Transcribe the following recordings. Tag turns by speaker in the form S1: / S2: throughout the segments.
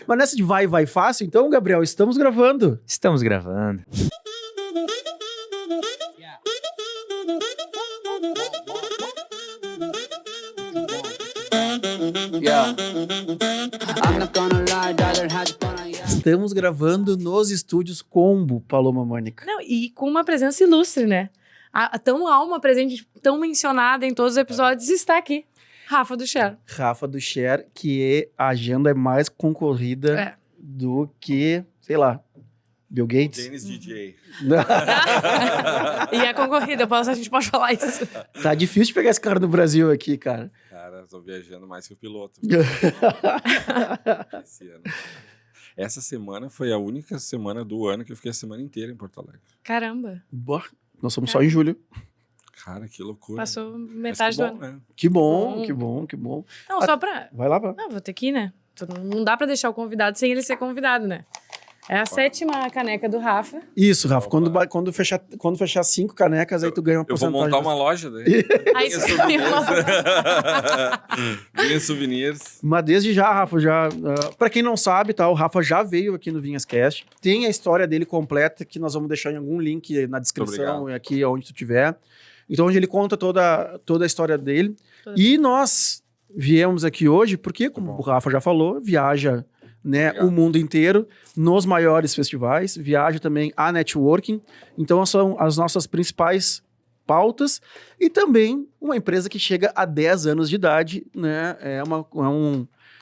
S1: Mas nessa de vai fácil, então, Gabriel, estamos gravando.
S2: Estamos gravando.
S1: Estamos gravando nos estúdios Combo, Paloma Mônica.
S3: Não, e com uma presença ilustre, né? A tão alma presente, tão mencionada em todos os episódios, está aqui. Rafa do Cher.
S1: Rafa do Cher, que a agenda é mais concorrida do que, sei lá, Bill Gates.
S4: Dennis DJ.
S3: E é concorrida, a gente pode falar isso.
S1: Tá difícil de pegar esse cara no Brasil aqui, cara.
S4: Cara, tô viajando mais que o piloto. Esse ano. Essa semana foi a única semana do ano que eu fiquei a semana inteira em Porto Alegre.
S3: Caramba.
S1: Boa. Nós somos só em julho.
S4: Cara, que loucura.
S3: Passou metade do ano.
S4: Né?
S1: Que bom, que bom, que bom.
S3: Não, só pra...
S1: Vai lá, vai.
S3: Não, vou ter que ir, né? Não dá pra deixar o convidado sem ele ser convidado, né? É a 7ª caneca do Rafa.
S1: Isso, Rafa. Quando fechar 5 canecas, aí tu ganha uma
S4: Eu vou
S1: porcentagem.
S4: montar uma loja daí.
S3: Aí você
S4: Vinha souvenirs.
S1: Mas desde já, Rafa, pra quem não sabe, tá, o Rafa já veio aqui no Vinhascast. Tem a história dele completa, que nós vamos deixar em algum link na descrição, aqui onde tu tiver. Então, onde ele conta toda a história dele. E nós viemos aqui hoje porque, como o Rafa já falou, viaja, né, o mundo inteiro nos maiores festivais, viaja também a networking. Então, são as nossas principais pautas. E também uma empresa que chega a 10 anos de idade, né?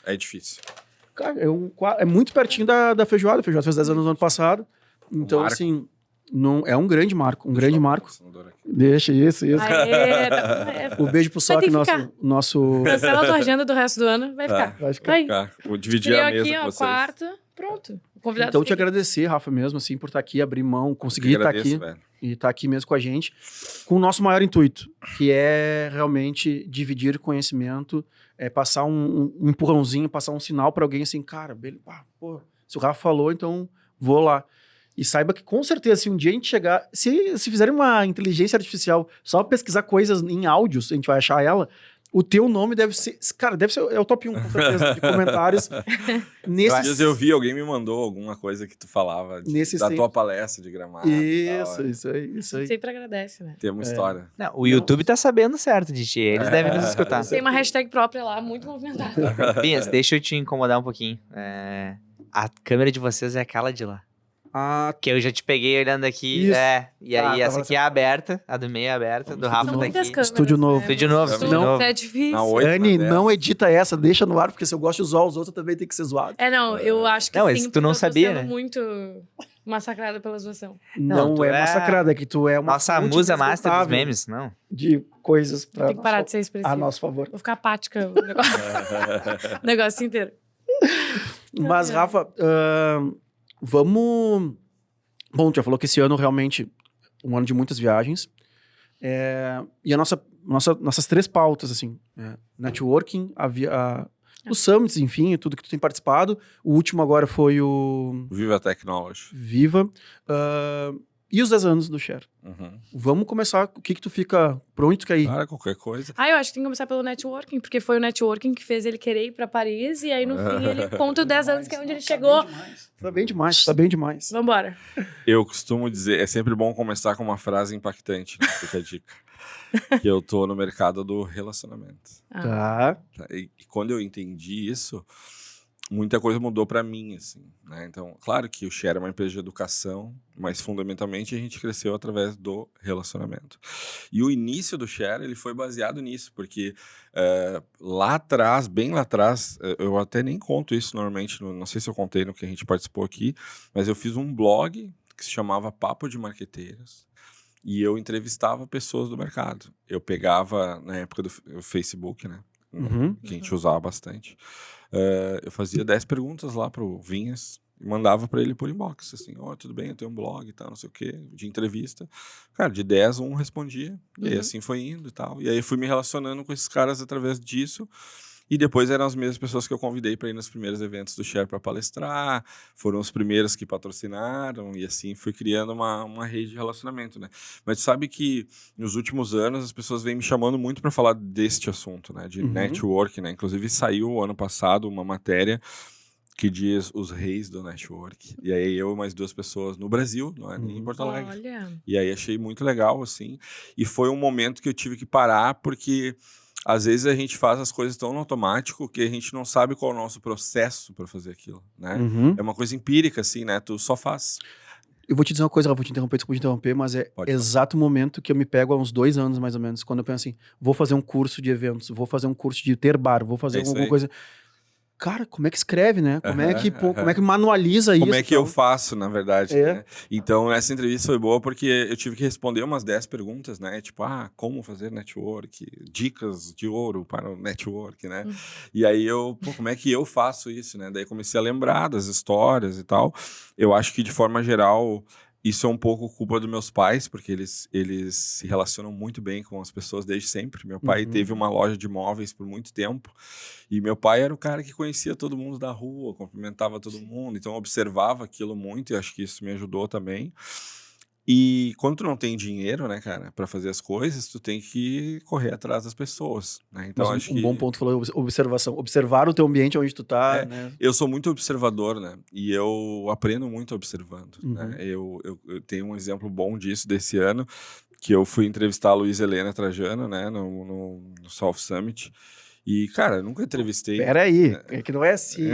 S4: É difícil.
S1: Cara, é muito pertinho da Feijoada. A Feijoada fez 10 anos no ano passado. Então, assim, é um grande marco. Grande marco. Deixa, isso. O beijo pro Soc, nosso...
S3: Cancela a tua agenda do resto do ano, vai ficar.
S1: Vai ficar.
S4: Vou dividir a mesa
S3: aqui,
S4: com vocês.
S3: Quarto, pronto.
S1: Então, te agradecer, Rafa, mesmo, assim, por estar aqui, abrir mão, conseguir estar aqui.
S4: Velho.
S1: E estar aqui mesmo com a gente, com o nosso maior intuito, que é realmente dividir conhecimento, passar um empurrãozinho, passar um sinal para alguém assim, cara, pô, se o Rafa falou, então vou lá. E saiba que com certeza, se um dia a gente chegar, se fizerem uma inteligência artificial só pesquisar coisas em áudios, a gente vai achar ela, o teu nome deve ser, cara, é o top 1, com certeza, de comentários.
S4: Nesses... Eu vi, alguém me mandou alguma coisa que tu falava da tua palestra de Gramado.
S1: Isso aí.
S3: Sempre agradece, né?
S4: Tem uma história.
S2: Não, o YouTube tá sabendo certo de ti, eles devem nos escutar.
S3: Tem uma hashtag própria lá, muito movimentada.
S2: Binhas, deixa eu te incomodar um pouquinho. A câmera de vocês é aquela de lá. Que eu já te peguei olhando aqui.
S1: Isso.
S2: E aí essa aqui é aberta, a do meio é aberta, do Rafa tá aqui.
S3: Câmeras,
S1: Estúdio novo.
S3: Né?
S2: Estúdio novo.
S3: É difícil.
S1: Anne, não edita essa, deixa no ar, porque se eu gosto de usar os outros, eu também tem que ser zoado.
S3: Eu acho que
S2: não,
S3: sim,
S2: tu não
S3: eu
S2: sabia,
S3: tô sendo
S2: né?
S3: muito massacrada pela zoação.
S1: Não é massacrada, é que tu é uma
S2: nossa musa master dos memes, não.
S1: De coisas pra...
S3: Tem que parar de ser expressivo.
S1: A nosso favor.
S3: Vou ficar apática o negócio inteiro.
S1: Mas, Rafa, vamos... Bom, tu já falou que esse ano realmente um ano de muitas viagens. E nossas 3 pautas, assim, networking, os summits, enfim, tudo que tu tem participado. O último agora foi o...
S4: Viva Technology.
S1: Viva. E os 10 anos do Cher.
S4: Uhum.
S1: Vamos começar. O que tu fica... Pra onde tu quer ir?
S4: Cara, qualquer coisa.
S3: Eu acho que tem que começar pelo networking, porque foi o networking que fez ele querer ir pra Paris, e aí no fim ele conta os 10 anos que é onde ele chegou.
S1: Tá bem demais.
S3: Vambora.
S4: Eu costumo dizer, é sempre bom começar com uma frase impactante, né? Fica a dica. Que eu tô no mercado do relacionamento.
S1: Tá.
S4: E quando eu entendi isso, muita coisa mudou para mim, assim, né? Então, claro que o Cher é uma empresa de educação, mas fundamentalmente a gente cresceu através do relacionamento. E o início do Cher, ele foi baseado nisso, porque lá atrás, bem lá atrás, eu até nem conto isso normalmente, não sei se eu contei no que a gente participou aqui, mas eu fiz um blog que se chamava Papo de Marqueteiros, e eu entrevistava pessoas do mercado. Eu pegava, na época do Facebook, né? Que a gente usava bastante. Eu fazia 10 perguntas lá pro Vinhas e mandava para ele por inbox, assim, tudo bem, eu tenho um blog e tal, não sei o quê, de entrevista. Cara, de 10, um respondia, e aí assim foi indo e tal. E aí eu fui me relacionando com esses caras através disso. E depois eram as mesmas pessoas que eu convidei para ir nos primeiros eventos do Cher para palestrar, foram os primeiros que patrocinaram, e assim fui criando uma rede de relacionamento, né? Mas sabe que nos últimos anos as pessoas vêm me chamando muito para falar deste assunto, né? De network, né? Inclusive saiu ano passado uma matéria que diz os reis do network. E aí eu e mais 2 pessoas no Brasil, não é nem em Porto Alegre.
S3: Olha.
S4: E aí achei muito legal, assim. E foi um momento que eu tive que parar, porque às vezes a gente faz as coisas tão no automático que a gente não sabe qual é o nosso processo para fazer aquilo, né? É uma coisa empírica, assim, né? Tu só faz.
S1: Eu vou te dizer uma coisa, eu vou te interromper, desculpa te interromper, mas é exato o momento que eu me pego há uns 2 anos, mais ou menos, quando eu penso assim, vou fazer um curso de eventos, vou fazer um curso de ter bar, vou fazer alguma coisa... Cara, como é que escreve, né? Como é que manualiza isso?
S4: Como é que eu faço, na verdade, né? Então, essa entrevista foi boa porque eu tive que responder umas 10 perguntas, né? Tipo, como fazer network? Dicas de ouro para o network, né? E aí como é que eu faço isso, né? Daí comecei a lembrar das histórias e tal. Eu acho que, de forma geral, isso é um pouco culpa dos meus pais, porque eles se relacionam muito bem com as pessoas desde sempre. Meu pai teve uma loja de móveis por muito tempo. E meu pai era o cara que conhecia todo mundo da rua, cumprimentava todo mundo. Então, eu observava aquilo muito e acho que isso me ajudou também. E quando tu não tem dinheiro, né, cara, pra fazer as coisas, tu tem que correr atrás das pessoas, né? Então,
S1: mas
S4: acho
S1: um bom ponto falou observação. Observar o teu ambiente onde tu tá, né?
S4: Eu sou muito observador, né? E eu aprendo muito observando, né? Eu tenho um exemplo bom disso desse ano, que eu fui entrevistar a Luísa Helena Trajano, né, no South Summit. E, cara, eu nunca entrevistei...
S1: Peraí, é que não é assim.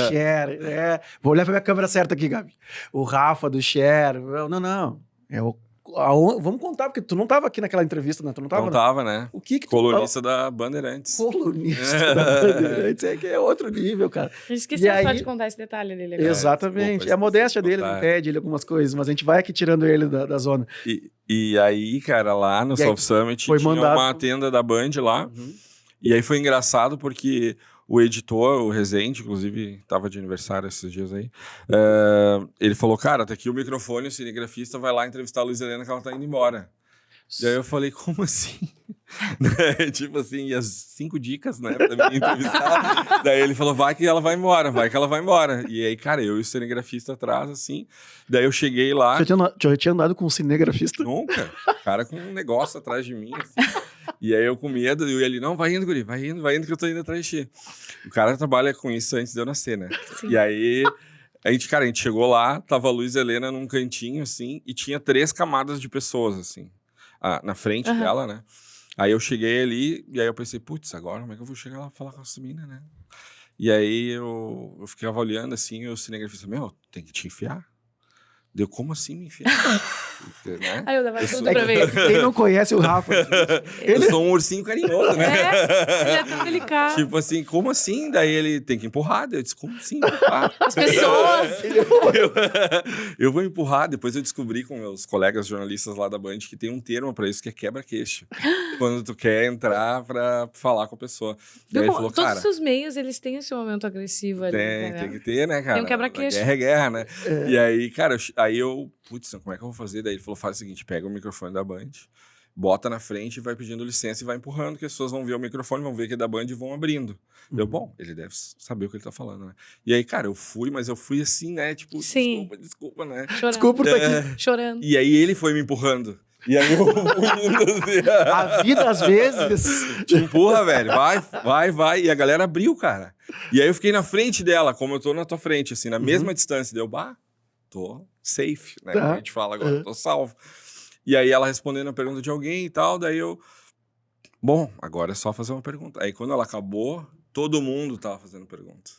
S1: Share, Vou olhar pra minha câmera certa aqui, Gabi. O Rafa do Share. Não. Vamos contar, porque tu não tava aqui naquela entrevista, né? Tu não tava?
S4: Não tava, né?
S1: O que tu...
S4: Colunista da Bandeirantes.
S1: Colunista da Bandeirantes. É que é outro nível, cara.
S3: A gente esqueceu só de contar esse detalhe dele agora.
S1: Exatamente.
S4: Desculpa,
S1: a modéstia dele não impede ele algumas coisas, mas a gente vai aqui tirando ele da zona.
S4: E aí, cara, lá no South Summit tinha uma tenda da Band lá. E aí foi engraçado porque o editor, o Rezende, inclusive estava de aniversário esses dias aí, ele falou, cara, tá aqui o microfone, o cinegrafista vai lá entrevistar a Luísa Helena que ela tá indo embora. E aí eu falei, como assim? Tipo assim, e as 5 dicas, né, pra me entrevistar. Daí ele falou, vai que ela vai embora. E aí, cara, eu e o cinegrafista atrás, assim. Daí eu cheguei lá...
S1: Já tinha andado com um cinegrafista?
S4: Nunca. O cara com um negócio atrás de mim, assim. E aí eu com medo, e ele, não, vai indo, guri, vai indo que eu tô indo atrás de ti. O cara trabalha com isso antes de eu nascer, né? Sim. E aí, a gente chegou lá, tava a Luísa Helena num cantinho, assim, e tinha 3 camadas de pessoas, assim, na frente dela, né? Aí eu cheguei ali, e aí eu pensei, putz, agora como é que eu vou chegar lá e falar com essa mina, né? E aí eu ficava olhando, assim, e o cinegrafista, tem que te enfiar. Deu, como assim me enfiar? Né?
S3: Aí eu dava tudo pra ver.
S1: Quem não conhece o Rafa?
S4: Eu sou um ursinho carinhoso, né?
S3: Ele é tão delicado.
S4: Tipo assim, como assim? Daí ele tem que empurrar. Eu disse, como assim empurrar?
S3: As pessoas.
S4: Eu vou empurrar. Depois eu descobri com meus colegas jornalistas lá da Band que tem um termo pra isso que é quebra-queixo. Quando tu quer entrar pra falar com a pessoa. Daí ele falou,
S3: todos os meios, eles têm esse momento agressivo ali.
S4: Tem que ter, né, cara?
S3: Tem um quebra-queixo.
S4: Guerra é guerra, né? E aí, cara, putz, como é que eu vou fazer? Daí ele falou, faz o seguinte, pega o microfone da Band, bota na frente e vai pedindo licença e vai empurrando, que as pessoas vão ver o microfone, vão ver que é da Band e vão abrindo. Deu, bom, ele deve saber o que ele tá falando, né? E aí, cara, eu fui assim, né? Tipo, desculpa, né?
S3: Chorando.
S1: Desculpa por estar aqui.
S3: Chorando.
S4: E aí ele foi me empurrando. E aí eu fui indo assim.
S1: A vida, às vezes...
S4: Te empurra, velho. Vai. E a galera abriu, cara. E aí eu fiquei na frente dela, como eu tô na tua frente, assim, na mesma distância. Deu, tô safe, né? Como a gente fala agora, tô salvo. E aí ela respondendo a pergunta de alguém e tal, daí eu... Bom, agora é só fazer uma pergunta. Aí quando ela acabou, todo mundo tava fazendo pergunta.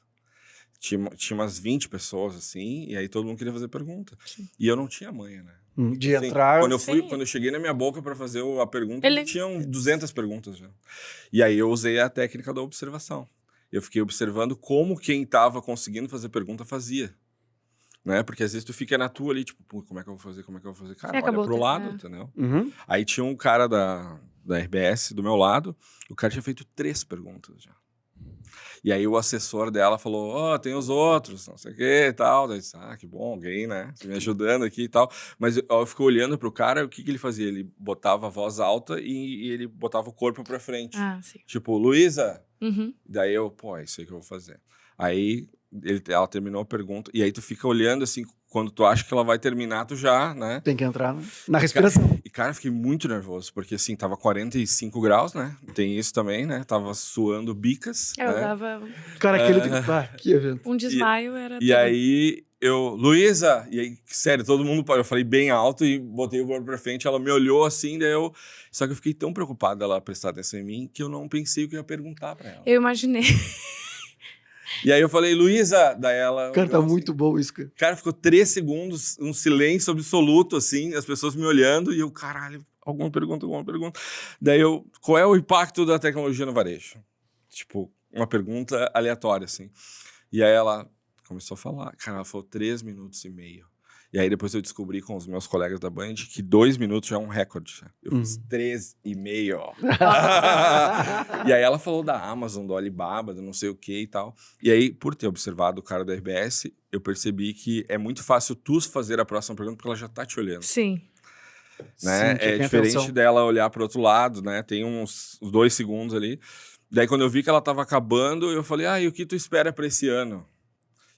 S4: Tinha umas 20 pessoas, assim, e aí todo mundo queria fazer pergunta. Sim. E eu não tinha manha, né?
S1: De entrar...
S4: Quando eu cheguei na minha boca para fazer a pergunta, tinham 200 perguntas já. E aí eu usei a técnica da observação. Eu fiquei observando como quem tava conseguindo fazer pergunta fazia. Né? Porque às vezes tu fica na tua ali, tipo, como é que eu vou fazer? Cara, olha pro lado, entendeu? Aí tinha um cara da RBS do meu lado, o cara tinha feito 3 perguntas já. E aí o assessor dela falou, tem os outros, não sei o que e tal. Daí disse, que bom, alguém, né? Me ajudando aqui e tal. Mas eu fiquei olhando pro cara, o que ele fazia? Ele botava a voz alta e ele botava o corpo pra frente.
S3: Sim.
S4: Tipo, Luísa. Daí é isso aí que eu vou fazer. Aí ela terminou a pergunta, e aí tu fica olhando assim, quando tu acha que ela vai terminar, tu já, né?
S1: Tem que entrar na respiração.
S4: E, cara, eu fiquei muito nervoso, porque, assim, tava 45 graus, né? Tem isso também, né? Tava suando bicas,
S3: Eu
S4: né?
S3: dava
S1: Cara, que evento.
S3: um desmaio, era...
S4: E aí, Luísa, e aí, sério, todo mundo, eu falei bem alto e botei o corpo pra frente, ela me olhou assim, só que eu fiquei tão preocupado dela prestar atenção em mim, que eu não pensei o que eu ia perguntar pra ela.
S3: Eu imaginei.
S4: E aí eu falei, Luísa, daí ela...
S1: Cara, tá
S4: assim,
S1: muito bom isso, cara.
S4: Cara, ficou 3 segundos, um silêncio absoluto, assim, as pessoas me olhando, e eu, caralho, alguma pergunta. Daí qual é o impacto da tecnologia no varejo? Tipo, uma pergunta aleatória, assim. E aí ela começou a falar, cara, ela falou 3 minutos e meio. E aí depois eu descobri com os meus colegas da Band que 2 minutos já é um recorde. Eu fiz 3 e meio. E aí ela falou da Amazon, do Alibaba, do não sei o que e tal. E aí, por ter observado o cara da RBS, eu percebi que é muito fácil tu fazer a próxima pergunta porque ela já tá te olhando.
S3: Sim.
S4: Né?
S1: Sim,
S4: é diferente
S1: atenção.
S4: dela olhar pro outro lado, né? Tem uns 2 segundos ali. Daí quando eu vi que ela tava acabando, eu falei, e o que tu espera pra esse ano?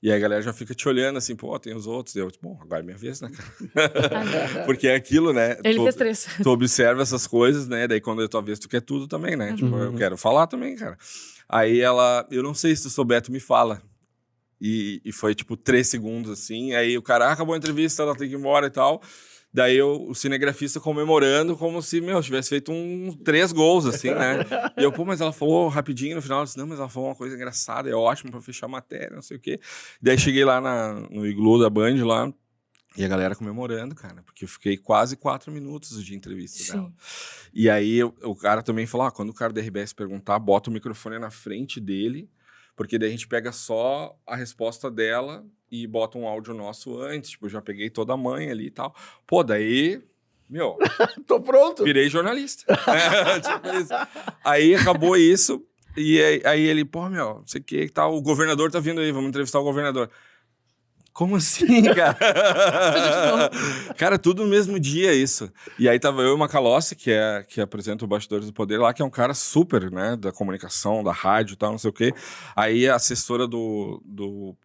S4: E aí a galera já fica te olhando assim, pô, tem os outros. E eu, bom, agora é minha vez, né, cara? Porque é aquilo, né?
S3: Ele fez 3.
S4: Tu observa essas coisas, né? Daí quando é tua vez, tu quer tudo também, né? Tipo, eu quero falar também, cara. Aí eu não sei se tu souber, tu me fala. E foi tipo 3 segundos, assim. Aí o cara, acabou a entrevista, ela tem que ir embora e tal. Daí o cinegrafista comemorando como se, tivesse feito 3 gols, assim, né? E eu, mas ela falou rapidinho no final, eu disse, não, mas ela falou uma coisa engraçada, é ótimo pra fechar a matéria, não sei o quê. Daí cheguei lá no iglu da Band, lá, e a galera comemorando, cara, porque eu fiquei quase 4 minutos de entrevista dela. E aí o cara também falou, quando o cara da RBS perguntar, bota o microfone na frente dele, porque daí a gente pega só a resposta dela e bota um áudio nosso antes, tipo, eu já peguei toda a manha ali e tal. Pô, daí,
S1: tô pronto.
S4: Virei jornalista. Tipo isso. Aí acabou isso, e aí ele, não sei o que tal, o governador tá vindo aí, vamos entrevistar o governador. Como assim, cara? Cara, tudo no mesmo dia isso. E aí tava eu e o Macalossi, que apresenta o Bastidores do Poder lá, que é um cara super, né, da comunicação, da rádio e tal, não sei o quê. Aí a assessora do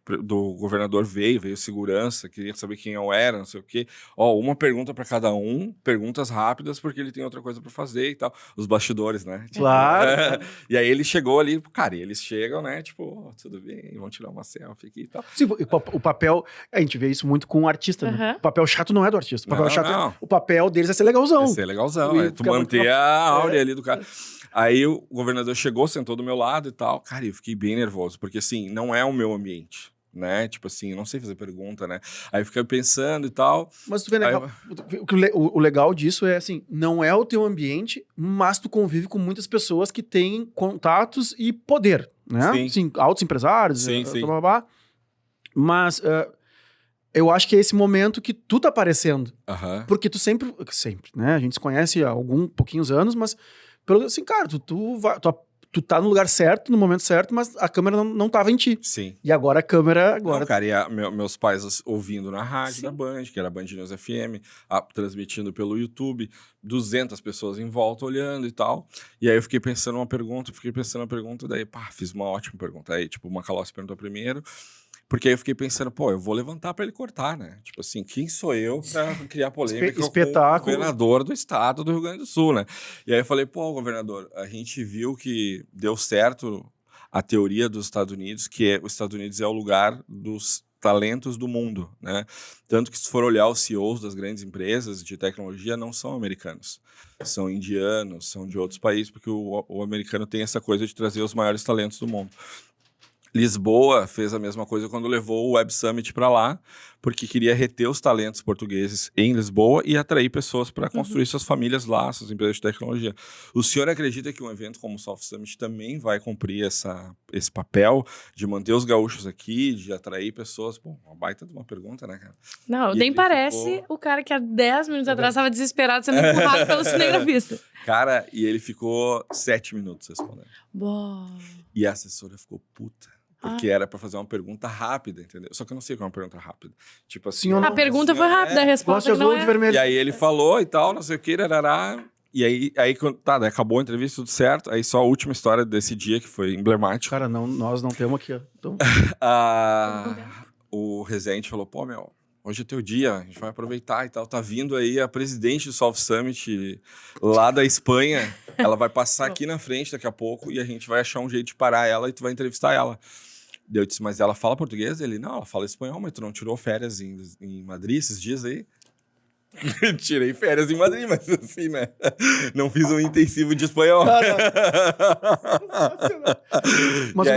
S4: governador veio segurança, queria saber quem eu era, não sei o quê. Uma pergunta pra cada um, perguntas rápidas, porque ele tem outra coisa pra fazer e tal. Os bastidores, né?
S1: Claro.
S4: E aí ele chegou ali, cara, e eles chegam, né, tipo, tudo bem, vamos tirar uma selfie aqui e tal.
S1: Sim, o papel... A gente vê isso muito com o artista, né? O papel chato não é do artista. O papel chato o papel deles é ser legalzão.
S4: É ser legalzão, é tu manter a áurea ali do cara. Aí o governador chegou, sentou do meu lado e tal. Cara, eu fiquei bem nervoso, porque assim, não é o meu ambiente, né? Tipo assim, eu não sei fazer pergunta, né? Aí eu fiquei pensando e tal.
S1: Mas tu vê, o legal disso é assim, não é o teu ambiente, mas tu convive com muitas pessoas que têm contatos e poder, né? Sim, altos empresários,
S4: sim.
S1: Blá, blá, blá. Mas... eu acho que é esse momento que tu tá aparecendo. Porque tu sempre, né? A gente se conhece há pouquinhos anos, mas assim, cara, tu tá no lugar certo, no momento certo, mas a câmera não tava em ti.
S4: Sim.
S1: E agora a câmera...
S4: Não, cara, e meus pais ouvindo na rádio da Band, que era a Band News FM, transmitindo pelo YouTube, 200 pessoas em volta olhando e tal. E aí eu fiquei pensando uma pergunta, daí, fiz uma ótima pergunta. Aí, tipo, o Macalossi perguntou primeiro, porque aí eu fiquei pensando, eu vou levantar pra ele cortar, né? Tipo assim, quem sou eu pra criar polêmica com o governador do estado do Rio Grande do Sul, né? E aí eu falei, governador, a gente viu que deu certo a teoria dos Estados Unidos, que os Estados Unidos é o lugar dos talentos do mundo, né? Tanto que se for olhar os CEOs das grandes empresas de tecnologia, não são americanos, são indianos, são de outros países, porque o americano tem essa coisa de trazer os maiores talentos do mundo. Lisboa fez a mesma coisa quando levou o Web Summit para lá, porque queria reter os talentos portugueses em Lisboa e atrair pessoas para construir suas famílias lá, suas empresas de tecnologia. O senhor acredita que um evento como o Soft Summit também vai cumprir esse papel de manter os gaúchos aqui, de atrair pessoas? Uma baita de uma pergunta, né, cara?
S3: Não, nem parece o cara que há 10 minutos atrás estava desesperado sendo empurrado pelo cinegrafista.
S4: Cara, e ele ficou 7 minutos respondendo.
S3: Boa.
S4: E a assessora ficou puta. Porque era pra fazer uma pergunta rápida, entendeu? Só que eu não sei o que é uma pergunta rápida. Tipo assim...
S3: A pergunta foi rápida, a resposta não é.
S1: vermelho.
S4: E aí ele falou e tal, não sei o que, rarará. E aí daí acabou a entrevista, tudo certo. Aí só a última história desse dia, que foi emblemático.
S1: Cara, nós não temos aqui, ó. Então...
S4: O Rezende falou, hoje é teu dia, a gente vai aproveitar e tal. Tá vindo aí a presidente do Solve Summit lá da Espanha. Ela vai passar aqui na frente daqui a pouco e a gente vai achar um jeito de parar ela e tu vai entrevistar ela. Eu disse, mas ela fala português? Ele, não, ela fala espanhol, mas tu não tirou férias em Madrid esses dias aí? Tirei férias em Madrid, mas assim, né? Não fiz um intensivo de espanhol.
S1: Mas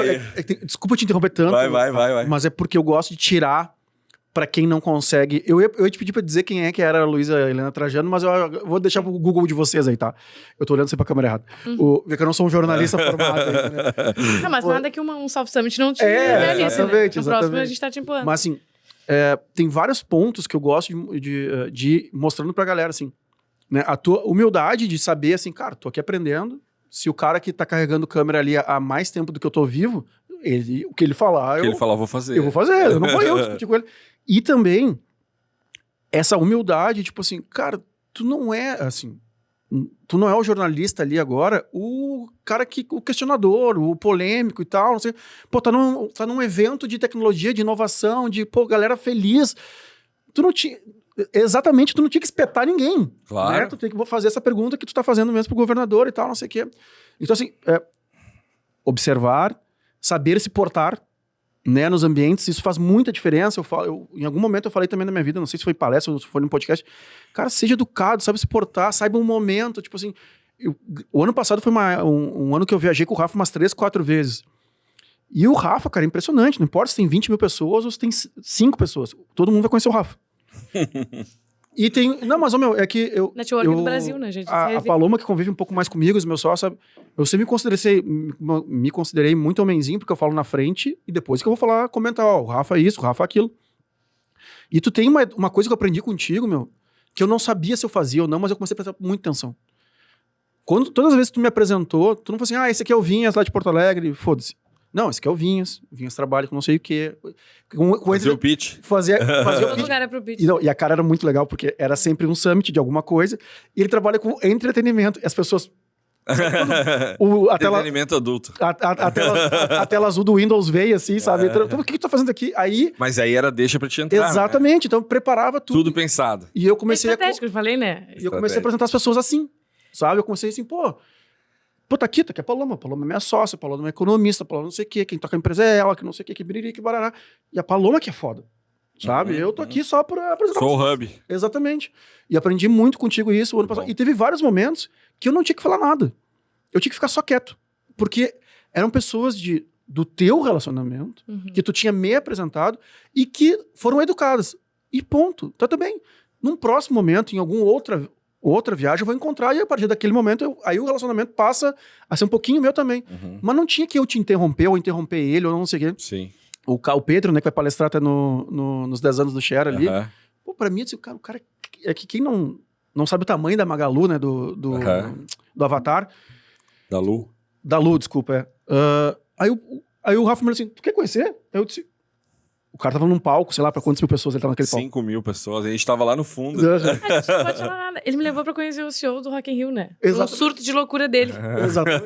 S1: desculpa te interromper tanto.
S4: Vai.
S1: Mas é porque eu gosto de tirar pra quem não consegue. Eu ia te pedir pra dizer quem é que era a Luísa Helena Trajano, mas eu vou deixar pro Google de vocês aí, tá? Eu tô olhando sempre pra câmera errada. Vê que eu não sou um jornalista formado aí, né?
S3: Não, mas nada que um Solve Summit não tinha realista, né? No próximo a gente tá timplando.
S1: Mas assim, tem vários pontos que eu gosto de ir mostrando pra galera, assim. Né? A tua humildade de saber, assim, cara, tô aqui aprendendo. Se o cara que tá carregando câmera ali há mais tempo do que eu tô vivo, o que ele falar...
S4: ele falar, vou fazer.
S1: Eu vou fazer, eu não vou eu discutir com ele. E também, essa humildade, tipo assim, cara, tu não é, assim... Tu não é o jornalista ali agora, o cara o questionador, o polêmico e tal, não sei. Pô, tá num evento de tecnologia, de inovação, de, pô, galera feliz. Tu não tinha... Exatamente, tu não tinha que espetar ninguém.
S4: Claro.
S1: Né? Tu tem que fazer essa pergunta que tu tá fazendo mesmo pro governador e tal, não sei o quê. Então, assim, observar, saber se portar, né, nos ambientes, isso faz muita diferença. Em algum momento eu falei também na minha vida, não sei se foi em palestra ou se foi num podcast, cara, seja educado, sabe se portar, saiba um momento, tipo assim, o ano passado foi um ano que eu viajei com o Rafa umas 3, 4 vezes. E o Rafa, cara, é impressionante, não importa se tem 20 mil pessoas ou se tem 5 pessoas, todo mundo vai conhecer o Rafa. E tem... Não, mas, é que eu...
S3: Network do Brasil, né, gente?
S1: A Paloma, que convive um pouco mais comigo, os meus sócios, sabe? Eu sempre me considerei muito homenzinho, porque eu falo na frente e depois que eu vou falar, comentar, ó, o Rafa é isso, o Rafa é aquilo. E tu tem uma coisa que eu aprendi contigo, que eu não sabia se eu fazia ou não, mas eu comecei a prestar muita atenção. Todas as vezes que tu me apresentou, tu não falou assim, esse aqui é o Vinhas lá de Porto Alegre, foda-se. Não, esse aqui é o Vinhas trabalha com não sei o quê.
S4: Fazer o pitch.
S1: Fazia o
S3: pitch. Lugar é pro pitch.
S1: E a cara era muito legal, porque era sempre um summit de alguma coisa, e ele trabalha com entretenimento, e as pessoas...
S4: Entretenimento adulto.
S1: A tela azul do Windows veio assim, sabe? Então, o que tu tá fazendo aqui?
S4: Mas aí era deixa pra te entrar.
S1: Exatamente, né? Então preparava tudo.
S4: Tudo pensado.
S1: E eu comecei
S3: estratégico, eu falei, né?
S1: E eu comecei a apresentar as pessoas assim, sabe? Eu comecei assim, pô, tá aqui a Paloma. A Paloma é minha sócia, a Paloma é minha economista, a Paloma não sei o quê, quem toca a empresa é ela, que não sei o quê, que biriri, que barará. E a Paloma que é foda, sabe? Eu tô aqui só pra apresentar.
S4: Sou o hub.
S1: Exatamente. E aprendi muito contigo isso o ano passado. E teve vários momentos que eu não tinha que falar nada. Eu tinha que ficar só quieto. Porque eram pessoas do teu relacionamento, que tu tinha me apresentado, e que foram educadas. E ponto. Tá tudo bem. Num próximo momento, em alguma outra viagem, eu vou encontrar, e a partir daquele momento, aí o relacionamento passa a ser um pouquinho meu também. Mas não tinha que eu te interromper, ou interromper ele, ou não sei o quê.
S4: Sim.
S1: O Pedro, né, que vai palestrar até nos 10 anos do Share ali. Pô, pra mim, o cara é que quem não sabe o tamanho da Magalu, né, do Avatar. Da Lu, desculpa, Aí o Rafa me falou assim, tu quer conhecer? Aí eu disse... O cara tava num palco, sei lá, pra quantas mil pessoas ele tava naquele palco.
S4: 5 mil pessoas, a gente tava lá no fundo.
S3: A gente não pode falar nada. Ele me levou pra conhecer o CEO do Rock in Rio, né? O surto de loucura dele.
S1: Exatamente.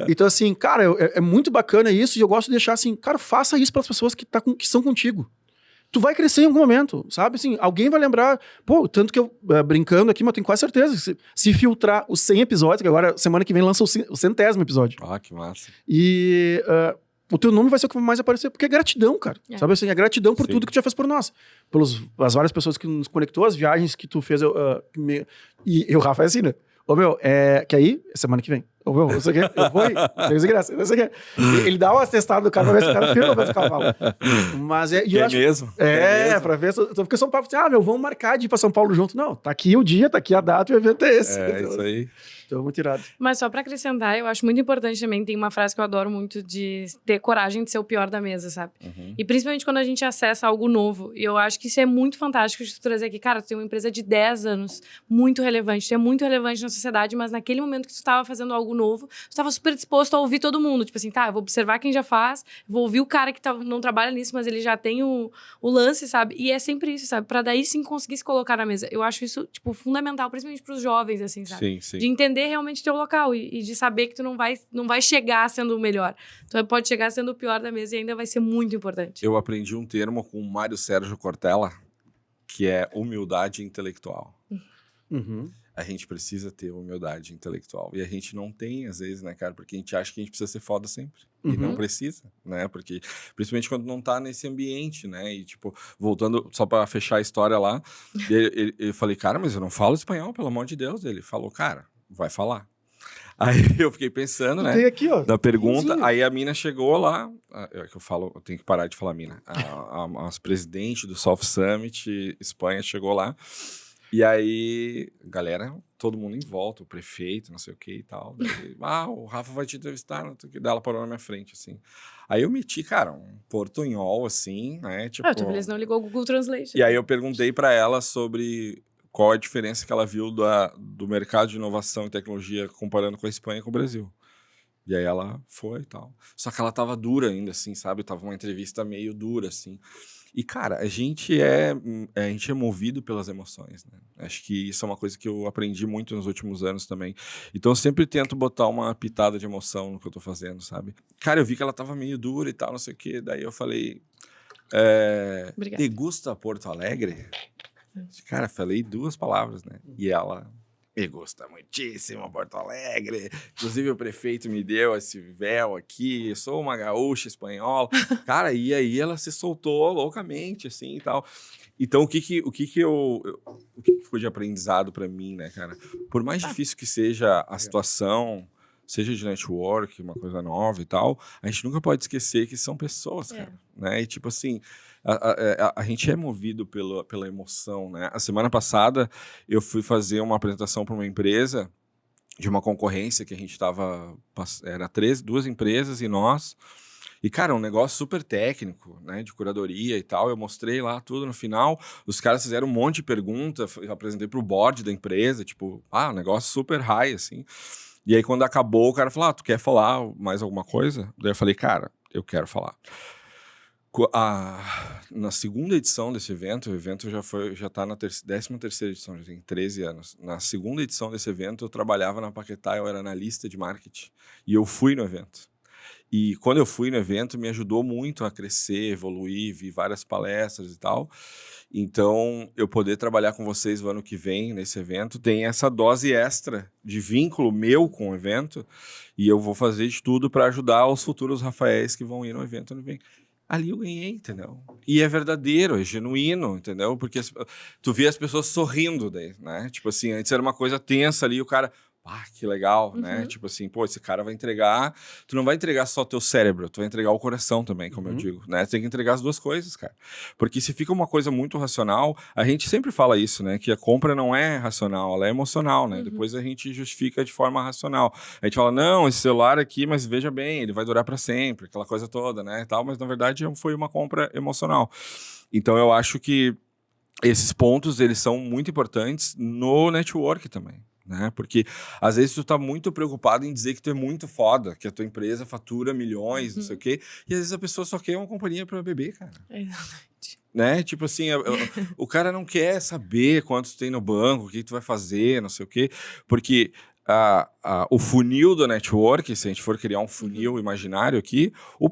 S1: Então, assim, cara, é muito bacana isso, e eu gosto de deixar assim, cara, faça isso pelas pessoas que são contigo. Tu vai crescer em algum momento, sabe? Assim, alguém vai lembrar... Pô, tanto que eu, brincando aqui, mas eu tenho quase certeza, se filtrar os 100 episódios, que agora, semana que vem, lança o 100º episódio.
S4: Ah, que massa.
S1: E... o teu nome vai ser o que vai mais aparecer, porque é gratidão, cara. Sabe assim, é gratidão por tudo que tu já fez por nós. Pelas várias pessoas que nos conectou, as viagens que tu fez. E o Rafa é assim, né? Ô, quer ir? Semana que vem. Ô, você quer? Eu vou ir. Tenho graça. Você quer? Ele dá uma testada do cara pra ver se o cara firma o cavalo. Mas é
S4: mesmo?
S1: Pra ver. Então fica São Paulo, assim, vamos marcar de ir pra São Paulo junto. Não, tá aqui o dia, tá aqui a data e o evento é esse.
S4: Então, isso aí.
S1: Então, muito irado.
S3: Mas só pra acrescentar, eu acho muito importante também, tem uma frase que eu adoro muito, de ter coragem de ser o pior da mesa, sabe? E principalmente quando a gente acessa algo novo. E eu acho que isso é muito fantástico de tu trazer aqui. Cara, tu tem uma empresa de 10 anos, muito relevante, tu é muito relevante na sociedade, mas naquele momento que tu tava fazendo algo novo, tu tava super disposto a ouvir todo mundo. Tipo assim, eu vou observar quem já faz, vou ouvir o cara que não trabalha nisso, mas ele já tem o lance, sabe? E é sempre isso, sabe? Pra daí sim conseguir se colocar na mesa. Eu acho isso, tipo, fundamental, principalmente pros jovens, assim, sabe?
S4: Sim.
S3: De entender realmente teu local e de saber que tu não vai chegar sendo o melhor. Tu pode chegar sendo o pior da mesa e ainda vai ser muito importante.
S4: Eu aprendi um termo com o Mário Sérgio Cortella, que é humildade intelectual.
S1: Uhum.
S4: A gente precisa ter humildade intelectual. E a gente não tem, às vezes, né, cara? Porque a gente acha que a gente precisa ser foda sempre. E não precisa, né? Porque, principalmente quando não tá nesse ambiente, né? E, tipo, voltando, só pra fechar a história lá, eu falei, cara, mas eu não falo espanhol, pelo amor de Deus. Ele falou, cara, vai falar. Aí eu fiquei pensando, né?
S1: Tem aqui, ó.
S4: Da pergunta. Aí a mina chegou lá. Eu tenho que parar de falar mina. As presidente do Soft Summit Espanha chegou lá. E aí, galera, todo mundo em volta, o prefeito, não sei o que e tal. Daí, o Rafa vai te entrevistar, não sei o que. Daí ela parou na minha frente, assim. Aí eu meti, cara, um portunhol, assim, né? Tipo,
S3: Eles não ligou o Google Translate.
S4: E aí eu perguntei pra ela sobre qual a diferença que ela viu do mercado de inovação e tecnologia comparando com a Espanha e com o Brasil. E aí ela foi e tal. Só que ela tava dura ainda, assim, sabe? Tava uma entrevista meio dura, assim. E, cara, a gente é movido pelas emoções, né? Acho que isso é uma coisa que eu aprendi muito nos últimos anos também. Então, eu sempre tento botar uma pitada de emoção no que eu tô fazendo, sabe? Cara, eu vi que ela tava meio dura e tal, não sei o quê. Daí eu falei, te gusta Porto Alegre? Cara, falei 2 palavras, né? E ela... Me gusta muitíssimo Porto Alegre. Inclusive, o prefeito me deu esse véu aqui. Eu sou uma gaúcha espanhola. Cara, e aí ela se soltou loucamente, assim, e tal. Então, o que ficou de aprendizado para mim, né, cara? Por mais difícil que seja a situação, seja de network, uma coisa nova e tal, a gente nunca pode esquecer que são pessoas, cara. Né? E, tipo assim... A gente é movido pela emoção, né? A semana passada eu fui fazer uma apresentação para uma empresa de uma concorrência que a gente estava... Era 2 empresas e nós... E, cara, um negócio super técnico, né? De curadoria e tal. Eu mostrei lá tudo no final. Os caras fizeram um monte de perguntas. Eu apresentei para o board da empresa. Tipo, um negócio super high, assim. E aí, quando acabou, o cara falou, tu quer falar mais alguma coisa? Daí eu falei, cara, eu quero falar. Na segunda edição desse evento, o evento já está na 13ª edição, já tem 13 anos. Na segunda edição desse evento, eu trabalhava na Paquetá, eu era analista de marketing. E eu fui no evento. E quando eu fui no evento, me ajudou muito a crescer, evoluir, vi várias palestras e tal. Então, eu poder trabalhar com vocês no ano que vem, nesse evento, tem essa dose extra de vínculo meu com o evento. E eu vou fazer de tudo para ajudar os futuros Rafaéis que vão ir no evento ano que vem. Ali eu ganhei, entendeu? E é verdadeiro, é genuíno, entendeu? Porque tu vê as pessoas sorrindo daí, né? Tipo assim, antes era uma coisa tensa ali, o cara... que legal, né? Tipo assim, esse cara vai entregar... Tu não vai entregar só teu cérebro, tu vai entregar o coração também, como eu digo, né? Tu tem que entregar as 2 coisas, cara. Porque se fica uma coisa muito racional, a gente sempre fala isso, né? Que a compra não é racional, ela é emocional, né? Depois a gente justifica de forma racional. A gente fala, não, esse celular aqui, mas veja bem, ele vai durar para sempre, aquela coisa toda, né? E tal, mas na verdade foi uma compra emocional. Então eu acho que esses pontos, eles são muito importantes no network também. Né? Porque às vezes tu tá muito preocupado em dizer que tu é muito foda, que a tua empresa fatura milhões, não sei o quê, e às vezes a pessoa só quer uma companhia para beber, cara.
S3: Exatamente.
S4: Né? Tipo assim, o cara não quer saber quanto tu tem no banco, o que tu vai fazer, não sei o quê, porque o funil do network, se a gente for criar um funil imaginário aqui, a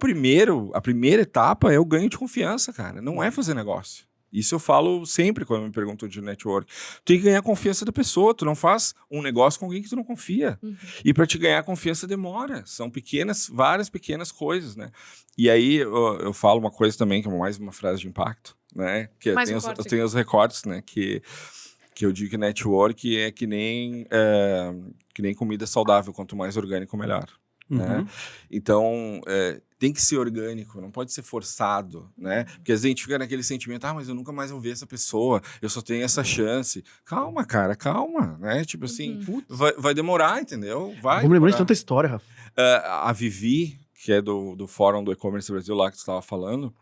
S4: primeira etapa é o ganho de confiança, cara, não é fazer negócio. Isso eu falo sempre quando me perguntam de network. Tu tem que ganhar a confiança da pessoa. Tu não faz um negócio com alguém que tu não confia. E para te ganhar a confiança demora. São várias pequenas coisas, né? E aí eu falo uma coisa também, que é mais uma frase de impacto, né? Que eu tenho os recortes, né? Que eu digo que network é que nem comida saudável. Quanto mais orgânico, melhor. Né? Então, tem que ser orgânico, não pode ser forçado, né? Porque às vezes a gente fica naquele sentimento, mas eu nunca mais vou ver essa pessoa, eu só tenho essa chance. Calma, cara, calma, né? Tipo assim, vai demorar, entendeu?
S1: Vamos lembrar de tanta história, Rafa.
S4: A Vivi, que é do Fórum do E-Commerce Brasil, lá que tu estava falando,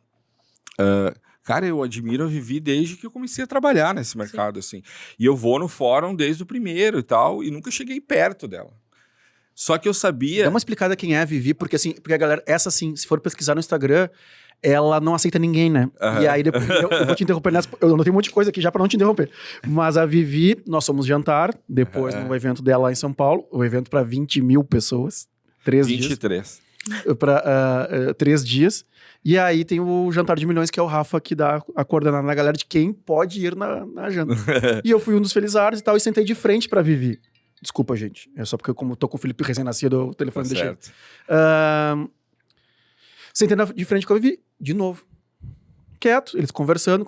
S4: cara, eu admiro a Vivi desde que eu comecei a trabalhar nesse mercado, assim. E eu vou no fórum desde o primeiro e tal, e nunca cheguei perto dela. Só que eu sabia...
S1: Dá uma explicada quem é a Vivi, porque a galera, essa assim, se for pesquisar no Instagram, ela não aceita ninguém, né? E aí depois, eu vou te interromper nessa... Eu anotei um monte de coisa aqui já pra não te interromper. Mas a Vivi, nós fomos jantar, depois no evento dela lá em São Paulo, o evento pra 20 mil pessoas.
S4: 23.
S1: para 3 dias. E aí tem o Jantar de Milhões, que é o Rafa que dá a coordenada na galera de quem pode ir na janta. E eu fui um dos felizardos e tal, e sentei de frente pra Vivi. Desculpa, gente. É só porque como tô com o Felipe recém-nascido, o telefone deixei.
S4: Certo.
S1: Sentei de frente com a Vivi, de novo. Quieto, eles conversando.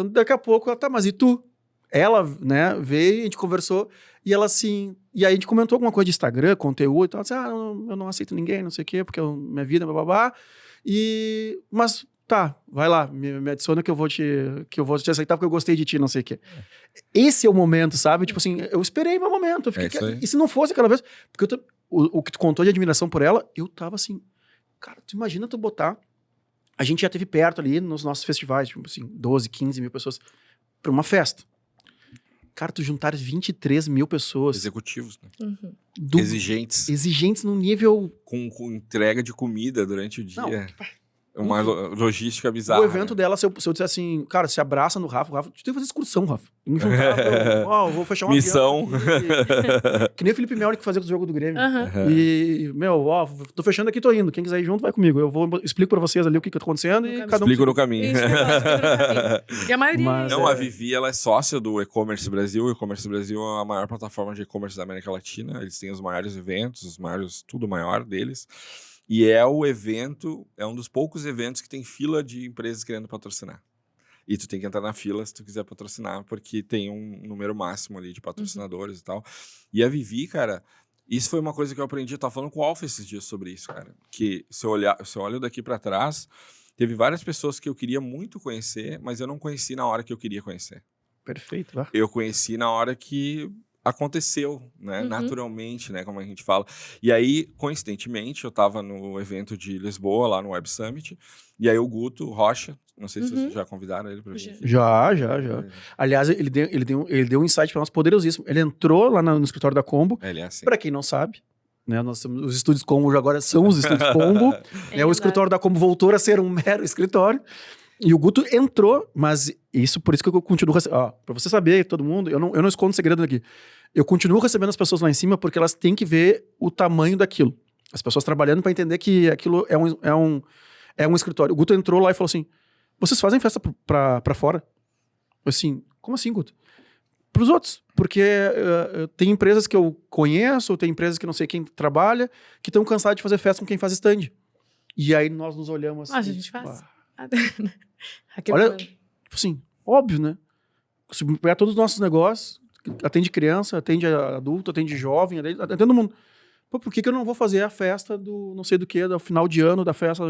S1: Daqui a pouco, ela, tá, mas e tu? Ela, né, veio, a gente conversou, e ela assim... E aí a gente comentou alguma coisa de Instagram, conteúdo e tal. Assim, eu não aceito ninguém, não sei o quê, porque minha vida, bababá. Mas, tá, vai lá, me adiciona que eu vou te aceitar porque eu gostei de ti, não sei o quê. Esse é o momento, sabe? Tipo assim, eu esperei meu momento. Eu fiquei, e se não fosse aquela vez... Porque o que tu contou de admiração por ela, eu tava assim... Cara, tu imagina tu botar... A gente já teve perto ali nos nossos festivais, tipo assim, 12, 15 mil pessoas, pra uma festa. Cara, tu juntar 23 mil pessoas.
S4: Executivos, né?
S3: Uhum.
S4: Exigentes.
S1: Exigentes num nível...
S4: Com entrega de comida durante o dia.
S1: Não,
S4: uma logística bizarra.
S1: O evento dela, se eu disser assim, cara, se abraça no Rafa, tu tem que fazer excursão, Rafa. Vou fechar uma
S4: missão.
S1: Que nem o Felipe Melnick que fazia o jogo do Grêmio.
S3: Uhum.
S1: E, tô fechando aqui, tô indo. Quem quiser ir junto, vai comigo. Explico pra vocês ali o que tá acontecendo e cada um...
S4: Explico no caminho.
S3: Isso, e a maioria...
S4: Não, a Vivi, ela é sócia do E-Commerce Brasil. O E-Commerce Brasil é a maior plataforma de e-commerce da América Latina. Eles têm os maiores eventos, tudo maior deles. E é um dos poucos eventos que tem fila de empresas querendo patrocinar. E tu tem que entrar na fila se tu quiser patrocinar, porque tem um número máximo ali de patrocinadores e tal. E a Vivi, cara, isso foi uma coisa que eu aprendi, eu tava falando com o Alfa esses dias sobre isso, cara. Que se eu olho daqui pra trás, teve várias pessoas que eu queria muito conhecer, mas eu não conheci na hora que eu queria conhecer.
S1: Perfeito, tá?
S4: Eu conheci na hora que aconteceu, né? Naturalmente, né? Como a gente fala. E aí, coincidentemente, eu tava no evento de Lisboa, lá no Web Summit, e aí o Guto Rocha, não sei se vocês já convidaram ele pra vir aqui.
S1: Já. Aliás, ele deu um insight pra nós poderosíssimo. Ele entrou lá no escritório da Combo.
S4: Ele é assim.
S1: Pra quem não sabe, né? Os estúdios Combo agora são os estúdios Combo. O escritório da Combo voltou a ser um mero escritório. E o Guto entrou, mas por isso que eu continuo recebendo. Pra você saber, todo mundo, eu não escondo segredo daqui. Eu continuo recebendo as pessoas lá em cima porque elas têm que ver o tamanho daquilo. As pessoas trabalhando pra entender que aquilo é um escritório. O Guto entrou lá e falou assim, vocês fazem festa pra fora? Eu assim, como assim, Guto? Pros outros. Porque tem empresas que eu conheço, tem empresas que não sei quem trabalha, que estão cansadas de fazer festa com quem faz stand. E aí nós nos olhamos assim.
S3: A gente faz.
S1: Olha, tipo assim, óbvio, né? Se pegar todos os nossos negócios, atende criança, atende adulto, atende jovem, atende todo mundo. Pô, por que eu não vou fazer a festa do não sei do que, do final de ano, da festa?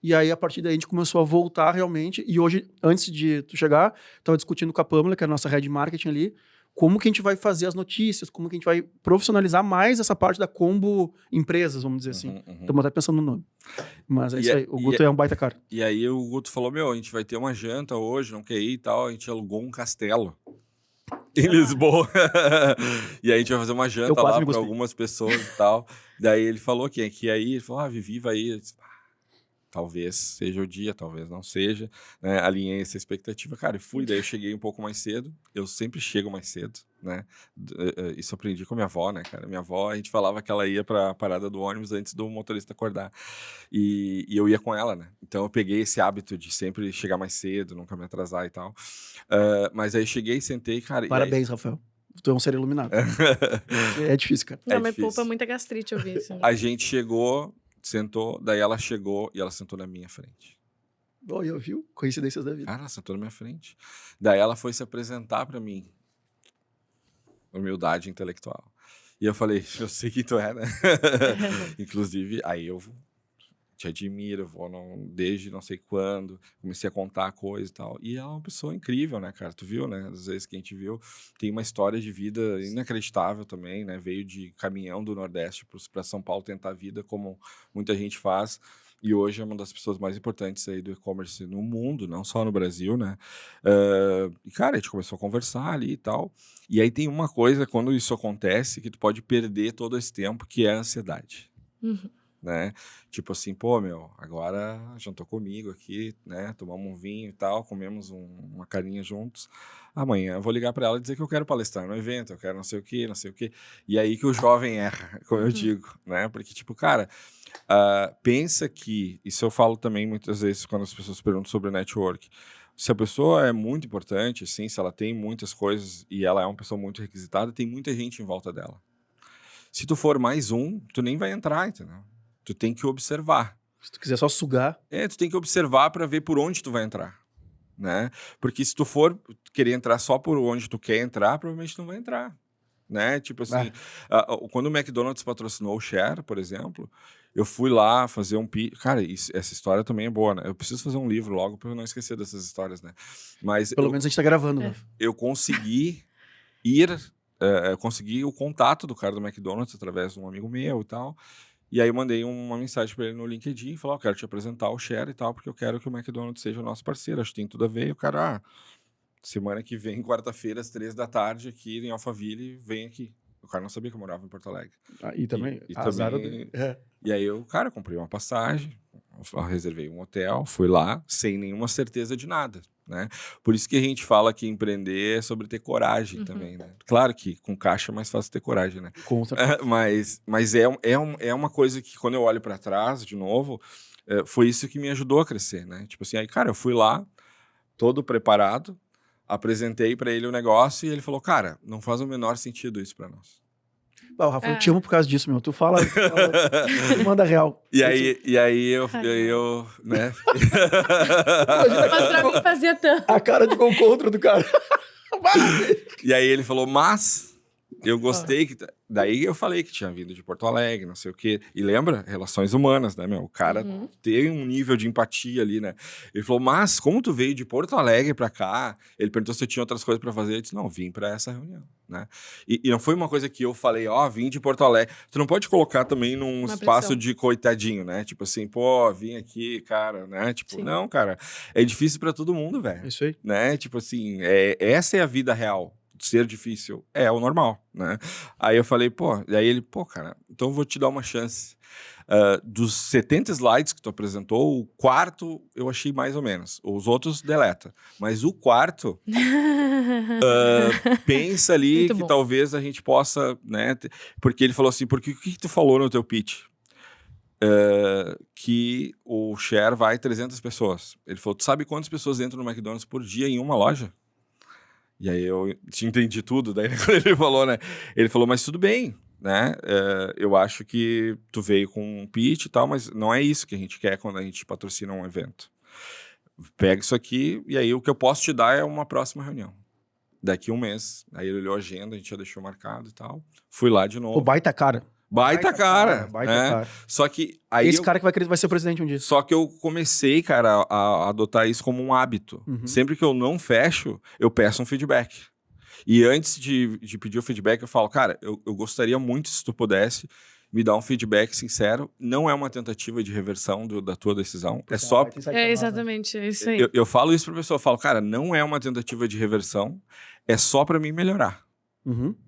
S1: E aí, a partir daí, a gente começou a voltar realmente. E hoje, antes de tu chegar, tava discutindo com a Pamela, que é a nossa head marketing ali, como que a gente vai fazer as notícias, como que a gente vai profissionalizar mais essa parte da Combo Empresas, vamos dizer assim. Estamos até pensando no nome. Mas é isso aí, o Guto é um baita cara.
S4: E aí o Guto falou, a gente vai ter uma janta hoje, não quer ir e tal, a gente alugou um castelo em Lisboa. E aí a gente vai fazer uma janta lá para algumas pessoas e tal. Daí ele falou que aí, ele falou, Vivi vai ir. Eu disse, talvez seja o dia, talvez não seja, né? Alinhei essa expectativa, cara, e fui, daí eu cheguei um pouco mais cedo, eu sempre chego mais cedo, né? Isso eu aprendi com a minha avó, né, cara? Minha avó, a gente falava que ela ia pra parada do ônibus antes do motorista acordar, e eu ia com ela, né? Então eu peguei esse hábito de sempre chegar mais cedo, nunca me atrasar e tal, mas aí cheguei, sentei, cara...
S1: Parabéns, Rafael. Tu é um ser iluminado. É difícil, cara.
S3: Não, me poupa muita gastrite ouvir isso.
S4: A gente chegou... Sentou, daí ela chegou e ela sentou na minha frente.
S1: Eu viu? Coincidências da vida.
S4: Ela sentou na minha frente. Daí ela foi se apresentar pra mim. Humildade intelectual. E eu falei, eu sei quem tu é, né? Inclusive, aí eu te admiro, desde não sei quando, comecei a contar coisa e tal. E ela é uma pessoa incrível, né, cara? Tu viu, né? Às vezes que a gente viu, tem uma história de vida inacreditável também, né? Veio de caminhão do Nordeste para São Paulo tentar a vida, como muita gente faz. E hoje é uma das pessoas mais importantes aí do e-commerce no mundo, não só no Brasil, né? E, cara, a gente começou a conversar ali e tal. E aí tem uma coisa, quando isso acontece, que tu pode perder todo esse tempo, que é a ansiedade. né? Tipo assim, pô, meu, agora jantou comigo aqui, né? Tomamos um vinho e tal, comemos uma carninha juntos. Amanhã eu vou ligar para ela e dizer que eu quero palestrar no evento, eu quero não sei o quê, não sei o quê. E aí que o jovem erra, como eu digo, né? Porque, tipo, cara, pensa que, isso eu falo também muitas vezes quando as pessoas perguntam sobre network, se a pessoa é muito importante, assim, se ela tem muitas coisas e ela é uma pessoa muito requisitada, tem muita gente em volta dela. Se tu for mais um, tu nem vai entrar, entendeu? Tu tem que observar.
S1: Se tu quiser só sugar...
S4: Tu tem que observar para ver por onde tu vai entrar, né? Porque se tu for querer entrar só por onde tu quer entrar, provavelmente tu não vai entrar, né? Tipo assim, quando o McDonald's patrocinou o Share, por exemplo, eu fui lá fazer um pitch. Cara, essa história também é boa, né? Eu preciso fazer um livro logo para eu não esquecer dessas histórias, né? Mas
S1: Pelo menos a gente tá gravando, né?
S4: Eu consegui consegui o contato do cara do McDonald's através de um amigo meu e tal. E aí eu mandei uma mensagem para ele no LinkedIn, falou, quero te apresentar o Share e tal, porque eu quero que o McDonald's seja o nosso parceiro, acho que tem tudo a ver. E o cara, semana que vem, quarta-feira, às 3h, aqui em Alphaville, vem aqui. O cara não sabia que eu morava em Porto Alegre.
S1: E também,
S4: também E aí eu, cara, comprei uma passagem, reservei um hotel, fui lá, sem nenhuma certeza de nada, né? Por isso que a gente fala que empreender é sobre ter coragem também, né? Claro que com caixa é mais fácil ter coragem, né?
S1: Com certeza.
S4: Mas é uma coisa que quando eu olho para trás, de novo, foi isso que me ajudou a crescer, né? Tipo assim, aí, cara, eu fui lá, todo preparado, apresentei para ele o negócio e ele falou, cara, não faz o menor sentido isso para nós.
S1: O Rafa, eu te amo por causa disso, meu. Tu fala tu manda real.
S4: E aí eu né?
S3: Mas pra mim fazia tanto.
S1: A cara de gol contra do cara.
S4: E aí ele falou, mas eu gostei que... Daí eu falei que tinha vindo de Porto Alegre, não sei o quê. E lembra? Relações humanas, né, meu? O cara tem um nível de empatia ali, né? Ele falou, mas como tu veio de Porto Alegre pra cá? Ele perguntou se eu tinha outras coisas pra fazer. Eu disse, não, vim pra essa reunião, né? E não foi uma coisa que eu falei, vim de Porto Alegre. Tu não pode colocar também num espaço de coitadinho, né? Tipo assim, pô, vim aqui, cara, né? Tipo, Sim. Não, cara, é difícil pra todo mundo, velho.
S1: Isso aí.
S4: Né? Tipo assim, essa é a vida real. Ser difícil é o normal, né? Aí eu falei, daí ele, cara, então eu vou te dar uma chance. Dos 70 slides que tu apresentou, o quarto eu achei mais ou menos. Os outros deleta. Mas o quarto, pensa ali muito que bom. Talvez a gente possa, né? Porque ele falou assim, porque o que tu falou no teu pitch? Que o Share vai 300 pessoas. Ele falou, tu sabe quantas pessoas entram no McDonald's por dia em uma loja? E aí eu entendi tudo, daí quando ele falou, né? Ele falou, mas tudo bem, né? Eu acho que tu veio com um pitch e tal, mas não é isso que a gente quer quando a gente patrocina um evento. Pega isso aqui e aí o que eu posso te dar é uma próxima reunião. Daqui 1 mês. Aí ele olhou a agenda, a gente já deixou marcado e tal. Fui lá de novo.
S1: O baita cara.
S4: Baita cara. Só que aí
S1: esse cara que vai ser o presidente um dia.
S4: Só que eu comecei, cara, a adotar isso como um hábito. Sempre que eu não fecho, eu peço um feedback. E antes de pedir o feedback, eu falo, cara, eu gostaria muito se tu pudesse me dar um feedback sincero. Não é uma tentativa de reversão da tua decisão. É só...
S3: exatamente, é isso aí.
S4: Eu falo isso pra pessoa, eu falo, cara, não é uma tentativa de reversão, é só pra mim melhorar.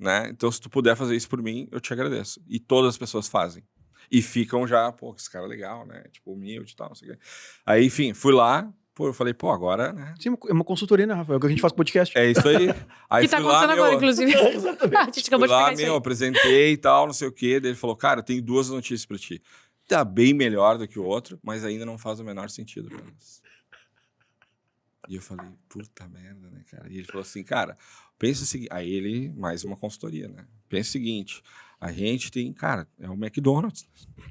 S4: Né? Então, se tu puder fazer isso por mim, eu te agradeço. E todas as pessoas fazem. E ficam já, esse cara é legal, né? Tipo, humilde e tal, não sei o quê. Aí, enfim, fui lá, eu falei, agora, né?
S1: Sim, é uma consultoria, né, Rafael? É o que a gente faz com podcast.
S4: É isso aí. Aí
S3: que tá acontecendo agora, inclusive.
S1: Exatamente.
S3: A gente acabou de pegar isso aí.
S4: Apresentei e tal, não sei o quê. Daí ele falou, cara, eu tenho 2 notícias pra ti. Tá bem melhor do que o outro, mas ainda não faz o menor sentido pra nós. E eu falei, puta merda, né, cara? E ele falou assim, cara, pensa o seguinte... Aí ele, mais uma consultoria, né? Pensa o seguinte, a gente tem, cara, é o McDonald's.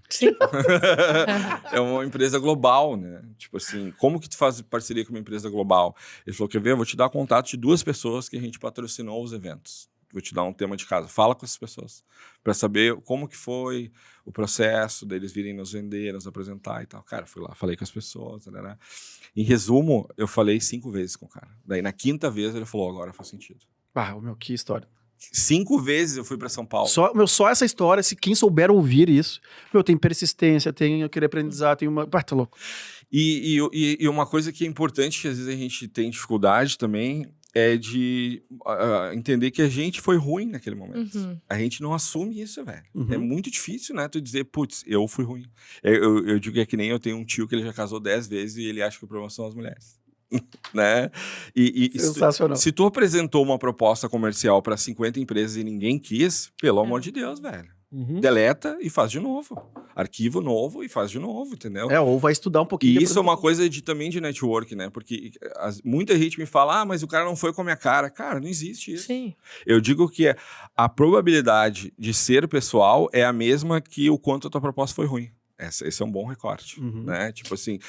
S3: Sim.
S4: É uma empresa global, né? Tipo assim, como que tu faz parceria com uma empresa global? Ele falou, quer ver? Eu vou te dar contato de 2 pessoas que a gente patrocinou os eventos. Vou te dar um tema de casa. Fala com essas pessoas para saber como que foi o processo deles virem nos vender, nos apresentar e tal. Cara, fui lá, falei com as pessoas. Né? Em resumo, eu falei 5 vezes com o cara. Daí, na 5ª vez, ele falou, agora faz sentido.
S1: Meu, que história.
S4: 5 vezes eu fui para São Paulo.
S1: Só essa história, se quem souber ouvir isso, tem persistência, tem aquele aprendizado, tem uma... tá louco.
S4: E uma coisa que é importante, que às vezes a gente tem dificuldade também, é de entender que a gente foi ruim naquele momento. A gente não assume isso, velho. É muito difícil, né? Tu dizer, putz, eu fui ruim. Eu digo que é que nem eu tenho um tio que ele já casou 10 vezes e ele acha que o problema são as mulheres. Né?
S1: Sensacional.
S4: Se tu apresentou uma proposta comercial para 50 empresas e ninguém quis, pelo amor de Deus, velho. Deleta e faz de novo. Arquivo novo e faz de novo, entendeu?
S1: Ou vai estudar um pouquinho.
S4: E isso é uma coisa também de network, né? Porque muita gente me fala, mas o cara não foi com a minha cara. Cara, não existe isso.
S3: Sim.
S4: Eu digo que a probabilidade de ser pessoal é a mesma que o quanto a tua proposta foi ruim. Esse é um bom recorte, né? Tipo assim,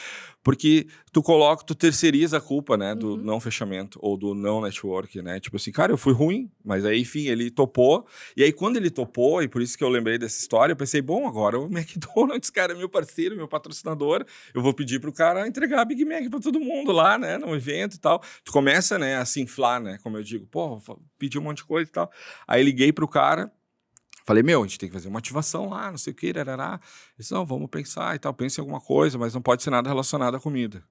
S4: porque tu terceiriza a culpa, né? Do não fechamento ou do não network, né? Tipo assim, cara, eu fui ruim, mas aí, enfim, ele topou. E aí, quando ele topou, e por isso que eu lembrei dessa história, eu pensei, bom, agora o McDonald's, cara, é meu parceiro, meu patrocinador, eu vou pedir pro cara entregar a Big Mac pra todo mundo lá, né? No evento e tal. Tu começa, né, a se inflar, né? Como eu digo, pô, pedi um monte de coisa e tal. Aí liguei pro cara, falei, a gente tem que fazer uma ativação lá, não sei o que, rarará. Ele disse, não, vamos pensar e tal, pense em alguma coisa, mas não pode ser nada relacionado à comida.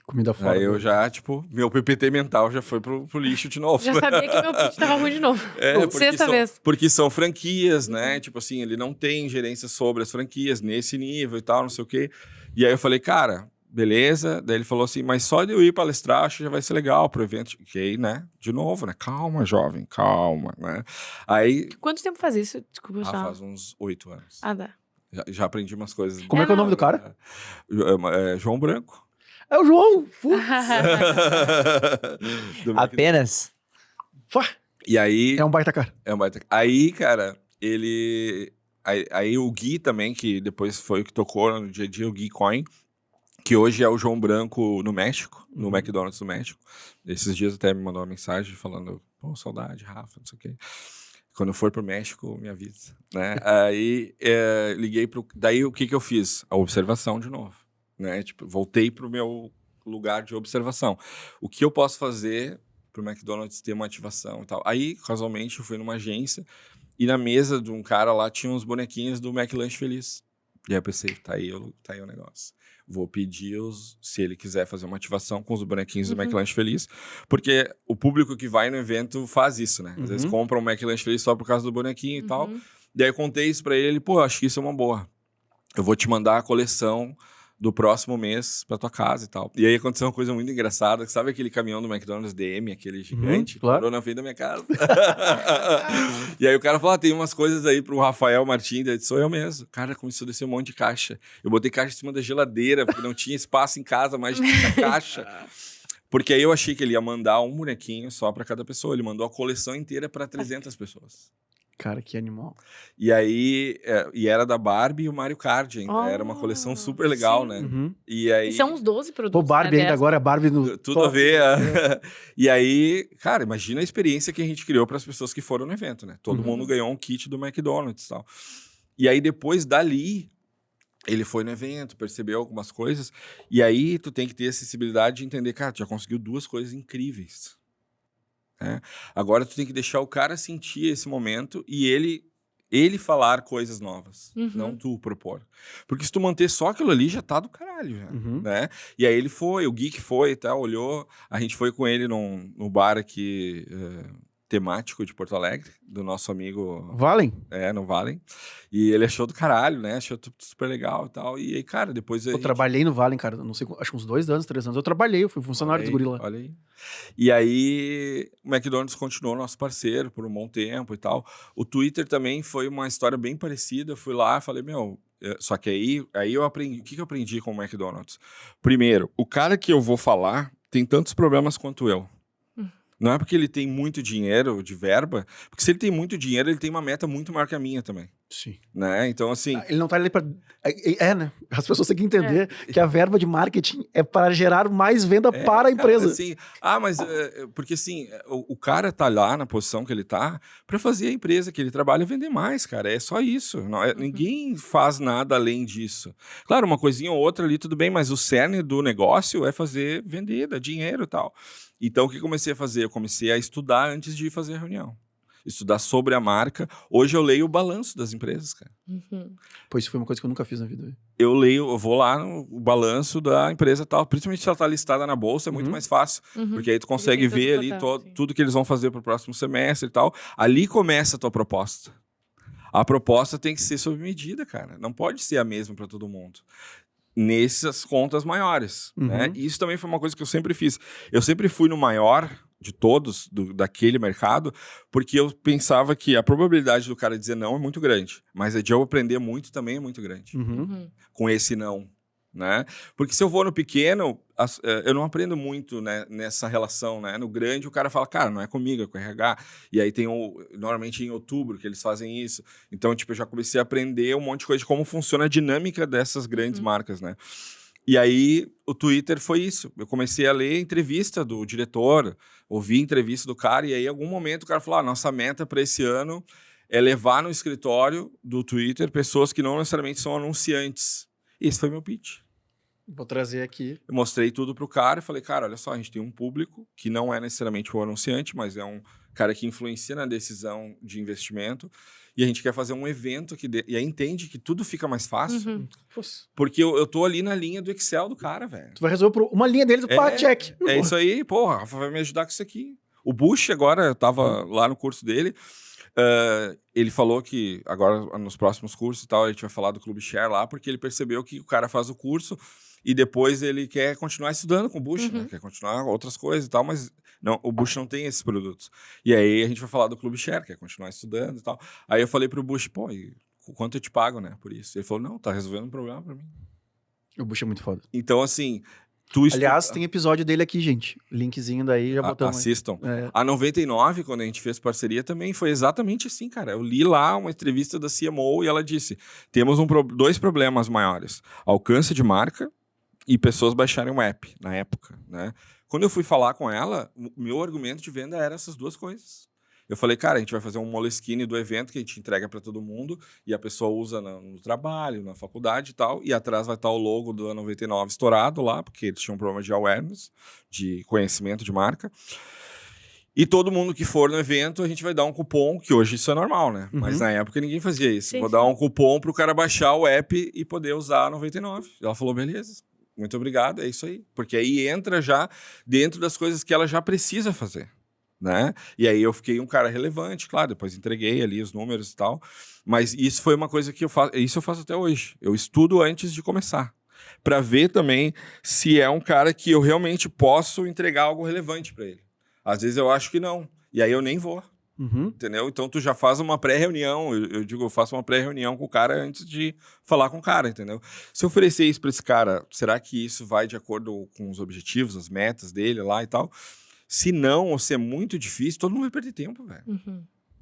S1: Comida fora.
S4: Aí eu já, tipo, meu PPT mental já foi pro lixo de novo.
S3: Já sabia que meu pitch tava ruim de novo. Sexta vez.
S4: Porque são franquias, né? Tipo assim, ele não tem gerência sobre as franquias nesse nível e tal, não sei o quê. E aí eu falei, cara, beleza. Daí ele falou assim, mas só de eu ir palestrar, acho que já vai ser legal pro evento. Ok, né? De novo, né? Calma, jovem, calma, né? Aí...
S3: Quanto tempo faz isso? Desculpa,
S4: faz uns 8 anos.
S3: Dá.
S4: Já aprendi umas coisas.
S1: Como é que é o nome do cara?
S4: João Branco.
S1: É o João!
S2: Apenas?
S4: E aí...
S1: É um baita cara.
S4: Aí, cara, ele... Aí o Gui também, que depois foi o que tocou no dia a dia, o Gui Coin, que hoje é o João Branco no México, no McDonald's do México. Esses dias até me mandou uma mensagem falando, pô, saudade, Rafa, não sei o quê. Quando eu for pro México, me avisa, né? Aí liguei pro... Daí o que eu fiz? A observação de novo, né? Tipo, voltei pro meu lugar de observação. O que eu posso fazer pro McDonald's ter uma ativação e tal? Aí, casualmente, eu fui numa agência e na mesa de um cara lá tinha uns bonequinhos do McLanche Feliz. E aí eu pensei, tá aí o negócio. Vou pedir se ele quiser fazer uma ativação com os bonequinhos do McLanche Feliz, porque o público que vai no evento faz isso, né? Às vezes compra um McLanche Feliz só por causa do bonequinho e tal. Daí eu contei isso pra ele, pô, acho que isso é uma boa. Eu vou te mandar a coleção do próximo mês pra tua casa e tal. E aí aconteceu uma coisa muito engraçada, que sabe aquele caminhão do McDonald's DM, aquele gigante,
S1: claro.
S4: parou na frente da minha casa. E aí o cara falou, tem umas coisas aí pro Rafael Martins, ele disse, sou eu mesmo. Cara, começou a descer um monte de caixa. Eu botei caixa em cima da geladeira, porque não tinha espaço em casa mais de caixa. Porque aí eu achei que ele ia mandar um bonequinho só pra cada pessoa. Ele mandou a coleção inteira pra 300 pessoas.
S1: Cara, que animal.
S4: E aí, e era da Barbie e o Mario Kart ainda. Era uma coleção super legal, né? E aí...
S3: E são uns 12 produtos.
S1: Pô, Barbie ainda agora, Barbie no...
S4: Tudo a ver. E aí, cara, imagina a experiência que a gente criou para as pessoas que foram no evento, né? Todo mundo ganhou um kit do McDonald's e tal. E aí, depois dali, ele foi no evento, percebeu algumas coisas. E aí, tu tem que ter a sensibilidade de entender, cara, tu já conseguiu 2 coisas incríveis. Agora tu tem que deixar o cara sentir esse momento e ele falar coisas novas, não tu propor. Porque se tu manter só aquilo ali, já tá do caralho, né? E aí o Geek foi e tal, olhou, a gente foi com ele no bar aqui, temático de Porto Alegre, do nosso amigo...
S1: Valen?
S4: No Valen. E ele achou do caralho, né? Achou super legal e tal. E aí, cara, depois...
S1: Eu trabalhei no Valen, cara, não sei, acho que uns 2 anos, 3 anos. Eu trabalhei, eu fui funcionário dos gorila.
S4: Olha aí. E aí, o McDonald's continuou nosso parceiro por um bom tempo e tal. O Twitter também foi uma história bem parecida. Eu fui lá, falei, só que aí eu aprendi... O que eu aprendi com o McDonald's? Primeiro, o cara que eu vou falar tem tantos problemas quanto eu. Não é porque ele tem muito dinheiro de verba, porque se ele tem muito dinheiro, ele tem uma meta muito maior que a minha também.
S1: Sim.
S4: Né? Então, assim...
S1: Ele não tá ali pra... né? As pessoas têm que entender que a verba de marketing é para gerar mais venda para a empresa.
S4: Cara, assim, mas... porque, assim, o cara tá lá na posição que ele tá para fazer a empresa que ele trabalha vender mais, cara. É só isso. Não, ninguém faz nada além disso. Claro, uma coisinha ou outra ali, tudo bem, mas o cerne do negócio é vender, dar dinheiro e tal. Então, o que eu comecei a fazer? Eu comecei a estudar antes de fazer a reunião. estudar sobre a marca. Hoje eu leio o balanço das empresas, cara.
S1: Pois isso foi uma coisa que eu nunca fiz na vida.
S4: Eu vou lá no balanço da empresa tal, principalmente se ela tá listada na bolsa, é muito mais fácil, porque aí tu consegue ver ali tudo que eles vão fazer pro próximo semestre e tal. Ali começa a tua proposta. A proposta tem que ser sob medida, cara. Não pode ser a mesma para todo mundo. Nessas contas maiores, né? E isso também foi uma coisa que eu sempre fiz. Eu sempre fui no maior de todos, daquele mercado, porque eu pensava que a probabilidade do cara dizer não é muito grande, mas a de eu aprender muito também é muito grande. Com esse não, né? Porque se eu vou no pequeno, eu não aprendo muito, né, nessa relação, né? No grande, o cara fala, cara, não é comigo, é com o RH. E aí tem normalmente em outubro que eles fazem isso. Então, tipo, eu já comecei a aprender um monte de coisa de como funciona a dinâmica dessas grandes marcas, né? E aí, o Twitter foi isso. Eu comecei a ler entrevista do diretor, ouvir entrevista do cara, e aí, em algum momento, o cara falou, nossa meta para esse ano é levar no escritório do Twitter pessoas que não necessariamente são anunciantes. E esse foi meu pitch.
S1: Vou trazer aqui.
S4: Eu mostrei tudo pro cara e falei, cara, olha só, a gente tem um público que não é necessariamente o anunciante, mas é um cara que influencia na decisão de investimento, e a gente quer fazer um evento e aí entende que tudo fica mais fácil, porque eu tô ali na linha do Excel do cara, velho.
S1: Tu vai resolver uma linha dele, check.
S4: É isso aí, porra, Rafa vai me ajudar com isso aqui. O Bush agora, eu tava lá no curso dele, ele falou que agora nos próximos cursos e tal, a gente vai falar do Clube Share lá, porque ele percebeu que o cara faz o curso e depois ele quer continuar estudando com o Bush, né? Quer continuar outras coisas e tal, mas não, o Bush não tem esses produtos. E aí a gente vai falar do Clube Share, quer continuar estudando e tal. Aí eu falei pro Bush, pô, e quanto eu te pago, né, por isso? Ele falou, não, tá resolvendo um problema pra mim.
S1: O Bush é muito foda.
S4: Então, assim...
S1: Aliás, tem episódio dele aqui, gente. Linkzinho daí, já botamos.
S4: Assistam. A 99, quando a gente fez parceria, também foi exatamente assim, cara. Eu li lá uma entrevista da CMO e ela disse, temos dois problemas maiores. Alcance de marca e pessoas baixarem o app, na época, né? Quando eu fui falar com ela, o meu argumento de venda era essas duas coisas. Eu falei, cara, a gente vai fazer um Moleskine do evento que a gente entrega para todo mundo e a pessoa usa no trabalho, na faculdade e tal, e atrás vai estar o logo do 99 estourado lá, porque eles tinham um problema de awareness, de conhecimento de marca. E todo mundo que for no evento, a gente vai dar um cupom, que hoje isso é normal, né? Mas na época ninguém fazia isso. Vou dar um cupom para o cara baixar o app e poder usar a 99. Ela falou, beleza, muito obrigado, é isso aí. Porque aí entra já dentro das coisas que ela já precisa fazer. Né? E aí eu fiquei um cara relevante, claro, depois entreguei ali os números e tal, mas isso foi uma coisa que eu faço até hoje. Eu estudo antes de começar, para ver também se é um cara que eu realmente posso entregar algo relevante para ele. Às vezes eu acho que não, e aí eu nem vou. Entendeu? Então tu já faz uma pré-reunião, eu faço uma pré-reunião com o cara antes de falar com o cara, entendeu? Se eu oferecer isso para esse cara, será que isso vai de acordo com os objetivos, as metas dele lá e tal? Se não, ou se é muito difícil, todo mundo vai perder tempo, velho.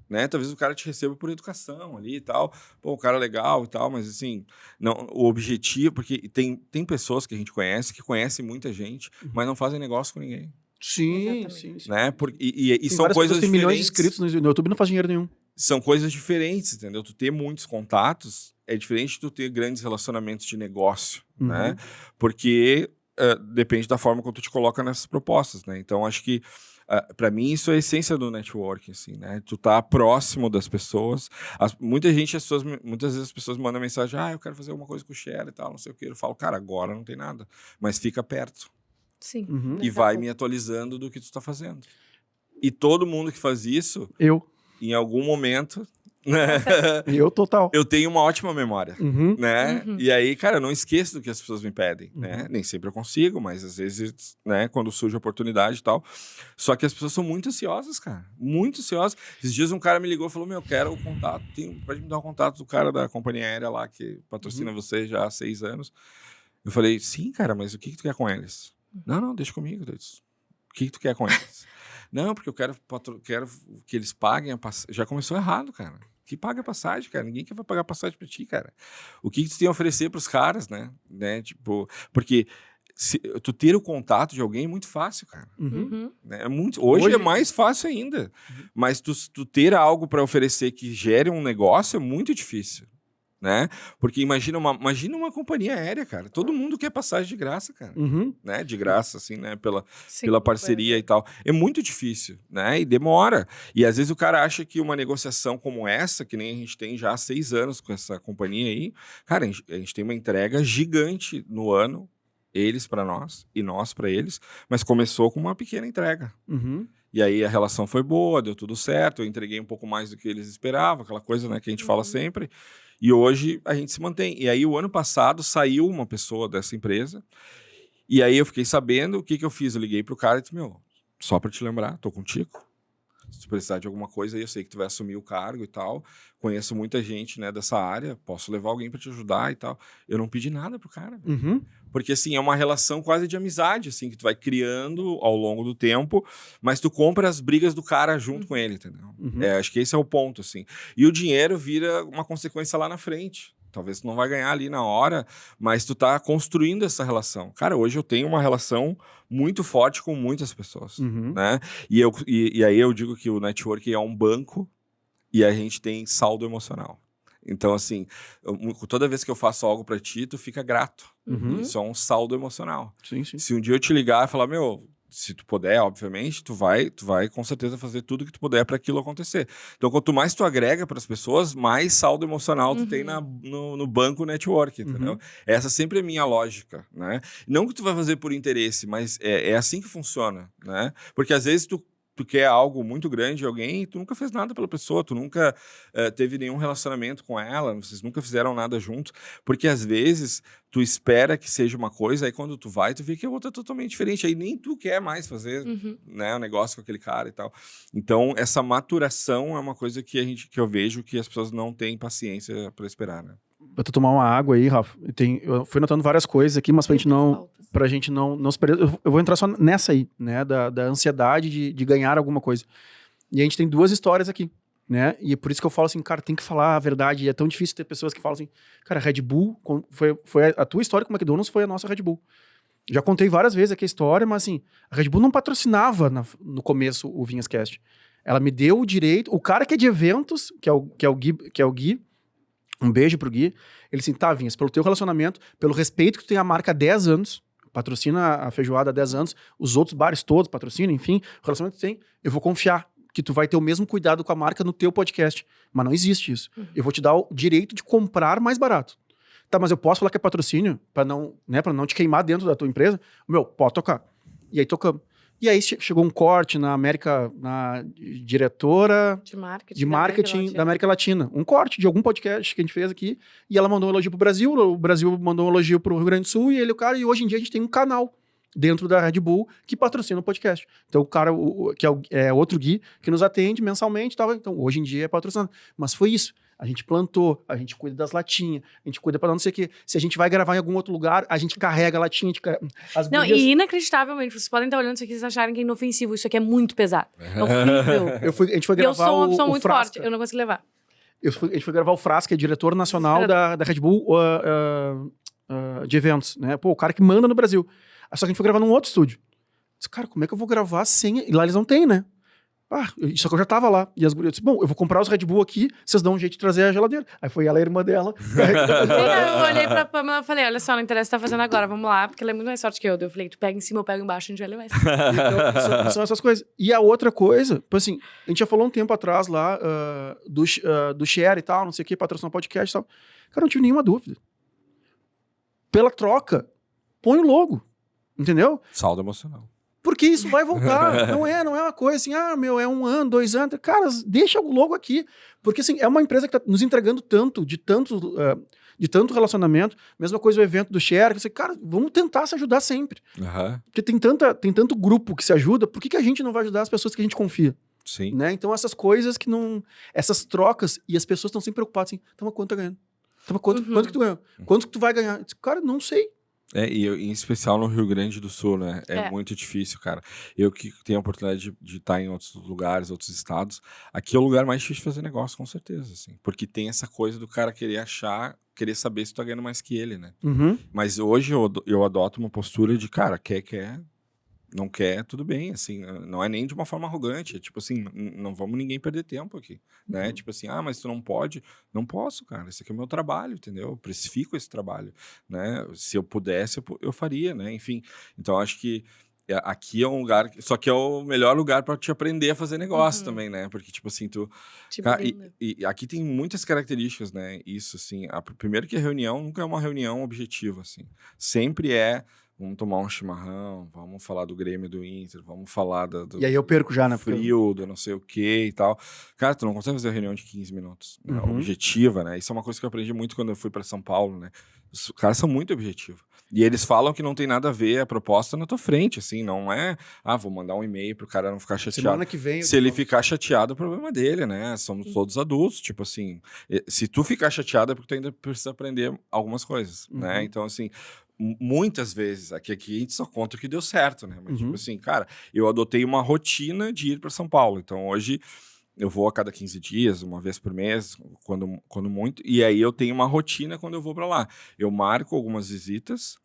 S4: Né? Talvez o cara te receba por educação ali e tal. Pô, o cara é legal e tal, mas assim, não, o objetivo... Porque tem pessoas que a gente conhece, que conhecem muita gente, mas não fazem negócio com ninguém.
S1: Sim.
S4: Né? E são coisas diferentes.
S1: Tem milhões de inscritos no YouTube e não faz dinheiro nenhum.
S4: São coisas diferentes, entendeu? Tu ter muitos contatos é diferente de tu ter grandes relacionamentos de negócio, né? Porque... depende da forma como tu te coloca nessas propostas, né? Então, acho que, para mim, isso é a essência do networking, assim, né? Tu tá próximo das pessoas. Muitas vezes as pessoas mandam mensagem, eu quero fazer alguma coisa com o Share e tal, não sei o quê. Eu falo, cara, agora não tem nada, mas fica perto.
S3: Sim.
S4: E vai me atualizando do que tu tá fazendo. E todo mundo que faz isso, em algum momento...
S1: total.
S4: Eu tenho uma ótima memória, né? E aí, cara, eu não esqueço do que as pessoas me pedem, né? Nem sempre eu consigo, mas às vezes, né, quando surge a oportunidade e tal. Só que as pessoas são muito ansiosas, cara. Muito ansiosas. Esses dias um cara me ligou e falou, eu quero o contato, pode me dar o contato do cara da companhia aérea lá que patrocina você já há 6 anos. Eu falei, sim, cara, mas o que tu quer com eles? Não, deixa comigo. O que tu quer com eles? Não, porque eu quero que eles paguem a passagem. Já começou errado, cara. Que paga a passagem, cara. Ninguém vai pagar passagem pra ti, cara. O que tu tem a oferecer pros caras, né? Tipo, porque tu ter o contato de alguém é muito fácil, cara. Né? Hoje é mais fácil ainda. Mas tu ter algo para oferecer que gere um negócio é muito difícil. né? Porque imagina uma companhia aérea, cara. Todo mundo quer passagem de graça, cara. Né? De graça, assim, né? Pela parceria e tal. É muito difícil, né? E demora. E às vezes o cara acha que uma negociação como essa, que nem a gente tem já há 6 anos com essa companhia aí, cara, a gente tem uma entrega gigante no ano, eles para nós e nós para eles, mas começou com uma pequena entrega. E aí a relação foi boa, deu tudo certo, eu entreguei um pouco mais do que eles esperavam, aquela coisa, né, que a gente fala sempre. E hoje a gente se mantém. E aí o ano passado saiu uma pessoa dessa empresa, e aí eu fiquei sabendo, o que eu fiz? Eu liguei pro cara e disse, meu, só para te lembrar, tô contigo. Se tu precisar de alguma coisa, eu sei que tu vai assumir o cargo e tal. Conheço muita gente, né, dessa área, posso levar alguém para te ajudar e tal. Eu não pedi nada pro cara. Porque, assim, é uma relação quase de amizade, assim, que tu vai criando ao longo do tempo, mas tu compra as brigas do cara junto com ele, entendeu? Acho que esse é o ponto, assim. E o dinheiro vira uma consequência lá na frente. Talvez tu não vai ganhar ali na hora, mas tu tá construindo essa relação. Cara, hoje eu tenho uma relação muito forte com muitas pessoas, né? E aí eu digo que o network é um banco e a gente tem saldo emocional. Então, assim, toda vez que eu faço algo pra ti, tu fica grato. Isso é um saldo emocional.
S1: Sim, sim.
S4: Se um dia eu te ligar e falar, meu, se tu puder, obviamente, tu vai com certeza fazer tudo que tu puder para aquilo acontecer. Então, quanto mais tu agrega para as pessoas, mais saldo emocional tu tem no banco network, entendeu? Essa sempre é a minha lógica, né? Não que tu vai fazer por interesse, mas é assim que funciona, né? Porque às vezes tu quer algo muito grande de alguém e tu nunca fez nada pela pessoa, tu nunca teve nenhum relacionamento com ela, vocês nunca fizeram nada junto, porque às vezes tu espera que seja uma coisa, aí quando tu vai, tu vê que a outra é totalmente diferente, aí nem tu quer mais fazer né, um negócio com aquele cara e tal. Então, essa maturação é uma coisa que eu vejo que as pessoas não têm paciência para esperar, né?
S1: Eu tô tomando uma água aí, Rafa. Eu fui notando várias coisas aqui, mas pra gente não se perder. Eu vou entrar só nessa aí, né? Da ansiedade de ganhar alguma coisa. E a gente tem 2 histórias aqui, né? E é por isso que eu falo assim, cara, tem que falar a verdade. E é tão difícil ter pessoas que falam assim, cara, Red Bull, foi a tua história com o McDonald's, foi a nossa Red Bull. Já contei várias vezes aqui a história, mas assim, a Red Bull não patrocinava no começo o Vinhascast. Ela me deu o direito, o cara que é de eventos, que é o Gui, um beijo pro Gui. Ele assim, tá, Vinhas, pelo teu relacionamento, pelo respeito que tu tem à marca há 10 anos, patrocina a feijoada há 10 anos, os outros bares todos patrocinam, enfim, o relacionamento que tu tem, eu vou confiar que tu vai ter o mesmo cuidado com a marca no teu podcast. Mas não existe isso. Eu vou te dar o direito de comprar mais barato. Tá, mas eu posso falar que é patrocínio pra não te queimar dentro da tua empresa? Meu, pode tocar. E aí tocamos. E aí chegou um corte na diretora de marketing da América Latina. Um corte de algum podcast que a gente fez aqui. E ela mandou um elogio pro Brasil, o Brasil mandou um elogio pro Rio Grande do Sul, e hoje em dia a gente tem um canal dentro da Red Bull que patrocina o podcast. Então o cara, que é outro Gui, que nos atende mensalmente e tal. Então hoje em dia é patrocinado. Mas foi isso. A gente plantou, a gente cuida das latinhas, a gente cuida pra não sei o quê. Se a gente vai gravar em algum outro lugar, a gente carrega a latinha.
S3: Não, e inacreditavelmente, vocês podem estar olhando isso aqui e acharem que é inofensivo. Isso aqui é muito pesado. É horrível.
S1: A gente foi gravar
S3: eu sou uma pessoa muito
S1: Frasca.
S3: forte, eu não consigo levar.
S1: A gente foi gravar o Frasca, que é diretor nacional da Red Bull de eventos, né? Pô, o cara que manda no Brasil. Só que a gente foi gravar num outro estúdio. Disse, cara, como é que eu vou gravar sem... E lá eles não têm, né? Só que eu já tava lá. E as gurias disse, bom, eu vou comprar os Red Bull aqui, vocês dão um jeito de trazer a geladeira. Aí foi ela, a irmã dela.
S3: Eu olhei pra Pamela e falei, olha só, não interessa o que tá fazendo agora, vamos lá, porque ela é muito mais forte que eu. Eu falei, tu pega em cima, eu pego embaixo, a gente vai levar isso.
S1: Então, são essas coisas. E a outra coisa, assim, a gente já falou um tempo atrás lá do share e tal, não sei o que, patrocinar podcast e tal. Cara, não tive nenhuma dúvida. Pela troca, põe o logo. Entendeu?
S4: Saldo emocional.
S1: Porque isso vai voltar. Não é uma coisa assim, é 1 ano, 2 anos. Cara, deixa o logo aqui. Porque assim, é uma empresa que tá nos entregando de tanto relacionamento. Mesma coisa o evento do Share. Que, assim, cara, vamos tentar se ajudar sempre. Porque tem tanto grupo que se ajuda, por que a gente não vai ajudar as pessoas que a gente confia?
S4: Sim.
S1: Né? Então essas coisas que não... Essas trocas, e as pessoas estão sempre preocupadas assim, então, quanto tá ganhando? Então, quanto que tu ganhou? Quanto que tu vai ganhar? Cara, não sei.
S4: E em especial no Rio Grande do Sul, né? É muito difícil, cara. Eu que tenho a oportunidade de estar em outros lugares, outros estados, aqui é o lugar mais difícil de fazer negócio, com certeza, assim. Porque tem essa coisa do cara querer saber se tu tá ganhando mais que ele, né? Mas hoje eu adoto uma postura de, cara, quer, não quer, tudo bem, assim, não é nem de uma forma arrogante, é tipo assim, não vamos ninguém perder tempo aqui, né? Tipo assim, mas tu não pode. Não posso, cara, esse aqui é o meu trabalho, entendeu? Eu precifico esse trabalho, né? Se eu pudesse, eu faria, né? Enfim, então acho que aqui é um lugar, só que é o melhor lugar para te aprender a fazer negócio também, né? Porque, tipo assim, cara, e aqui tem muitas características, né? Isso, assim, primeiro que a reunião nunca é uma reunião objetiva, assim. Sempre vamos tomar um chimarrão, vamos falar do Grêmio, do Inter, vamos falar
S1: E aí eu perco já, né?
S4: Frio, do não sei o que e tal. Cara, tu não consegue fazer reunião de 15 minutos, né? Objetiva, né? Isso é uma coisa que eu aprendi muito quando eu fui para São Paulo, né? Os caras são muito objetivos. E eles falam que não tem nada a ver a proposta na tua frente, assim, não é, vou mandar um e-mail pro cara não ficar chateado.
S1: Semana que vem...
S4: Se ele ficar chateado, é o problema dele, né? Somos todos adultos, tipo assim, se tu ficar chateado é porque tu ainda precisa aprender algumas coisas, né? Então, assim, muitas vezes, aqui a gente só conta o que deu certo, né? Mas, tipo assim, cara, eu adotei uma rotina de ir para São Paulo, então hoje... Eu vou a cada 15 dias, uma vez por mês, quando muito. E aí eu tenho uma rotina quando eu vou para lá. Eu marco algumas visitas.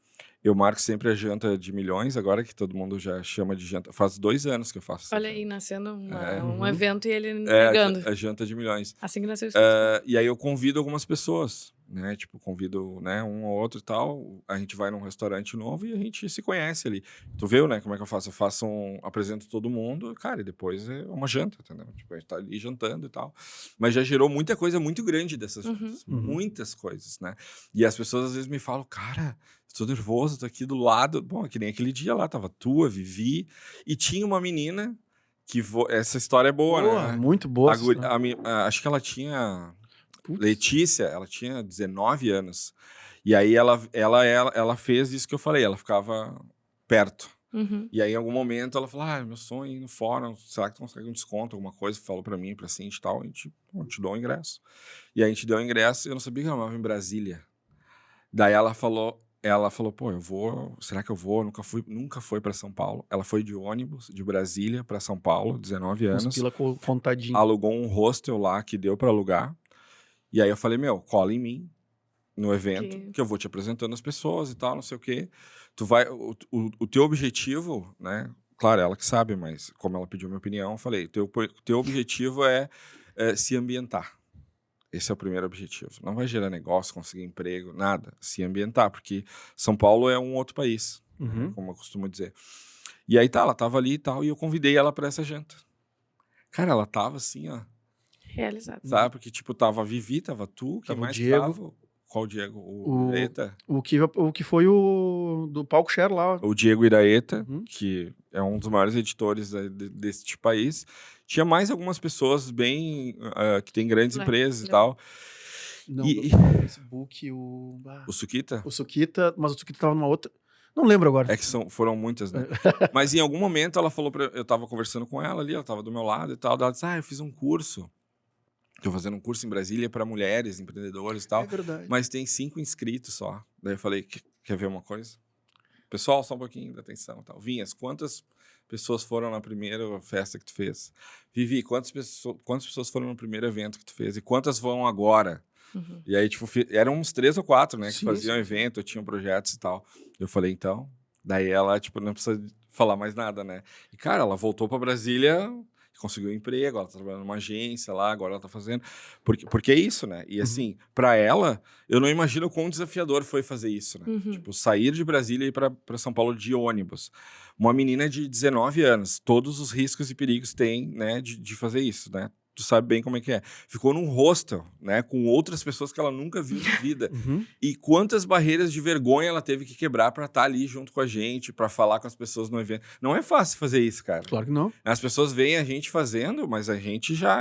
S4: Eu marco sempre a janta de milhões, agora que todo mundo já chama de janta. Faz 2 anos que eu faço.
S3: Olha aí, nascendo um evento e ele negando.
S4: A janta de milhões.
S3: Assim que nasceu isso.
S4: E aí eu convido algumas pessoas, né? Tipo, convido, né, um ou outro e tal. A gente vai num restaurante novo e a gente se conhece ali. Tu viu, né, como é que eu faço? Eu faço apresento todo mundo, cara, e depois é uma janta, entendeu? Tipo, a gente tá ali jantando e tal. Mas já gerou muita coisa muito grande dessas jantas. Muitas coisas, né? E as pessoas às vezes me falam, cara, estou nervoso, tô aqui do lado. Bom, que nem aquele dia lá, tava tu, a Vivi, e tinha uma menina que... Essa história é boa, né?
S1: Muito boa.
S4: Acho que ela tinha... Letícia, ela tinha 19 anos. E aí ela fez isso que eu falei, ela ficava perto. E aí, em algum momento, ela falou, meu sonho é ir no fórum, será que tu consegue um desconto, alguma coisa? Falou pra mim, pra Cindy e tal, a gente te dou um ingresso. E aí a gente deu o ingresso, eu não sabia que ela morava em Brasília. Daí ela falou, pô, eu vou, será que eu vou? Nunca foi pra São Paulo. Ela foi de ônibus, de Brasília pra São Paulo, 19 anos.
S1: Pila contadinho.
S4: Alugou um hostel lá, que deu pra alugar. E aí eu falei, cola em mim no evento, que eu vou te apresentando as pessoas e tal, não sei o quê. Tu vai, o teu objetivo, né? Claro, ela que sabe, mas como ela pediu minha opinião, eu falei, teu objetivo é se ambientar. Esse é o primeiro objetivo. Não vai gerar negócio, conseguir emprego, nada. Se ambientar, porque São Paulo é um outro país, né, como eu costumo dizer. E aí ela tava ali e tal, e eu convidei ela para essa janta. Cara, ela tava assim, ó.
S3: Realizado.
S4: Sabe? Porque, tipo, tava a Vivi, tava tu, quem mais tava? Qual Diego? O Iraeta?
S1: O que foi o do palco share lá.
S4: O Diego Iraeta, que é um dos maiores editores deste país. Tinha mais algumas pessoas bem... que tem grandes empresas e tal.
S1: Não, do Facebook, o
S4: Suquita?
S1: O Suquita, mas o Suquita tava numa outra... Não lembro agora.
S4: É que foram muitas, né? Mas em algum momento ela falou eu tava conversando com ela ali, ela tava do meu lado e tal. Ela disse, eu fiz um curso. Tô fazendo um curso em Brasília para mulheres, empreendedores e tal.
S1: É verdade.
S4: Mas tem 5 inscritos só. Daí eu falei, quer ver uma coisa? Pessoal, só um pouquinho de atenção. Tal. Vinhas, quantas pessoas foram na primeira festa que tu fez? Vivi, quantas pessoas foram no primeiro evento que tu fez? E quantas vão agora? E aí, tipo, eram uns 3 ou 4, né? Que faziam evento, tinham projetos e tal. Eu falei, então... Daí ela, tipo, não precisa falar mais nada, né? E, cara, ela voltou para Brasília... conseguiu um emprego, ela tá trabalhando numa agência lá, agora ela tá fazendo... Porque é isso, né? E assim, pra ela, eu não imagino quão desafiador foi fazer isso, né? Tipo, sair de Brasília e ir pra São Paulo de ônibus. Uma menina de 19 anos, todos os riscos e perigos tem, né, de fazer isso, né? Tu sabe bem como é que é. Ficou num hostel, né? Com outras pessoas que ela nunca viu na vida. E quantas barreiras de vergonha ela teve que quebrar pra estar ali junto com a gente, pra falar com as pessoas no evento. Não é fácil fazer isso, cara.
S1: Claro que não.
S4: As pessoas veem a gente fazendo, mas a gente já...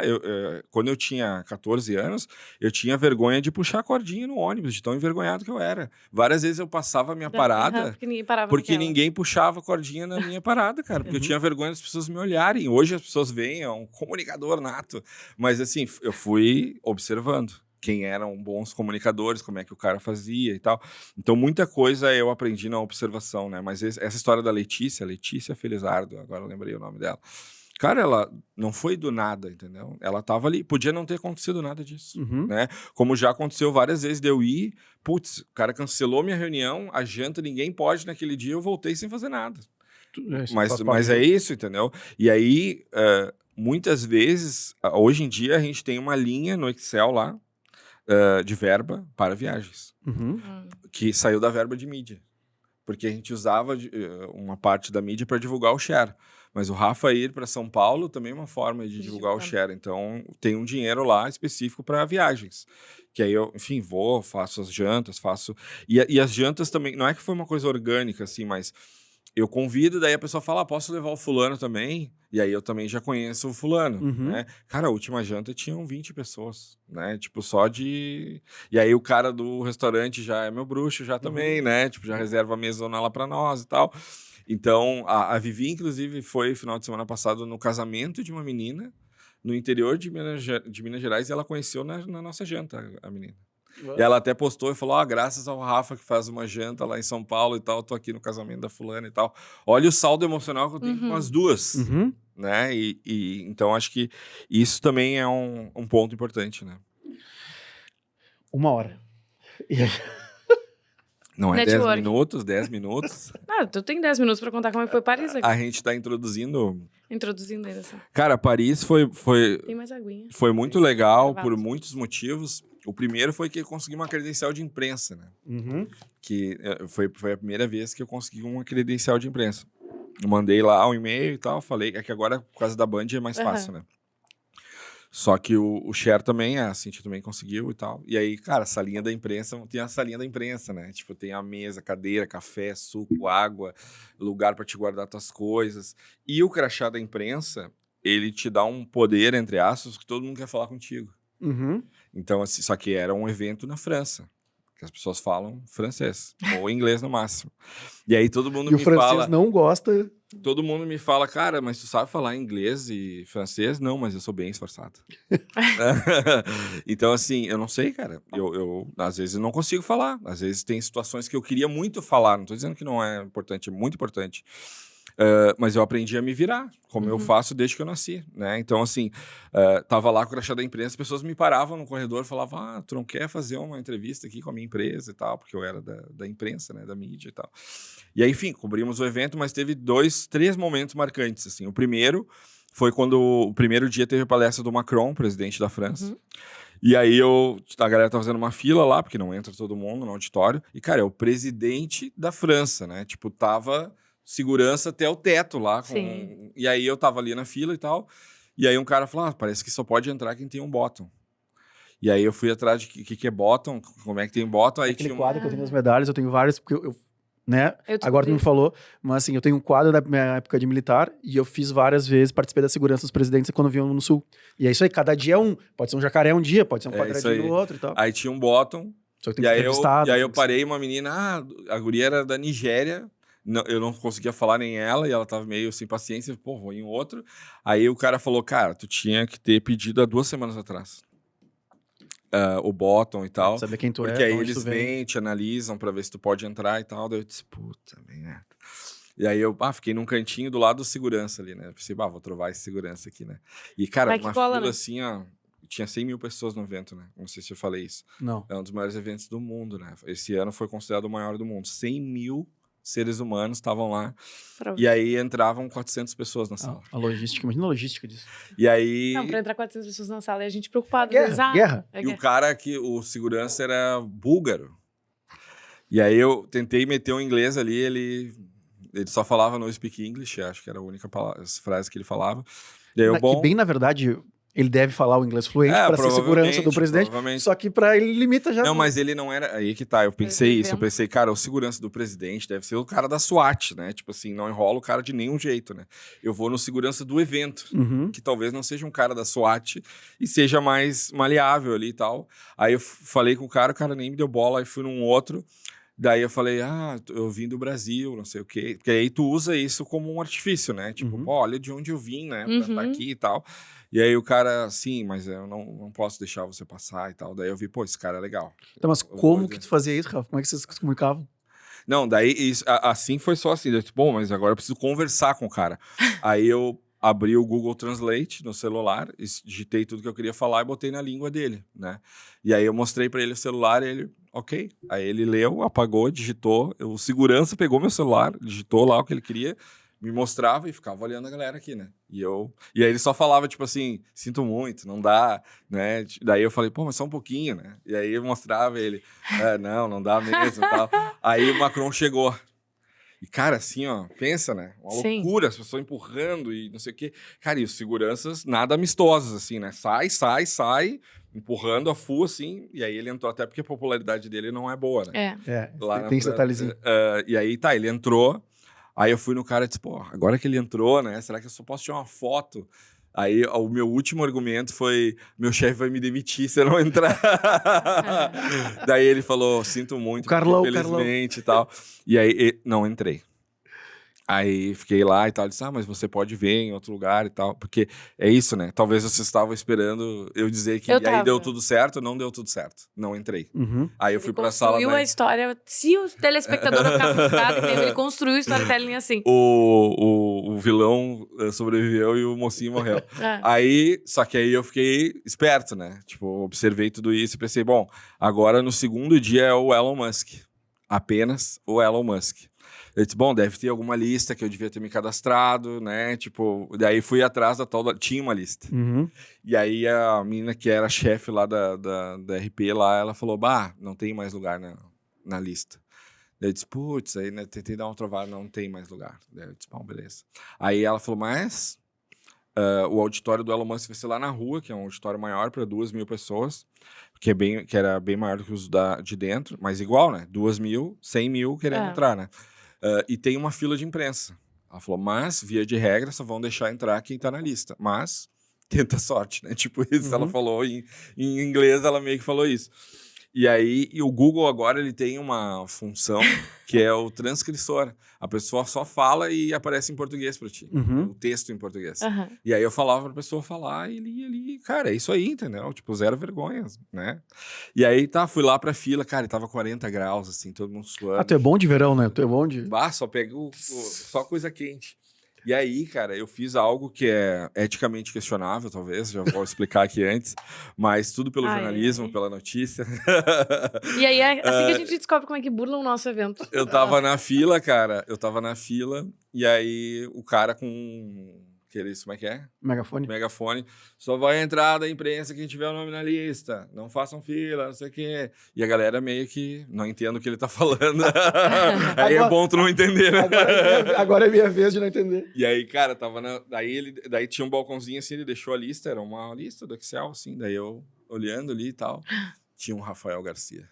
S4: quando eu tinha 14 anos, eu tinha vergonha de puxar a cordinha no ônibus, de tão envergonhado que eu era. Várias vezes eu passava a minha parada porque ninguém puxava a cordinha na minha parada, cara. Porque eu tinha vergonha das pessoas me olharem. Hoje as pessoas veem, é um comunicador nato. Mas assim, eu fui observando quem eram bons comunicadores, como é que o cara fazia e tal. Então, muita coisa eu aprendi na observação, né? Mas essa história da Letícia Felizardo, agora eu lembrei o nome dela. Cara, ela não foi do nada, entendeu? Ela tava ali, podia não ter acontecido nada disso, né? Como já aconteceu várias vezes de eu ir, putz, o cara cancelou minha reunião, a janta, ninguém pode naquele dia, eu voltei sem fazer nada. Mas é isso, entendeu? E aí, muitas vezes, hoje em dia, a gente tem uma linha no Excel lá de verba para viagens, que saiu da verba de mídia. Porque a gente usava uma parte da mídia para divulgar o share. Mas o Rafa ir para São Paulo também é uma forma de divulgar o share. Então, tem um dinheiro lá específico para viagens. Que aí eu, enfim, vou, faço as jantas, faço... E as jantas também, não é que foi uma coisa orgânica, assim, mas eu convido, daí a pessoa fala, posso levar o fulano também? E aí eu também já conheço o fulano, né? Cara, a última janta tinham 20 pessoas, né? Tipo, só de... E aí o cara do restaurante já é meu bruxo já também, né? Tipo, já reserva a mesona lá pra nós e tal. Então, a Vivi, inclusive, foi final de semana passado no casamento de uma menina no interior de Minas Gerais e ela conheceu na nossa janta, a menina. E ela até postou e falou, graças ao Rafa que faz uma janta lá em São Paulo e tal, tô aqui no casamento da fulana e tal. Olha o saldo emocional que eu tenho com as duas, né? E então acho que isso também é um ponto importante, né?
S1: 1 hora.
S4: Não é
S3: Network.
S4: 10 minutos.
S3: Tu tem 10 minutos pra contar como foi Paris aqui.
S4: A gente tá introduzindo
S3: ainda assim.
S4: Cara, Paris foi
S3: Tem mais aguinha.
S4: Foi muito legal por muitos motivos. O primeiro foi que eu consegui uma credencial de imprensa, né? Que foi a primeira vez que eu consegui uma credencial de imprensa. Eu mandei lá um e-mail e tal, falei, é que agora, por causa da Band, é mais fácil, né? Só que o Cher também, a Cintia também conseguiu e tal. E aí, cara, a salinha da imprensa, tem a salinha da imprensa, né? Tipo, tem a mesa, cadeira, café, suco, água, lugar pra te guardar tuas coisas. E o crachá da imprensa, ele te dá um poder, entre aspas, que todo mundo quer falar contigo. Então, assim, só que era um evento na França, que as pessoas falam francês, ou inglês no máximo. E aí todo mundo me fala... E
S1: o francês não gosta...
S4: Todo mundo me fala, cara, mas tu sabe falar inglês e francês? Não, mas eu sou bem esforçado. Então, assim, eu não sei, cara. Eu às vezes não consigo falar. Às vezes tem situações que eu queria muito falar. Não tô dizendo que não é importante, é muito importante. Mas eu aprendi a me virar, como eu faço desde que eu nasci, né? Então, assim, tava lá com o crachá da imprensa, as pessoas me paravam no corredor e falavam, tu não quer fazer uma entrevista aqui com a minha empresa e tal, porque eu era da imprensa, né, da mídia e tal. E aí, enfim, cobrimos o evento, mas teve 3 momentos marcantes, assim. O primeiro foi quando o primeiro dia teve a palestra do Macron, presidente da França. E aí a galera tava fazendo uma fila lá, porque não entra todo mundo no auditório. E, cara, é o presidente da França, né? Tipo, tava... segurança até o teto lá. E aí eu tava ali na fila e tal. E aí um cara falou, parece que só pode entrar quem tem um bottom. E aí eu fui atrás de que é bottom, como é que tem bottom. Aí
S1: aquele quadro que eu tenho as medalhas, eu tenho vários, porque né? Agora tu me falou, mas assim, eu tenho um quadro da minha época de militar e eu fiz várias vezes, participei da segurança dos presidentes quando vinham no Sul. E é isso aí, cada dia é um. Pode ser um jacaré um dia, pode ser um quadradinho no outro e tal.
S4: Aí tinha um bottom.
S1: Só que tem que
S4: eu parei uma menina, a guria era da Nigéria. Não, eu não conseguia falar nem ela, e ela tava meio sem paciência, vou em outro. Aí o cara falou, cara, tu tinha que ter pedido há 2 semanas atrás. O bottom e tal.
S1: Saber quem tu
S4: porque aí eles vêm, te analisam pra ver se tu pode entrar e tal. Daí eu disse, puta merda. E aí eu fiquei num cantinho do lado do segurança ali, né? Pensei, vou trovar esse segurança aqui, né? E, cara, uma fila assim, ó... Tinha 100 mil pessoas no evento, né? Não sei se eu falei isso.
S1: Não.
S4: É um dos maiores eventos do mundo, né? Esse ano foi considerado o maior do mundo. 100 mil seres humanos estavam lá. E aí entravam 400 pessoas na sala.
S1: A logística, imagina a logística disso.
S4: E aí...
S3: Não, pra entrar 400 pessoas na sala e a gente preocupado.
S1: Guerra.
S4: E o cara o segurança era búlgaro. E aí eu tentei meter um inglês ali, ele só falava no speak English, acho que era a única frase que ele falava. E aí
S1: que bem, na verdade... Ele deve falar o inglês fluente para ser segurança do presidente, só que para ele limita já.
S4: Não, mas ele não era... Aí que tá, eu pensei isso. Eu pensei, cara, o segurança do presidente deve ser o cara da SWAT, né? Tipo assim, não enrola o cara de nenhum jeito, né? Eu vou no segurança do evento, que talvez não seja um cara da SWAT e seja mais maleável ali e tal. Aí eu falei com o cara nem me deu bola, aí fui num outro. Daí eu falei, eu vim do Brasil, não sei o quê. Porque aí tu usa isso como um artifício, né? Tipo, olha de onde eu vim, né? Pra estar aqui e tal. E aí o cara, sim, mas eu não posso deixar você passar e tal. Daí eu vi, esse cara é legal.
S1: Então, mas como que tu fazia isso, Rafa? Como é que vocês se comunicavam?
S4: Não, daí assim foi só assim. Eu disse, mas agora eu preciso conversar com o cara. Aí eu abri o Google Translate no celular, digitei tudo que eu queria falar e botei na língua dele, né? E aí eu mostrei pra ele o celular e ele, ok. Aí ele leu, apagou, digitou. O segurança pegou meu celular, digitou lá o que ele queria, me mostrava e ficava olhando a galera aqui, né? E aí ele só falava, tipo assim, sinto muito, não dá, né? Daí eu falei, pô, mas só um pouquinho, né? E aí eu mostrava ele, não dá mesmo e tal. Aí o Macron chegou. E, cara, assim, ó, pensa, né? Uma loucura, as pessoas empurrando e não sei o quê. Cara, e os seguranças nada amistosos, assim, né? Sai, empurrando a full, assim. E aí ele entrou, até porque a popularidade dele não é boa, né?
S1: Tem esse detalhezinho.
S4: E aí, tá, ele entrou. Aí eu fui no cara e disse, pô, agora que ele entrou, né? Será que eu só posso tirar uma foto? Aí o meu último argumento foi, meu chefe vai me demitir se eu não entrar. Daí ele falou, sinto muito, infelizmente e tal. E aí, não entrei. Aí fiquei lá e tal, disse, mas você pode ver em outro lugar e tal, porque é isso, né? Talvez você estava esperando eu dizer que aí deu tudo certo, não deu tudo certo, não entrei. Aí eu fui pra sala...
S3: Ele construiu a história, se o telespectador vai ficar frustrado, ele construiu o storytelling assim.
S4: O vilão sobreviveu e o mocinho morreu. Aí, só que aí eu fiquei esperto, né? Tipo, observei tudo isso e pensei, bom, agora no segundo dia é o Elon Musk. Apenas o Elon Musk. Eu disse, bom, deve ter alguma lista que eu devia ter me cadastrado, né? Tipo, daí fui atrás da tal... Tinha uma lista. E aí a menina que era chefe lá da RP lá, ela falou, não tem mais lugar na lista. Daí eu disse, putz, aí né, tentei dar uma trovada, não tem mais lugar. Daí eu disse, bom, beleza. Aí ela falou, mas o auditório do Elon Musk vai ser lá na rua, que é um auditório maior para 2.000 pessoas, que era bem maior do que os de dentro, mas igual, né? 2.000, 100.000 querendo entrar, né? E tem uma fila de imprensa. Ela falou, mas, via de regra, só vão deixar entrar quem tá na lista. Mas, tenta sorte, né? Tipo isso, ela falou em inglês, ela meio que falou isso. E aí, o Google agora, ele tem uma função que é o transcritor. A pessoa só fala e aparece em português pra ti. O texto em português. E aí eu falava pra pessoa falar e lia ali. Cara, é isso aí, entendeu? Tipo, zero vergonhas, né? E aí, fui lá pra fila. Cara, tava 40 graus, assim, todo mundo suando.
S1: Tu é bom de verão, né? Tu é bom de...
S4: Só pego só coisa quente. E aí, cara, eu fiz algo que é eticamente questionável, talvez, já vou explicar aqui antes, mas tudo pelo jornalismo, pela notícia.
S3: E aí, assim que a gente descobre como é que burlam o nosso evento.
S4: Eu tava na fila, cara, e aí o cara com... como é que é? Megafone. Só vai entrar da imprensa quem tiver o nome na lista. Não façam fila, não sei o quê. E a galera meio que não entende o que ele tá falando. Aí é bom tu não entender, né?
S1: Agora é minha vez de não entender.
S4: E aí, cara, daí tinha um balcãozinho assim, ele deixou a lista, era uma lista do Excel, assim. Daí eu, olhando ali e tal, tinha um Rafael Garcia.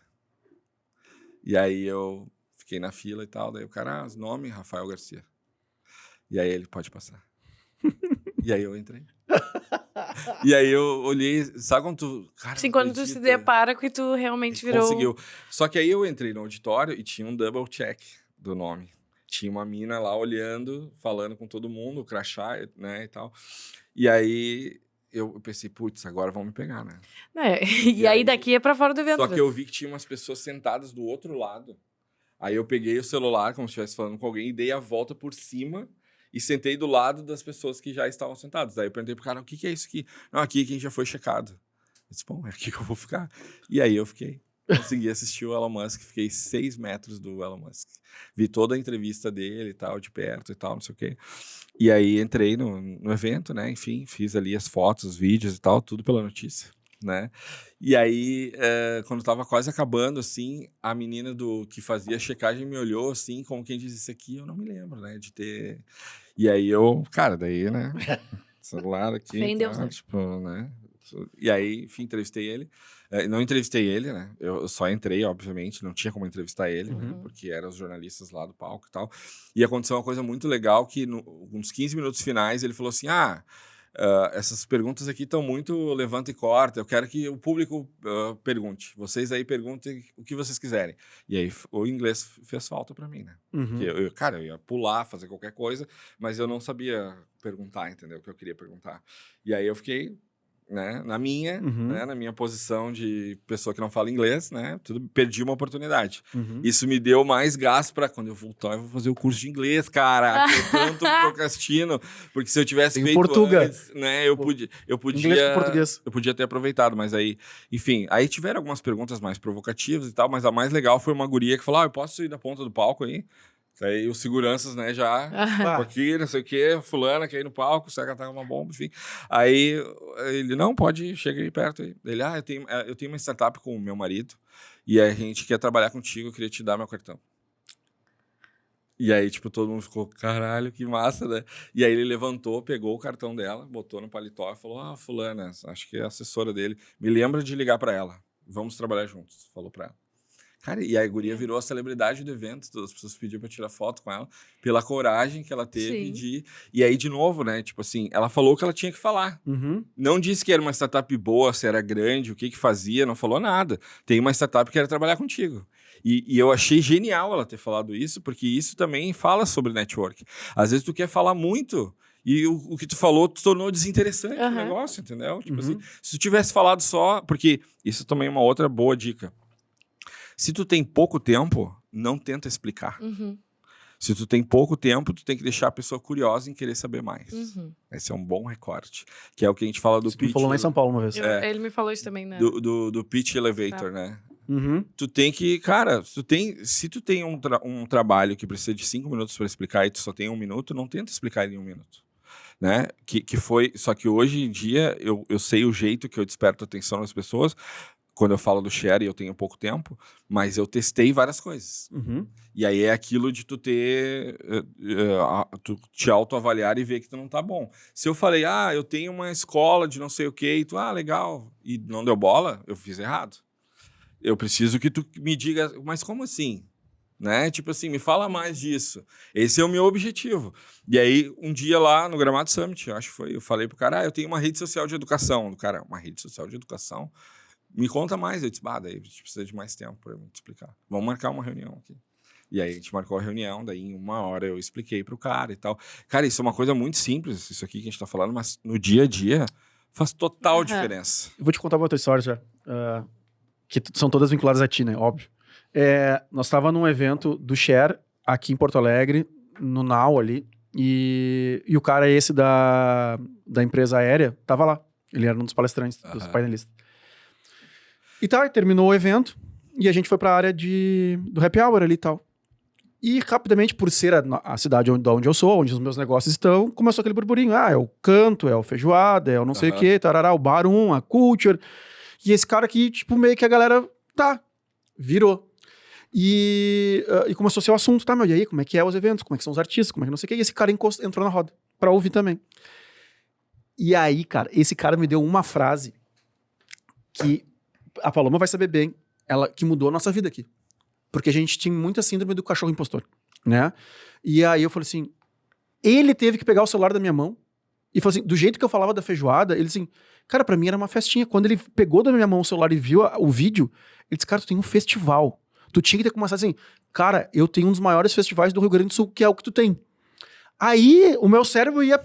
S4: E aí eu fiquei na fila e tal. Daí o cara, nome, Rafael Garcia. E aí ele, pode passar. E aí eu entrei. E aí eu olhei, sabe quando tu... Cara,
S3: sim, quando tu se depara que tu realmente virou...
S4: Conseguiu. Só que aí eu entrei no auditório e tinha um double check do nome. Tinha uma mina lá olhando, falando com todo mundo, o crachá, né, e tal. E aí eu pensei, putz, agora vão me pegar, né?
S3: E aí daqui é pra fora do evento.
S4: Só que eu vi que tinha umas pessoas sentadas do outro lado. Aí eu peguei o celular, como se estivesse falando com alguém, e dei a volta por cima... E sentei do lado das pessoas que já estavam sentadas. Daí eu perguntei pro cara, o que é isso aqui? Não, aqui quem já foi checado. Eu disse, bom, é aqui que eu vou ficar. E aí eu fiquei. Consegui assistir o Elon Musk. Fiquei 6 metros do Elon Musk. Vi toda a entrevista dele e tal, de perto e tal, não sei o quê. E aí entrei no evento, né? Enfim, fiz ali as fotos, os vídeos e tal, tudo pela notícia, né? E aí, quando tava quase acabando, assim, a menina que fazia a checagem me olhou, assim, como quem diz, isso aqui eu não me lembro, né, de ter... E aí eu, cara, daí, né, celular aqui, tá, tipo, né, e aí, enfim, entrevistei ele. Não entrevistei ele, né, eu só entrei, obviamente, não tinha como entrevistar ele, né, porque eram os jornalistas lá do palco e tal. E aconteceu uma coisa muito legal, que uns 15 minutos finais ele falou assim, essas perguntas aqui estão muito levanta e corta, eu quero que o público pergunte. Vocês aí perguntem o que vocês quiserem. E aí o inglês fez falta para mim, né? Cara, eu ia pular, fazer qualquer coisa, mas eu não sabia perguntar, entendeu? O que eu queria perguntar. E aí eu fiquei... né, na minha posição de pessoa que não fala inglês, né, perdi uma oportunidade. Isso me deu mais gás para quando eu voltar, eu vou fazer o curso de inglês, cara, que eu tanto procrastino, porque se eu tivesse feito antes, né, eu podia
S1: inglês com português.
S4: Eu podia ter aproveitado, mas aí, enfim, aí tiveram algumas perguntas mais provocativas e tal, mas a mais legal foi uma guria que falou, eu posso ir da ponta do palco aí? Aí os seguranças, né, já... aqui, não sei o quê, fulana que aí no palco, será que ela tá com uma bomba, enfim. Aí ele, não, pode, chega aí perto. Aí. Ele, eu tenho uma startup com o meu marido e a gente quer trabalhar contigo, eu queria te dar meu cartão. E aí, tipo, todo mundo ficou, caralho, que massa, né? E aí ele levantou, pegou o cartão dela, botou no paletó e falou, fulana, acho que é a assessora dele, me lembra de ligar pra ela, vamos trabalhar juntos, falou pra ela. Cara, e a guria virou a celebridade do evento, todas as pessoas pediam pra tirar foto com ela, pela coragem que ela teve de... E aí, de novo, né, tipo assim, ela falou o que ela tinha que falar. Não disse que era uma startup boa, se era grande, o que fazia, não falou nada. Tem uma startup que quer trabalhar contigo. E eu achei genial ela ter falado isso, porque isso também fala sobre network. Às vezes tu quer falar muito e o que tu falou te tornou desinteressante o negócio, entendeu? Tipo assim, se tu tivesse falado só... Porque isso também é uma outra boa dica. Se tu tem pouco tempo, não tenta explicar. Se tu tem pouco tempo, tu tem que deixar a pessoa curiosa em querer saber mais. Esse é um bom recorte. Que é o que a gente fala do pitch.
S1: Ele falou lá em São Paulo uma vez.
S3: Ele me falou isso também, né?
S4: Do pitch elevator, né? Tu tem que... Cara, se tu tem um trabalho que precisa de 5 minutos para explicar e tu só tem 1 minuto, não tenta explicar em 1 minuto. Né? Só que hoje em dia, eu sei o jeito que eu desperto a atenção das pessoas quando eu falo do share e eu tenho pouco tempo, mas eu testei várias coisas. E aí é aquilo de tu tu te autoavaliar e ver que tu não tá bom. Se eu falei, eu tenho uma escola de não sei o que, e tu, legal, e não deu bola, eu fiz errado. Eu preciso que tu me diga, mas como assim? Né? Tipo assim, me fala mais disso. Esse é o meu objetivo. E aí, um dia lá no Gramado Summit, eu falei pro cara, eu tenho uma rede social de educação. O cara, uma rede social de educação? Me conta mais. Eu disse, daí a gente precisa de mais tempo para me explicar. Vamos marcar uma reunião aqui. E aí a gente marcou a reunião, daí em 1 hora eu expliquei pro cara e tal. Cara, isso é uma coisa muito simples, isso aqui que a gente tá falando, mas no dia a dia faz total diferença.
S1: Eu vou te contar uma outra história já, que são todas vinculadas a ti, né? Óbvio. Nós estávamos num evento do Share aqui em Porto Alegre, no Now ali, e o cara esse da empresa aérea tava lá. Ele era um dos palestrantes, dos painelistas. E terminou o evento e a gente foi pra área do happy hour ali e tal. E rapidamente, por ser a cidade onde eu sou, onde os meus negócios estão, começou aquele burburinho. É o canto, é o feijoada, é o não sei o quê, tarará, o bar 1, a culture. E esse cara aqui, tipo, meio que a galera, virou. E começou a ser o assunto, e aí, como é que é os eventos, como é que são os artistas, como é que não sei o quê. E esse cara entrou na roda, pra ouvir também. E aí, cara, esse cara me deu uma frase que a Paloma vai saber bem, que mudou a nossa vida aqui. Porque a gente tinha muita síndrome do cachorro impostor, né? E aí eu falei assim, ele teve que pegar o celular da minha mão e falou assim, do jeito que eu falava da feijoada, ele assim, cara, pra mim era uma festinha. Quando ele pegou da minha mão o celular e viu o vídeo, ele disse, cara, tu tem um festival. Tu tinha que ter começado assim, cara, eu tenho um dos maiores festivais do Rio Grande do Sul, que é o que tu tem. Aí o meu cérebro ia...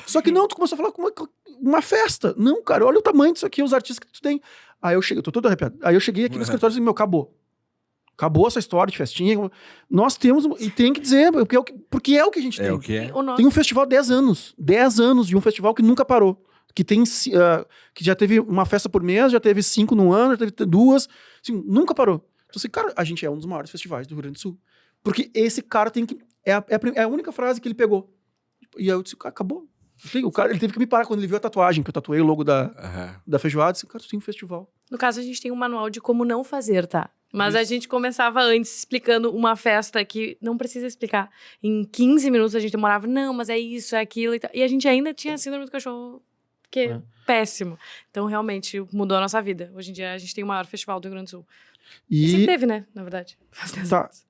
S1: Só que não, tu começou a falar com uma festa. Não, cara, olha o tamanho disso aqui, os artistas que tu tem. Aí eu tô todo arrepiado. Aí eu cheguei aqui no escritório e disse, acabou. Acabou essa história de festinha. Nós temos, e tem que dizer, porque é o que a gente tem.
S4: O que é?
S1: Tem um festival 10 anos. 10 anos de um festival que nunca parou. Que que já teve uma festa por mês, já teve 5 no ano, já teve 2. Assim, nunca parou. Então assim, cara, a gente é um dos maiores festivais do Rio Grande do Sul. Porque esse cara tem que... É a única frase que ele pegou. E aí eu disse, cara, acabou. O cara, ele teve que me parar quando ele viu a tatuagem, que eu tatuei o logo da feijoada. Eu disse, cara, tu tem um festival.
S3: No caso, a gente tem um manual de como não fazer, tá? Mas a gente começava antes explicando uma festa que não precisa explicar. Em 15 minutos a gente demorava, não, mas é isso, é aquilo e tal. E a gente ainda tinha síndrome do cachorro, que é péssimo. Então, realmente, mudou a nossa vida. Hoje em dia, a gente tem o maior festival do Rio Grande do Sul. E sempre teve, né? Na verdade. Faz 10 anos.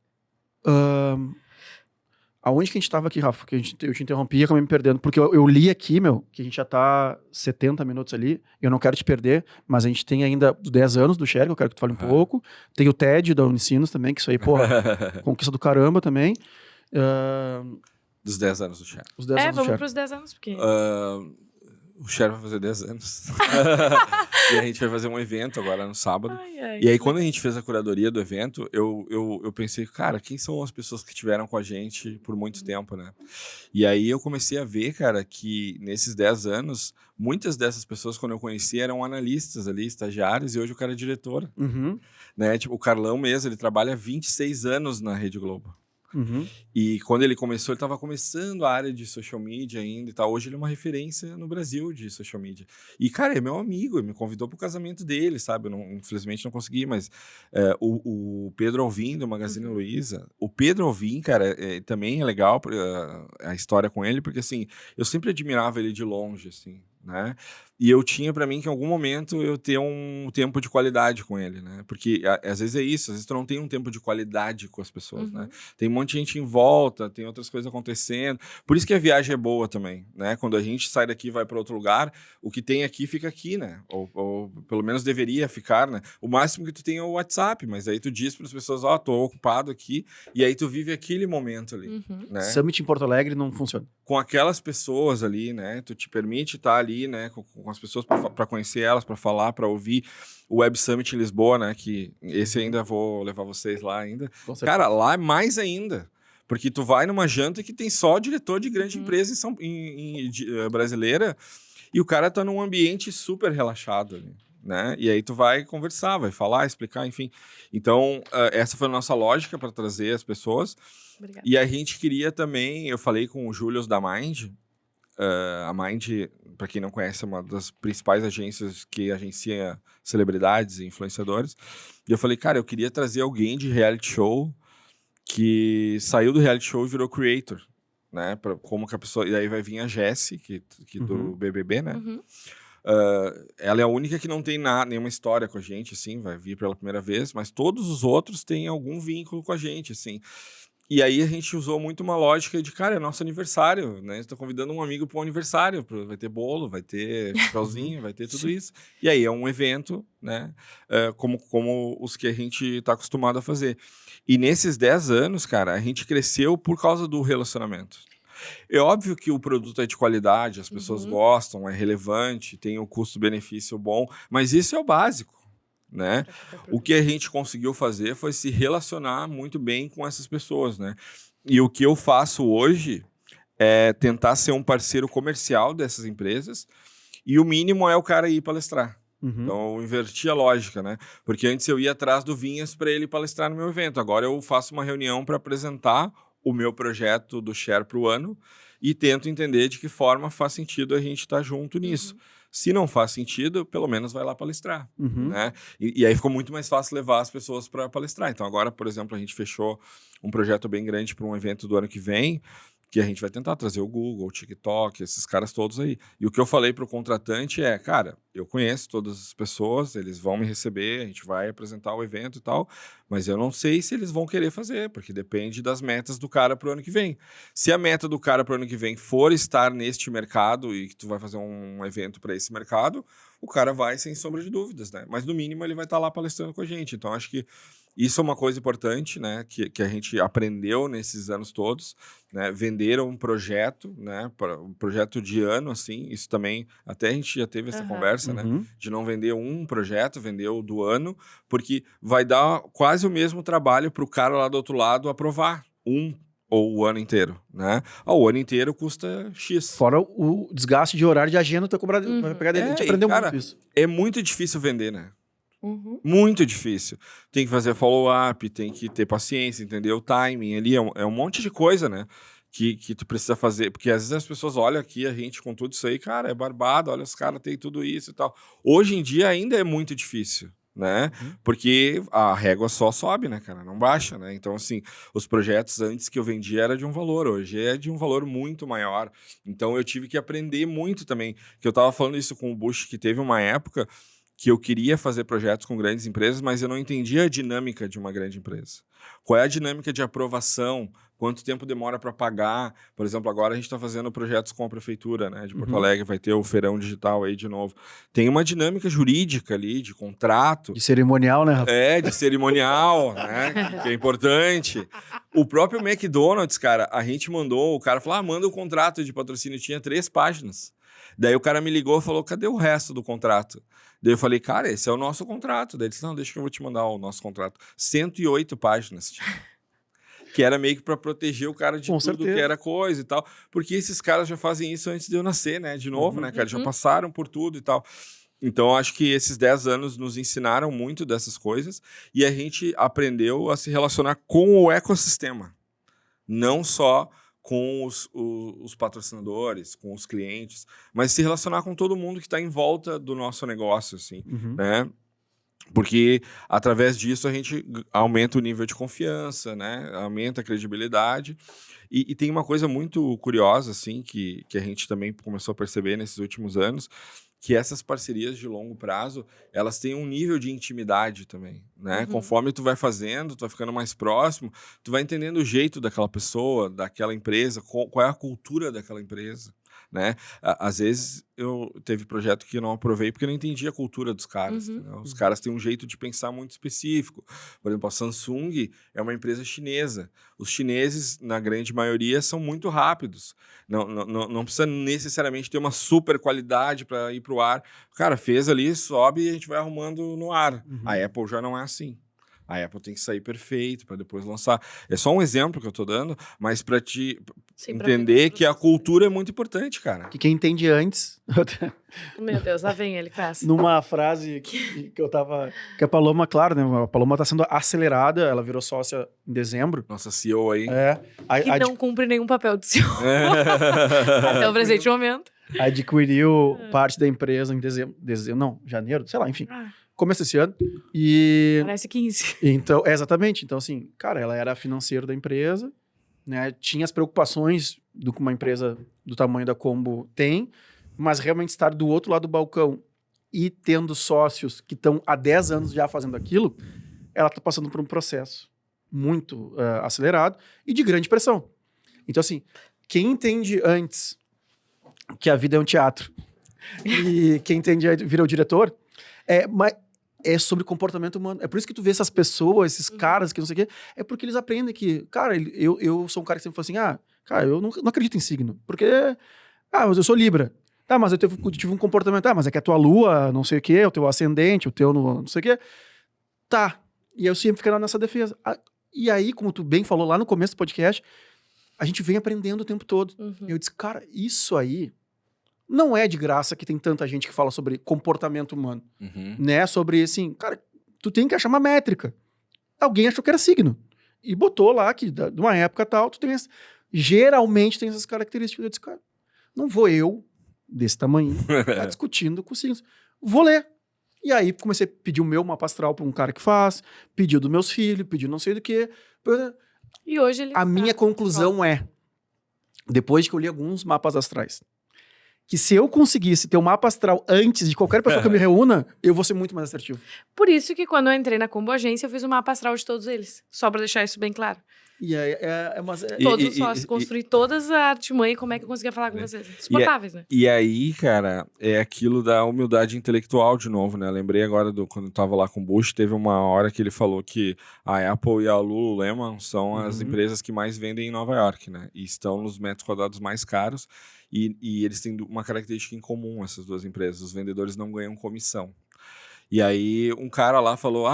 S1: Aonde que a gente tava aqui, Rafa? Que eu te interrompi e acabei me perdendo. Porque eu li aqui, que a gente já tá 70 minutos ali. Eu não quero te perder, mas a gente tem ainda 10 anos do Share, que eu quero que tu fale um pouco. Tem o TED da Unicinos também, que isso aí, conquista do caramba também.
S4: Dos 10 anos do Share.
S1: Os 10 anos do
S3: vamos
S1: Share.
S3: pros 10 anos, porque...
S4: O Share vai fazer 10 anos. E a gente vai fazer um evento agora no sábado.
S3: Ai,
S4: e aí, quando a gente fez a curadoria do evento, eu pensei, cara, quem são as pessoas que estiveram com a gente por muito tempo, né? E aí eu comecei a ver, cara, que nesses 10 anos, muitas dessas pessoas, quando eu conheci, eram analistas ali, estagiários, e hoje o cara é diretor. Né? Tipo, o Carlão mesmo, ele trabalha há 26 anos na Rede Globo. E quando ele começou, ele estava começando a área de social media ainda e tal. Hoje ele é uma referência no Brasil de social media. E, cara, é meu amigo, ele me convidou pro casamento dele, sabe? Eu não, infelizmente não consegui, mas o Pedro Alvim, do Magazine Luiza, o Pedro Alvim, cara, também é legal a história com ele, porque, assim, eu sempre admirava ele de longe, assim, né? E eu tinha para mim que em algum momento eu ter um tempo de qualidade com ele, né? Porque às vezes é isso, às vezes tu não tem um tempo de qualidade com as pessoas, né? Tem um monte de gente em volta, tem outras coisas acontecendo. Por isso que a viagem é boa também, né? Quando a gente sai daqui e vai para outro lugar, o que tem aqui fica aqui, né? Ou pelo menos deveria ficar, né? O máximo que tu tem é o WhatsApp, mas aí tu diz para as pessoas, ó, tô ocupado aqui, e aí tu vive aquele momento ali, né?
S1: Summit em Porto Alegre não funciona.
S4: Com aquelas pessoas ali, né? Tu te permite estar ali, né? Com as pessoas para conhecer elas, para falar, para ouvir. O Web Summit em Lisboa, né? Que esse ainda vou levar vocês lá ainda. Cara, lá é mais ainda. Porque tu vai numa janta que tem só diretor de grande empresa brasileira e o cara tá num ambiente super relaxado ali, né? E aí tu vai conversar, vai falar, explicar, enfim. Então, essa foi a nossa lógica para trazer as pessoas. Obrigada. E a gente queria também, eu falei com o Július da Mind. A Mind, para quem não conhece, é uma das principais agências que agencia celebridades e influenciadores. E eu falei, cara, eu queria trazer alguém de reality show que saiu do reality show e virou creator, né? Como que a pessoa... E aí vai vir a Jessie, que do BBB, né? Ela é a única que não tem nenhuma história com a gente, assim, vai vir pela primeira vez, mas todos os outros têm algum vínculo com a gente, assim. E aí a gente usou muito uma lógica de, cara, é nosso aniversário, né? Estou convidando um amigo para um aniversário, vai ter bolo, vai ter chapéuzinho, vai ter tudo isso. E aí é um evento, né? Como os que a gente está acostumado a fazer. E nesses 10 anos, cara, a gente cresceu por causa do relacionamento. É óbvio que o produto é de qualidade, as pessoas gostam, é relevante, tem o custo-benefício bom, mas isso é o básico. Né? O que a gente conseguiu fazer foi se relacionar muito bem com essas pessoas, né? E o que eu faço hoje é tentar ser um parceiro comercial dessas empresas e o mínimo é o cara ir palestrar. Então eu inverti a lógica, né? Porque antes eu ia atrás do Vinhas para ele palestrar no meu evento. Agora eu faço uma reunião para apresentar o meu projeto do Share para o ano e tento entender de que forma faz sentido a gente estar junto nisso. Se não faz sentido, pelo menos vai lá palestrar, né? E aí ficou muito mais fácil levar as pessoas para palestrar. Então agora, por exemplo, a gente fechou um projeto bem grande para um evento do ano que vem, que a gente vai tentar trazer o Google, o TikTok, esses caras todos aí. E o que eu falei para o contratante é, cara, eu conheço todas as pessoas, eles vão me receber, a gente vai apresentar o evento e tal, mas eu não sei se eles vão querer fazer, porque depende das metas do cara para o ano que vem. Se a meta do cara para o ano que vem for estar neste mercado e que tu vai fazer um evento para esse mercado, o cara vai sem sombra de dúvidas, né? Mas no mínimo ele vai estar lá palestrando com a gente. Então acho que isso é uma coisa importante, né, que a gente aprendeu nesses anos todos, né, vender um projeto, né, um projeto de ano, assim, isso também, até a gente já teve essa conversa, né, de não vender um projeto, vender o do ano, porque vai dar quase o mesmo trabalho para o cara lá do outro lado aprovar ou o ano inteiro, né? O ano inteiro custa X.
S1: Fora o desgaste de horário de agenda, tu vai pegar dele. A gente aprendeu muito isso.
S4: É muito difícil vender, né? Muito difícil. Tem que fazer follow-up, tem que ter paciência, entendeu? O timing ali é um monte de coisa, né? Que tu precisa fazer. Porque às vezes as pessoas olham aqui a gente com tudo isso aí, cara, é barbado, olha, os caras têm tudo isso e tal. Hoje em dia ainda é muito difícil, né? Porque a régua só sobe, né, cara? Não baixa, né? Então, assim, os projetos antes que eu vendia era de um valor, hoje é de um valor muito maior. Então, eu tive que aprender muito também. Que eu tava falando isso com o Bush, que teve uma época que eu queria fazer projetos com grandes empresas, mas eu não entendia a dinâmica de uma grande empresa. Qual é a dinâmica de aprovação? Quanto tempo demora para pagar? Por exemplo, agora a gente está fazendo projetos com a prefeitura, né, de Porto Alegre, vai ter o feirão digital aí de novo. Tem uma dinâmica jurídica ali, de contrato.
S1: De cerimonial, né, Rafa?
S4: De cerimonial, né, que é importante. O próprio McDonald's, cara, a gente mandou, o cara falou, manda o contrato de patrocínio, tinha 3 páginas. Daí o cara me ligou e falou, cadê o resto do contrato? Daí eu falei, cara, esse é o nosso contrato. Daí ele disse, não, deixa que eu vou te mandar o nosso contrato. 108 páginas. Que era meio que para proteger o cara de tudo que era coisa e tal. Porque esses caras já fazem isso antes de eu nascer, né? De novo, né, cara? Já passaram por tudo e tal. Então, eu acho que esses 10 anos nos ensinaram muito dessas coisas e a gente aprendeu a se relacionar com o ecossistema. Não só com os patrocinadores, com os clientes, mas se relacionar com todo mundo que está em volta do nosso negócio, assim, né? Porque através disso a gente aumenta o nível de confiança, né? Aumenta a credibilidade. E tem uma coisa muito curiosa, assim, que a gente também começou a perceber nesses últimos anos, que essas parcerias de longo prazo, elas têm um nível de intimidade também, né? Conforme tu vai fazendo, tu vai ficando mais próximo, tu vai entendendo o jeito daquela pessoa, daquela empresa, qual é a cultura daquela empresa, né? Às vezes teve projeto que eu não aprovei porque eu não entendi a cultura dos caras. Os caras têm um jeito de pensar muito específico. Por exemplo, a Samsung é uma empresa chinesa. Os chineses, na grande maioria, são muito rápidos. Não precisa necessariamente ter uma super qualidade para ir para o ar. Cara, fez ali, sobe e a gente vai arrumando no ar. A Apple já não é assim. A Apple tem que sair perfeito para depois lançar. É só um exemplo que eu tô dando, mas para te entender que a cultura é muito importante, cara.
S1: Que quem entende antes...
S3: Meu Deus, lá vem ele com essa.
S1: Numa frase que eu tava... Que a Paloma, claro, né? A Paloma tá sendo acelerada, ela virou sócia em dezembro.
S4: Nossa CEO aí.
S3: Que não cumpre nenhum papel de CEO. Até o presente momento.
S1: Adquiriu parte da empresa em dezembro, não, janeiro, sei lá, enfim. Começo desse ano. E...
S3: Parece 15.
S1: Então, exatamente. Então, assim, cara, ela era financeiro da empresa, né? Tinha as preocupações do que uma empresa do tamanho da Combo tem, mas realmente estar do outro lado do balcão e tendo sócios que estão há 10 anos já fazendo aquilo, ela está passando por um processo muito acelerado e de grande pressão. Então, assim, quem entende antes que a vida é um teatro e quem entende vira o diretor, é sobre comportamento humano. É por isso que tu vê essas pessoas, esses caras que não sei o quê, é porque eles aprendem que, cara, eu sou um cara que sempre fala assim, cara, eu não acredito em signo, porque, mas eu sou Libra. Tá, mas eu tive um comportamento, mas é que a tua lua, não sei o quê, o teu ascendente, o teu não sei o quê. Tá. E eu sempre ficava nessa defesa. E aí, como tu bem falou lá no começo do podcast, a gente vem aprendendo o tempo todo. Eu disse, cara, isso aí não é de graça que tem tanta gente que fala sobre comportamento humano, né? Sobre, assim, cara, tu tem que achar uma métrica. Alguém achou que era signo. E botou lá que, de uma época tal, tu tem geralmente tem essas características. Eu disse, cara, não vou eu, desse tamanho, tá discutindo com signos. Vou ler. E aí comecei a pedir o meu mapa astral para um cara que faz, pediu dos meus filhos, pediu não sei do que.
S3: E hoje ele...
S1: A minha conclusão depois de que eu li alguns mapas astrais, que se eu conseguisse ter um mapa astral antes de qualquer pessoa que eu me reúna, eu vou ser muito mais assertivo.
S3: Por isso que quando eu entrei na Combo Agência, eu fiz um mapa astral de todos eles. Só pra deixar isso bem claro.
S1: E aí,
S3: todos os sócios, construir todas a artimanha e como é que eu conseguia falar com vocês. Insuportáveis, né?
S4: E aí, cara, é aquilo da humildade intelectual de novo, né? Lembrei agora quando eu tava lá com o Bush, teve uma hora que ele falou que a Apple e a Lululemon são as empresas que mais vendem em Nova York, né? E estão nos metros quadrados mais caros. E eles têm uma característica em comum, essas duas empresas. Os vendedores não ganham comissão. E aí um cara lá falou,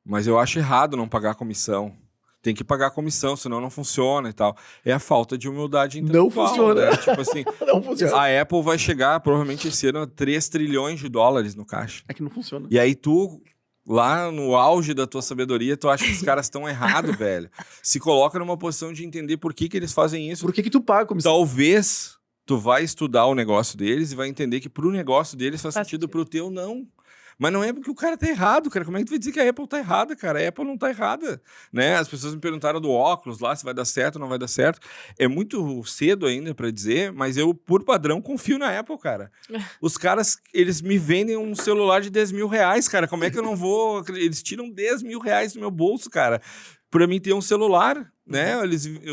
S4: mas eu acho errado não pagar comissão. Tem que pagar comissão, senão não funciona e tal. É a falta de humildade intelectual.
S1: Não funciona.
S4: Né? Tipo assim,
S1: não funciona.
S4: A Apple vai chegar, provavelmente esse ano, a 3 trilhões de dólares no caixa.
S1: É que não funciona.
S4: E aí tu, lá no auge da tua sabedoria, tu acha que os caras estão errados, velho. Se coloca numa posição de entender por que eles fazem isso.
S1: Por que tu paga comissão?
S4: Talvez tu vai estudar o negócio deles e vai entender que pro negócio deles faz sentido, pro teu não. Mas não é porque o cara tá errado, cara. Como é que tu vai dizer que a Apple tá errada, cara? A Apple não tá errada, né? As pessoas me perguntaram do óculos lá, se vai dar certo ou não vai dar certo. É muito cedo ainda pra dizer, mas eu, por padrão, confio na Apple, cara. Os caras, eles me vendem um celular de 10 mil reais, cara. Como é que eu não vou... Eles tiram 10 mil reais do meu bolso, cara, pra mim ter um celular, né?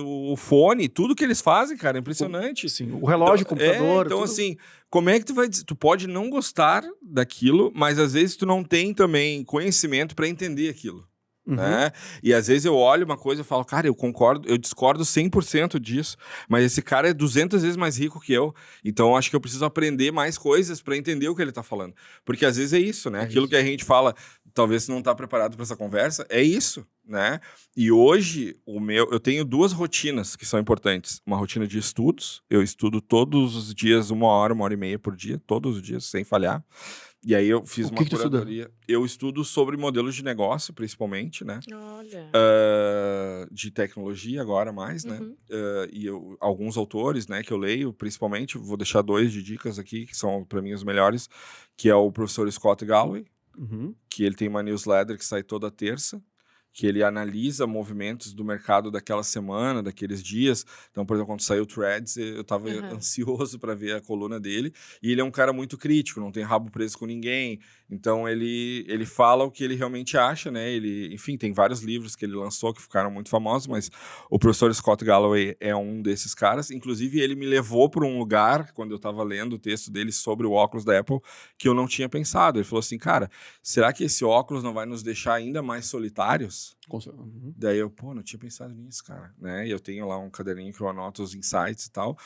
S4: O fone, tudo que eles fazem, cara, é impressionante.
S1: Sim, o relógio, o computador...
S4: Então,
S1: tudo...
S4: assim, como é que tu vai dizer? Tu pode não gostar daquilo, mas às vezes tu não tem também conhecimento para entender aquilo. Né? E às vezes eu olho uma coisa e falo, cara, eu discordo 100% disso, mas esse cara é 200 vezes mais rico que eu, então acho que eu preciso aprender mais coisas para entender o que ele tá falando. Porque às vezes é isso, né? Aquilo que a gente fala, talvez você não tá preparado para essa conversa, é isso, né? E hoje, eu tenho 2 rotinas que são importantes. Uma rotina de estudos, eu estudo todos os dias 1 hora, 1 hora e meia por dia, todos os dias, sem falhar. E aí eu fiz uma
S1: curadoria.
S4: Eu estudo sobre modelos de negócio, principalmente, né?
S3: Olha.
S4: De tecnologia agora mais, né? E alguns autores, né, que eu leio, principalmente, vou deixar 2 de dicas aqui, que são, para mim, os melhores, que é o professor Scott Galloway, que ele tem uma newsletter que sai toda terça, que ele analisa movimentos do mercado daquela semana, daqueles dias. Então, por exemplo, quando saiu o Threads, eu estava ansioso para ver a coluna dele. E ele é um cara muito crítico, não tem rabo preso com ninguém. Então, ele fala o que ele realmente acha, né? Enfim, tem vários livros que ele lançou que ficaram muito famosos, mas o professor Scott Galloway é um desses caras. Inclusive, ele me levou para um lugar, quando eu estava lendo o texto dele sobre o óculos da Apple, que eu não tinha pensado. Ele falou assim, cara, será que esse óculos não vai nos deixar ainda mais solitários? Daí eu, não tinha pensado nisso, cara, né? E eu tenho lá um caderninho que eu anoto os insights e tal.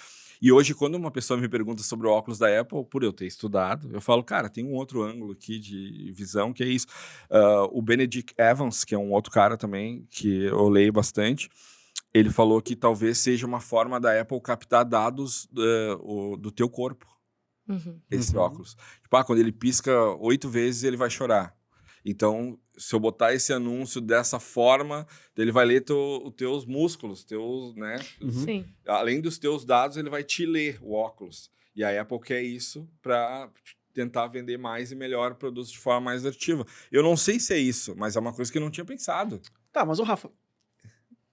S4: E hoje, quando uma pessoa me pergunta sobre o óculos da Apple, por eu ter estudado, eu falo, cara, tem um outro ângulo aqui de visão, que é isso. O Benedict Evans, que é um outro cara também, que eu leio bastante, ele falou que talvez seja uma forma da Apple captar dados do teu corpo, esse óculos. Tipo, quando ele pisca 8 vezes, ele vai chorar. Então, se eu botar esse anúncio dessa forma, ele vai ler os teus músculos, né?
S3: Sim.
S4: Além dos teus dados, ele vai te ler o óculos. E a Apple quer isso para tentar vender mais e melhor produtos de forma mais assertiva. Eu não sei se é isso, mas é uma coisa que eu não tinha pensado.
S1: Tá, mas Rafa,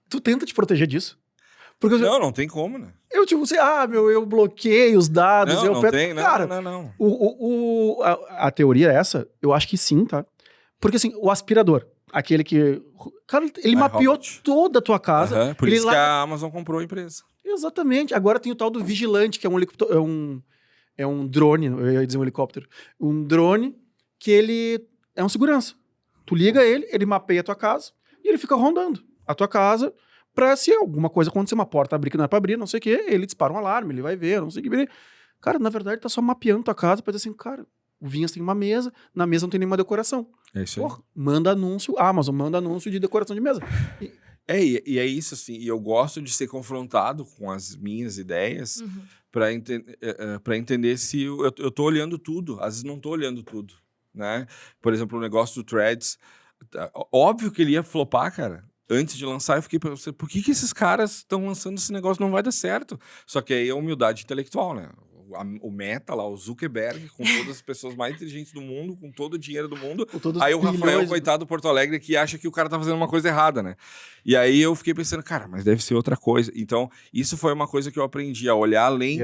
S1: tu tenta te proteger disso? Porque
S4: não tem como, né?
S1: Eu tipo assim, eu bloqueio os dados.
S4: Cara,
S1: não. A teoria é essa? Eu acho que sim, tá? Porque assim, o aspirador, aquele que... Cara, ele mapeou toda a tua casa.
S4: Por isso que a Amazon comprou a empresa.
S1: Exatamente. Agora tem o tal do vigilante, que é um drone, eu ia dizer um helicóptero. Um drone que ele é um segurança. Tu liga ele mapeia a tua casa e ele fica rondando a tua casa pra se alguma coisa acontecer, uma porta abrir que não é pra abrir, não sei o quê, ele dispara um alarme, ele vai ver, não sei o que. Cara, na verdade, tá só mapeando tua casa pra dizer assim, cara... O Vinhas tem uma mesa, na mesa não tem nenhuma decoração.
S4: É isso aí.
S1: Porra, manda anúncio, Amazon manda anúncio de decoração de mesa.
S4: E é isso, assim, e eu gosto de ser confrontado com as minhas ideias para entender se eu tô olhando tudo, às vezes não tô olhando tudo, né? Por exemplo, o negócio do Threads, óbvio que ele ia flopar, cara. Antes de lançar, eu fiquei pensando, por que esses caras estão lançando esse negócio? Não vai dar certo. Só que aí é humildade intelectual, né? O Meta lá, o Zuckerberg, com todas as pessoas mais inteligentes do mundo, com todo o dinheiro do mundo. Aí o Rafael, coitado do Porto Alegre, que acha que o cara tá fazendo uma coisa errada, né? E aí eu fiquei pensando, cara, mas deve ser outra coisa. Então, isso foi uma coisa que eu aprendi, a olhar além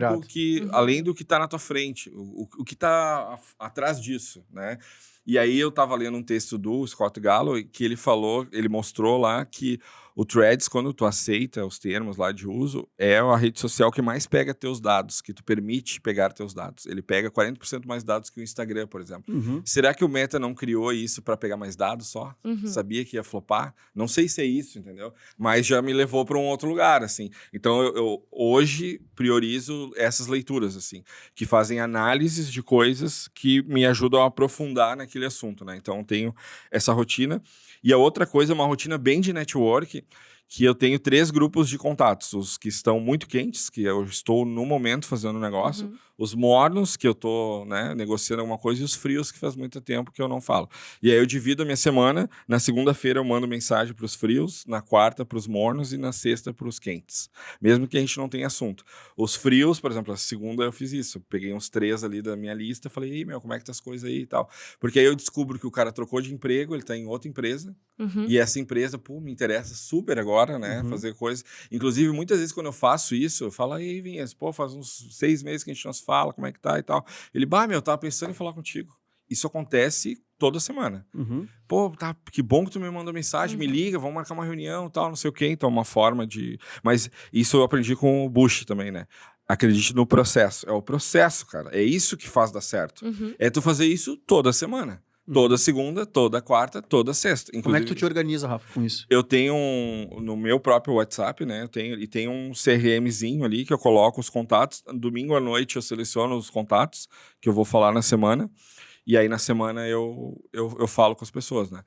S4: do que tá na tua frente, o que tá atrás disso, né? E aí eu tava lendo um texto do Scott Galloway que ele mostrou lá que o Threads, quando tu aceita os termos lá de uso, é a rede social que mais pega teus dados, que tu permite pegar teus dados. Ele pega 40% mais dados que o Instagram, por exemplo. Será que o Meta não criou isso para pegar mais dados só? Sabia que ia flopar? Não sei se é isso, entendeu? Mas já me levou para um outro lugar, assim. Então, eu hoje priorizo essas leituras, assim, que fazem análises de coisas que me ajudam a aprofundar naquele assunto, né? Então, eu tenho essa rotina. E a outra coisa é uma rotina bem de network, que eu tenho 3 grupos de contatos. Os que estão muito quentes, que eu estou no momento fazendo negócio. Os mornos, que eu estou, né, negociando alguma coisa. E os frios, que faz muito tempo que eu não falo. E aí eu divido a minha semana. Na segunda-feira eu mando mensagem para os frios. Na quarta para os mornos. E na sexta para os quentes. Mesmo que a gente não tenha assunto. Os frios, por exemplo, a segunda eu fiz isso. Eu peguei uns 3 ali da minha lista. Falei, ei, como é que tá as coisas aí e tal. Porque aí eu descubro que o cara trocou de emprego. Ele está em outra empresa. E essa empresa, me interessa super agora, né? Fazer coisas. Inclusive, muitas vezes quando eu faço isso, eu falo, aí, Vinhas, faz uns 6 meses que a gente não se fala, como é que tá e tal. Ele, eu tava pensando em falar contigo. Isso acontece toda semana. Que bom que tu me mandou mensagem, me liga, vamos marcar uma reunião, tal, não sei o quê. Então, uma forma de... Mas isso eu aprendi com o Bush também, né? Acredite no processo. É o processo, cara. É isso que faz dar certo. É tu fazer isso toda semana. Toda segunda, toda quarta, toda sexta. Inclusive,
S1: como é que tu te organiza, Rafa, com isso?
S4: Eu tenho no meu próprio WhatsApp, né? Tenho um CRMzinho ali que eu coloco os contatos. Domingo à noite eu seleciono os contatos que eu vou falar na semana. E aí na semana eu falo com as pessoas, né?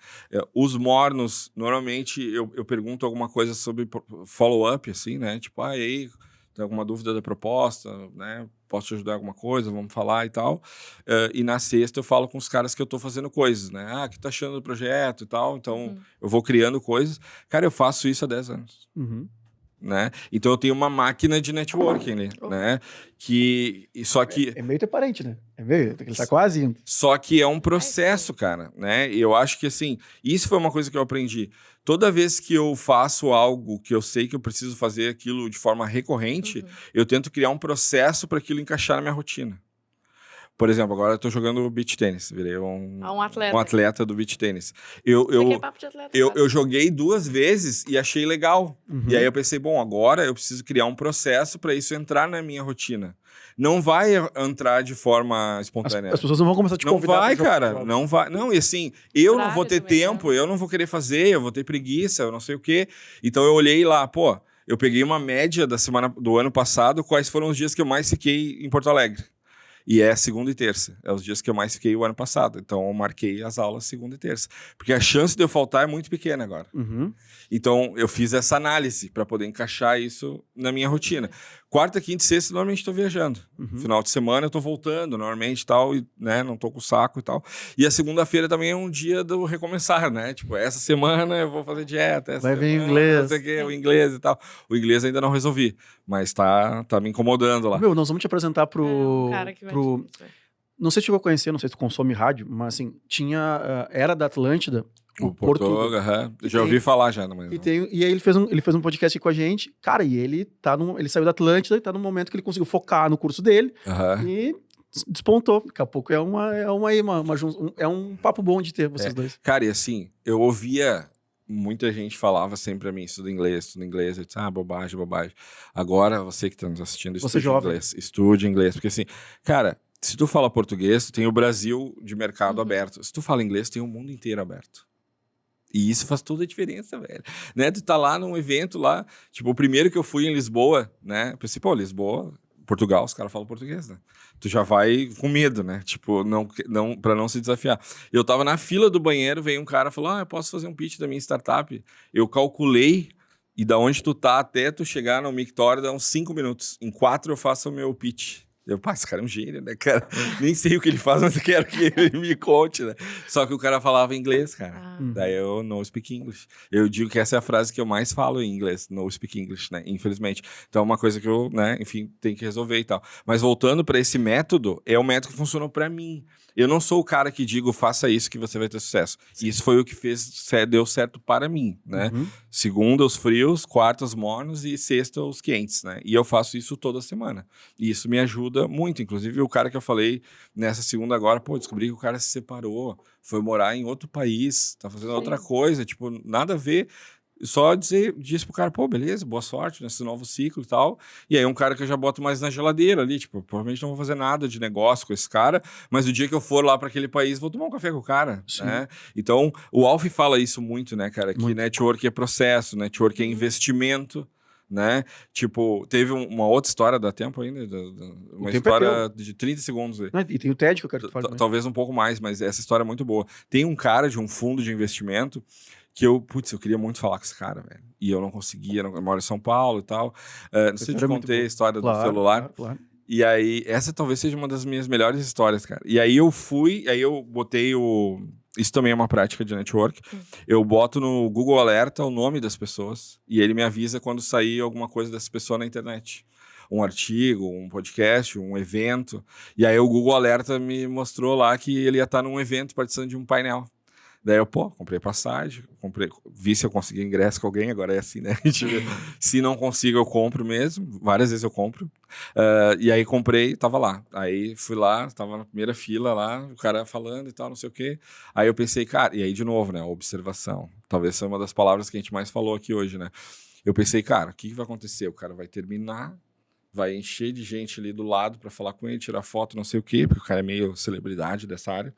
S4: Os mornos, normalmente eu pergunto alguma coisa sobre follow-up, assim, né? Tipo, e aí, tem alguma dúvida da proposta, né? posso te ajudar em alguma coisa, vamos falar e tal. E na sexta eu falo com os caras que eu tô fazendo coisas, né? O que tá achando do projeto e tal. Então, eu vou criando coisas. Cara, eu faço isso há 10 anos. Né? Então eu tenho uma máquina de networking, né? Só que
S1: é meio teu parente, né? É meio, ele tá quase indo.
S4: Só que é um processo, cara, né? Eu acho que assim, isso foi uma coisa que eu aprendi. Toda vez que eu faço algo que eu sei que eu preciso fazer aquilo de forma recorrente, eu tento criar um processo para aquilo encaixar na minha rotina. Por exemplo, agora eu tô jogando beach tênis. Virei um atleta do beach tênis. Eu joguei 2 vezes e achei legal. E aí eu pensei, bom, agora eu preciso criar um processo para isso entrar na minha rotina. Não vai entrar de forma espontânea.
S1: As pessoas não vão começar a te convidar.
S4: Não vai, cara. Não vai. Não, e assim, eu não vou ter tempo, eu não vou querer fazer, eu vou ter preguiça, eu não sei o quê. Então eu olhei lá, pô, eu peguei uma média da semana do ano passado, quais foram os dias que eu mais fiquei em Porto Alegre. E é segunda e terça. É os dias que eu mais fiquei o ano passado. Então, eu marquei as aulas segunda e terça. Porque a chance de eu faltar é muito pequena agora. Então, eu fiz essa análise para poder encaixar isso na minha rotina. Quarta, quinta e sexta, normalmente estou viajando. Final de semana eu estou voltando, normalmente tal, e né, não estou com o saco e tal. E a segunda-feira também é um dia do recomeçar, né? Tipo, essa semana eu vou fazer dieta.
S1: Vai vir inglês.
S4: O inglês e tal. O inglês ainda não resolvi, mas tá me incomodando lá.
S1: Meu, nós vamos te apresentar pro...
S3: cara que vai
S1: Não sei se tu vai conhecer, não sei se tu consome rádio, mas assim, tinha Era da Atlântida,
S4: o Portuga. Já ouvi falar já. Mas
S1: e aí ele fez um podcast aqui com a gente, cara, e ele saiu da Atlântida e tá num momento que ele conseguiu focar no curso dele e despontou. Daqui a pouco é um papo bom de ter vocês dois.
S4: Cara, e assim, eu ouvia... Muita gente falava sempre pra mim, estuda inglês. Eu disse, bobagem. Agora, você que tá nos assistindo, estude inglês. Porque assim, cara, se tu fala português, tu tem o Brasil de mercado aberto. Se tu fala inglês, tem o mundo inteiro aberto. E isso faz toda a diferença, velho. Né? Tu tá lá num evento lá, tipo, o primeiro que eu fui em Lisboa, né? Eu pensei, pô, Lisboa... Portugal, os caras falam português, né? Tu já vai com medo, né? Tipo, pra não se desafiar. Eu tava na fila do banheiro, veio um cara e falou, eu posso fazer um pitch da minha startup. Eu calculei, e da onde tu tá até tu chegar no Mictório dá uns 5 minutos. Em 4 eu faço o meu pitch. Esse cara é um gênio, né, cara? Nem sei o que ele faz, mas eu quero que ele me conte, né? Só que o cara falava inglês, cara. Daí eu não speak English. Eu digo que essa é a frase que eu mais falo em inglês, no speak English, né? Infelizmente. Então é uma coisa que eu, né, enfim, tenho que resolver e tal. Mas voltando para esse método, é o método que funcionou para mim. Eu não sou o cara que digo, faça isso que você vai ter sucesso. Sim. Isso foi o que deu certo para mim, né? Segunda, os frios, quarta, os mornos e sexta, os quentes, né? E eu faço isso toda semana. E isso me ajuda muito. Inclusive, o cara que eu falei nessa segunda agora, descobri que o cara se separou, foi morar em outro país, tá fazendo outra coisa, tipo, nada a ver. Só disse pro cara, beleza, boa sorte nesse novo ciclo e tal. E aí um cara que eu já boto mais na geladeira ali, tipo, provavelmente não vou fazer nada de negócio com esse cara, mas o dia que eu for lá para aquele país, vou tomar um café com o cara, né? Então, o Alf fala isso muito, né, cara, que network é processo, network é investimento, né? Tipo, teve uma outra história, dá tempo ainda? Uma história de 30 segundos aí.
S1: E tem o TED que eu quero que tu fale.
S4: Talvez um pouco mais, mas essa história é muito boa. Tem um cara de um fundo de investimento que eu queria muito falar com esse cara, velho. E eu não conseguia, eu moro em São Paulo e tal. Não sei se eu te contei a história do celular.
S1: Claro.
S4: E aí, essa talvez seja uma das minhas melhores histórias, cara. E aí eu botei Isso também é uma prática de network. Eu boto no Google Alerta o nome das pessoas e ele me avisa quando sair alguma coisa dessa pessoa na internet. Um artigo, um podcast, um evento. E aí o Google Alerta me mostrou lá que ele ia estar num evento participando de um painel. Daí eu, comprei passagem, vi se eu consegui ingresso com alguém, agora é assim, né? Se não consigo, eu compro mesmo, várias vezes eu compro. E aí comprei, tava lá. Aí fui lá, tava na primeira fila lá, o cara falando e tal, não sei o quê. Aí eu pensei, cara, e aí de novo, né? Observação. Talvez seja uma das palavras que a gente mais falou aqui hoje, né? Eu pensei, cara, o que vai acontecer? O cara vai terminar, vai encher de gente ali do lado pra falar com ele, tirar foto, não sei o quê, porque o cara é meio celebridade dessa área.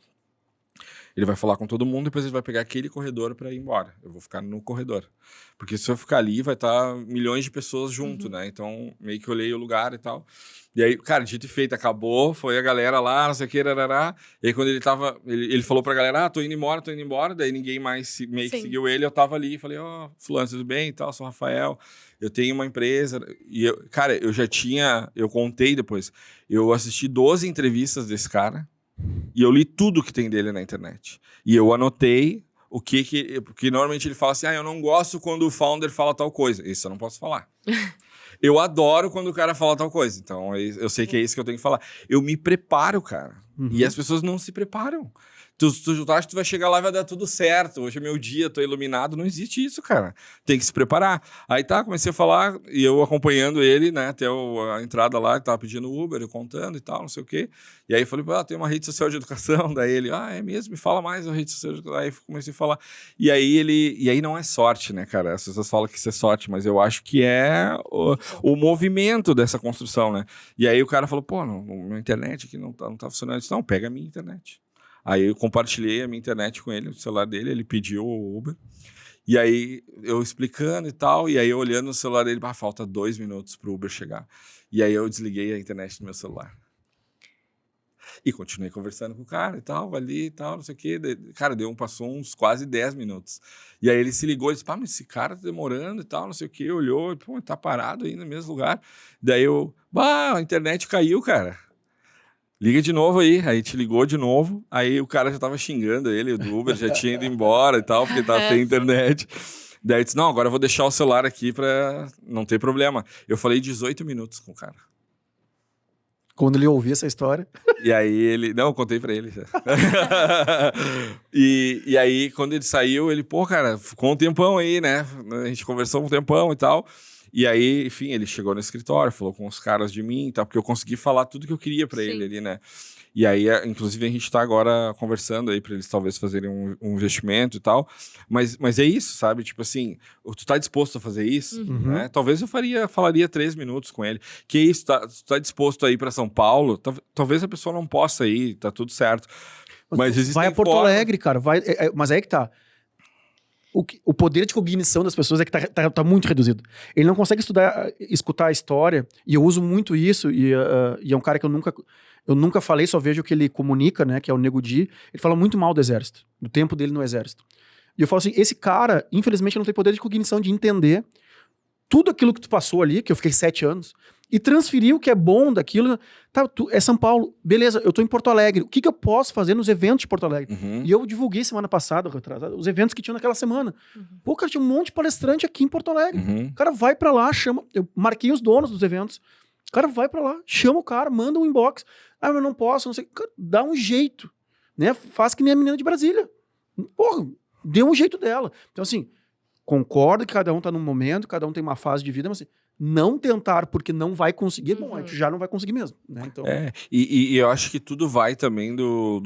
S4: Ele vai falar com todo mundo, depois ele vai pegar aquele corredor para ir embora. Eu vou ficar no corredor. Porque se eu ficar ali, vai estar milhões de pessoas junto, né? Então, meio que olhei o lugar e tal. E aí, cara, dito e feito, acabou, foi a galera lá, não sei o que, rarará. E aí, quando ele tava, ele falou pra galera, tô indo embora. Daí ninguém mais meio que seguiu ele. Eu tava ali e falei, fulano, tudo bem e tal, sou o Rafael. Eu tenho uma empresa. E, cara, eu contei depois, eu assisti 12 entrevistas desse cara. E eu li tudo que tem dele na internet. E eu anotei porque normalmente ele fala assim, eu não gosto quando o founder fala tal coisa. Isso eu não posso falar. Eu adoro quando o cara fala tal coisa. Então, eu sei que é isso que eu tenho que falar. Eu me preparo, cara. E as pessoas não se preparam. Tu acha que tu vai chegar lá e vai dar tudo certo. Hoje é meu dia, tô iluminado. Não existe isso, cara. Tem que se preparar. Aí comecei a falar, e eu acompanhando ele, né, até a entrada lá, ele tava pedindo Uber, eu contando e tal, não sei o quê. E aí eu falei, tem uma rede social de educação. Daí ele, é mesmo? Me fala mais da rede social de educação. Aí comecei a falar. E aí não é sorte, né, cara? As pessoas falam que isso é sorte, mas eu acho que é o movimento dessa construção, né? E aí o cara falou, minha internet aqui não tá funcionando. Eu disse, não, pega a minha internet. Aí eu compartilhei a minha internet com ele, o celular dele, ele pediu o Uber. E aí eu explicando e tal, e aí eu olhando no celular dele, falta 2 minutos pro Uber chegar. E aí eu desliguei a internet do meu celular. E continuei conversando com o cara e tal, ali e tal, não sei o quê. Cara, passou uns quase 10 minutos. E aí ele se ligou e disse, mas esse cara tá demorando e tal, não sei o quê. Olhou, tá parado aí no mesmo lugar. Daí a internet caiu, cara. Liga de novo aí te ligou de novo, aí o cara já tava xingando ele, o do Uber já tinha ido embora e tal, porque tava sem internet. Daí eu disse, não, agora eu vou deixar o celular aqui pra não ter problema. Eu falei 18 minutos com o cara.
S1: Quando ele ouviu essa história...
S4: E aí ele... Não, eu contei pra ele. e aí, quando ele saiu, ele, cara, ficou um tempão aí, né? A gente conversou um tempão e tal... E aí, enfim, ele chegou no escritório, falou com os caras de mim e tal, porque eu consegui falar tudo que eu queria pra ele ali, né? E aí, inclusive, a gente tá agora conversando aí pra eles talvez fazerem um investimento e tal. Mas é isso, sabe? Tipo assim, tu tá disposto a fazer isso? Né? Talvez eu falaria 3 minutos com ele. Que isso, tu tá disposto a ir pra São Paulo? Talvez a pessoa não possa ir, tá tudo certo. Mas
S1: vai a Porto Alegre, cara. Mas aí que tá. O poder de cognição das pessoas é que tá muito reduzido. Ele não consegue escutar a história, e eu uso muito isso, e é um cara que eu nunca falei, só vejo o que ele comunica, né, que é o Nego Di. Ele fala muito mal do exército, do tempo dele no exército. E eu falo assim, esse cara, infelizmente, não tem poder de cognição de entender tudo aquilo que tu passou ali, que eu fiquei 7 anos, e transferir o que é bom daquilo. É São Paulo, beleza, eu tô em Porto Alegre. O que eu posso fazer nos eventos de Porto Alegre? E eu divulguei semana passada, os eventos que tinham naquela semana. Cara, tinha um monte de palestrante aqui em Porto Alegre. O cara vai pra lá, chama... Eu marquei os donos dos eventos. O cara vai pra lá, chama o cara, manda um inbox. Eu não posso, não sei. Cara, dá um jeito, né? Faz que nem a menina de Brasília. Dê um jeito dela. Então, assim, concordo que cada um tá num momento, cada um tem uma fase de vida, mas assim, não tentar porque não vai conseguir, bom, a gente já não vai conseguir mesmo, né? Então...
S4: E eu acho que tudo vai também eu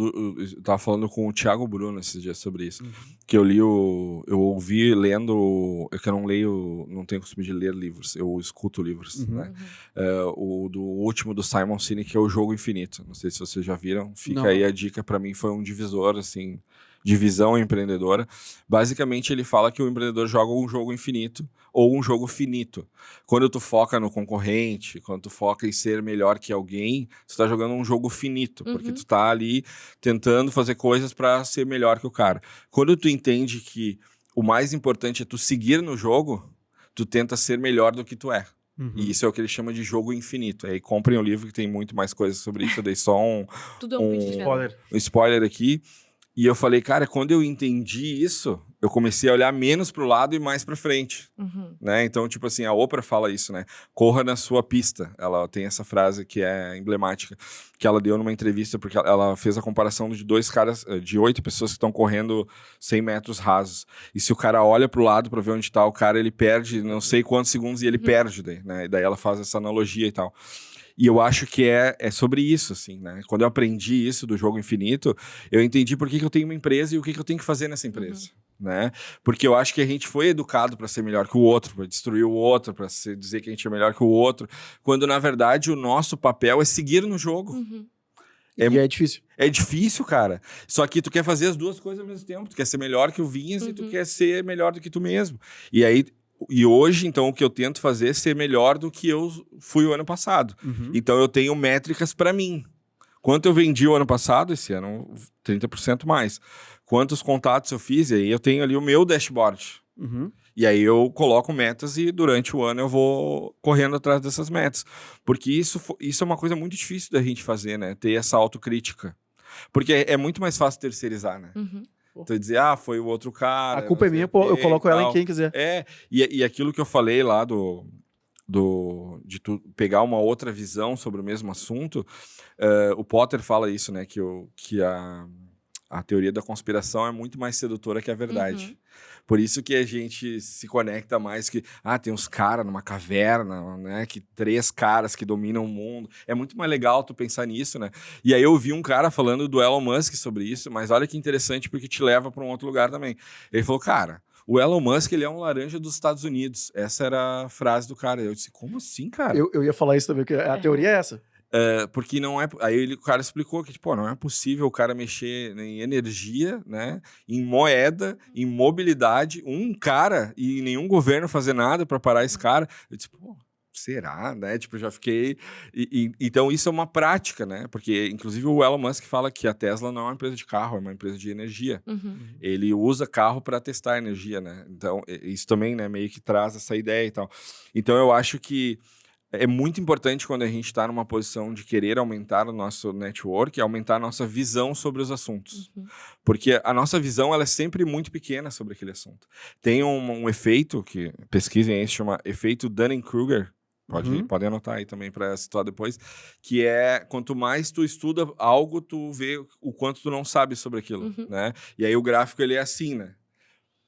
S4: tava falando com o Thiago Bruno esses dias sobre isso, que eu ouvi lendo, que eu não leio, não tenho costume de ler livros, eu escuto livros, né? Do último do Simon Sinek, que é o Jogo Infinito, não sei se vocês já viram, fica aí a dica, pra mim foi um divisor, assim, de visão empreendedora. Basicamente, ele fala que o empreendedor joga um jogo infinito ou um jogo finito. Quando tu foca no concorrente, quando tu foca em ser melhor que alguém, tu tá jogando um jogo finito, porque tu tá ali tentando fazer coisas para ser melhor que o cara. Quando tu entende que o mais importante é tu seguir no jogo, tu tenta ser melhor do que tu é. E isso é o que ele chama de jogo infinito. Aí comprem o livro que tem muito mais coisas sobre isso. Eu dei só um spoiler aqui. E eu falei, cara, quando eu entendi isso, eu comecei a olhar menos pro lado e mais pra frente, né? Então, tipo assim, a Oprah fala isso, né? Corra na sua pista. Ela tem essa frase que é emblemática, que ela deu numa entrevista, porque ela fez a comparação de 2 caras, de 8 pessoas que estão correndo 100 metros rasos. E se o cara olha pro lado pra ver onde tá o cara, ele perde não sei quantos segundos e ele perde, né? E daí ela faz essa analogia e tal. E eu acho que é sobre isso, assim, né? Quando eu aprendi isso do jogo infinito, eu entendi por que eu tenho uma empresa e o que eu tenho que fazer nessa empresa, né? Porque eu acho que a gente foi educado para ser melhor que o outro, para destruir o outro, para dizer que a gente é melhor que o outro, quando, na verdade, o nosso papel é seguir no jogo.
S1: E é difícil.
S4: É difícil, cara. Só que tu quer fazer as duas coisas ao mesmo tempo. Tu quer ser melhor que o Vinhas e tu quer ser melhor do que tu mesmo. E hoje, então, o que eu tento fazer é ser melhor do que eu fui o ano passado. Então, eu tenho métricas para mim. Quanto eu vendi o ano passado, esse ano, 30% mais. Quantos contatos eu fiz, e aí eu tenho ali o meu dashboard. E aí eu coloco metas e durante o ano eu vou correndo atrás dessas metas. Porque isso é uma coisa muito difícil da gente fazer, né? Ter essa autocrítica. Porque é muito mais fácil terceirizar, né? Então dizer, foi o outro cara.
S1: A culpa é minha, eu coloco ela em quem quiser.
S4: E aquilo que eu falei lá de tu pegar uma outra visão sobre o mesmo assunto, o Potter fala isso, né? Que a teoria da conspiração é muito mais sedutora que a verdade. Por isso que a gente se conecta mais que... tem uns caras numa caverna, né? Que 3 caras que dominam o mundo. É muito mais legal tu pensar nisso, né? E aí eu vi um cara falando do Elon Musk sobre isso, mas olha que interessante porque te leva para um outro lugar também. Ele falou, cara, o Elon Musk, ele é um laranja dos Estados Unidos. Essa era a frase do cara. Eu disse, como assim, cara?
S1: Eu ia falar isso também, porque a teoria é essa.
S4: Porque não é... Aí o cara explicou que, tipo, não é possível o cara mexer em energia, né? Em moeda, em mobilidade, um cara e nenhum governo fazer nada para parar esse cara. Eu disse, pô, será, né? Tipo, já fiquei... Então, isso é uma prática, né? Porque, inclusive, o Elon Musk fala que a Tesla não é uma empresa de carro, é uma empresa de energia. Ele usa carro para testar energia, né? Então, isso também, né? Meio que traz essa ideia e tal. Então, eu acho que é muito importante quando a gente está numa posição de querer aumentar o nosso network, aumentar a nossa visão sobre os assuntos. Porque a nossa visão ela é sempre muito pequena sobre aquele assunto. Tem um efeito, que pesquisem aí, se chama efeito Dunning-Kruger. Podem anotar aí também para situar depois, que é quanto mais tu estuda algo, tu vê o quanto tu não sabe sobre aquilo, né? E aí o gráfico ele é assim, né?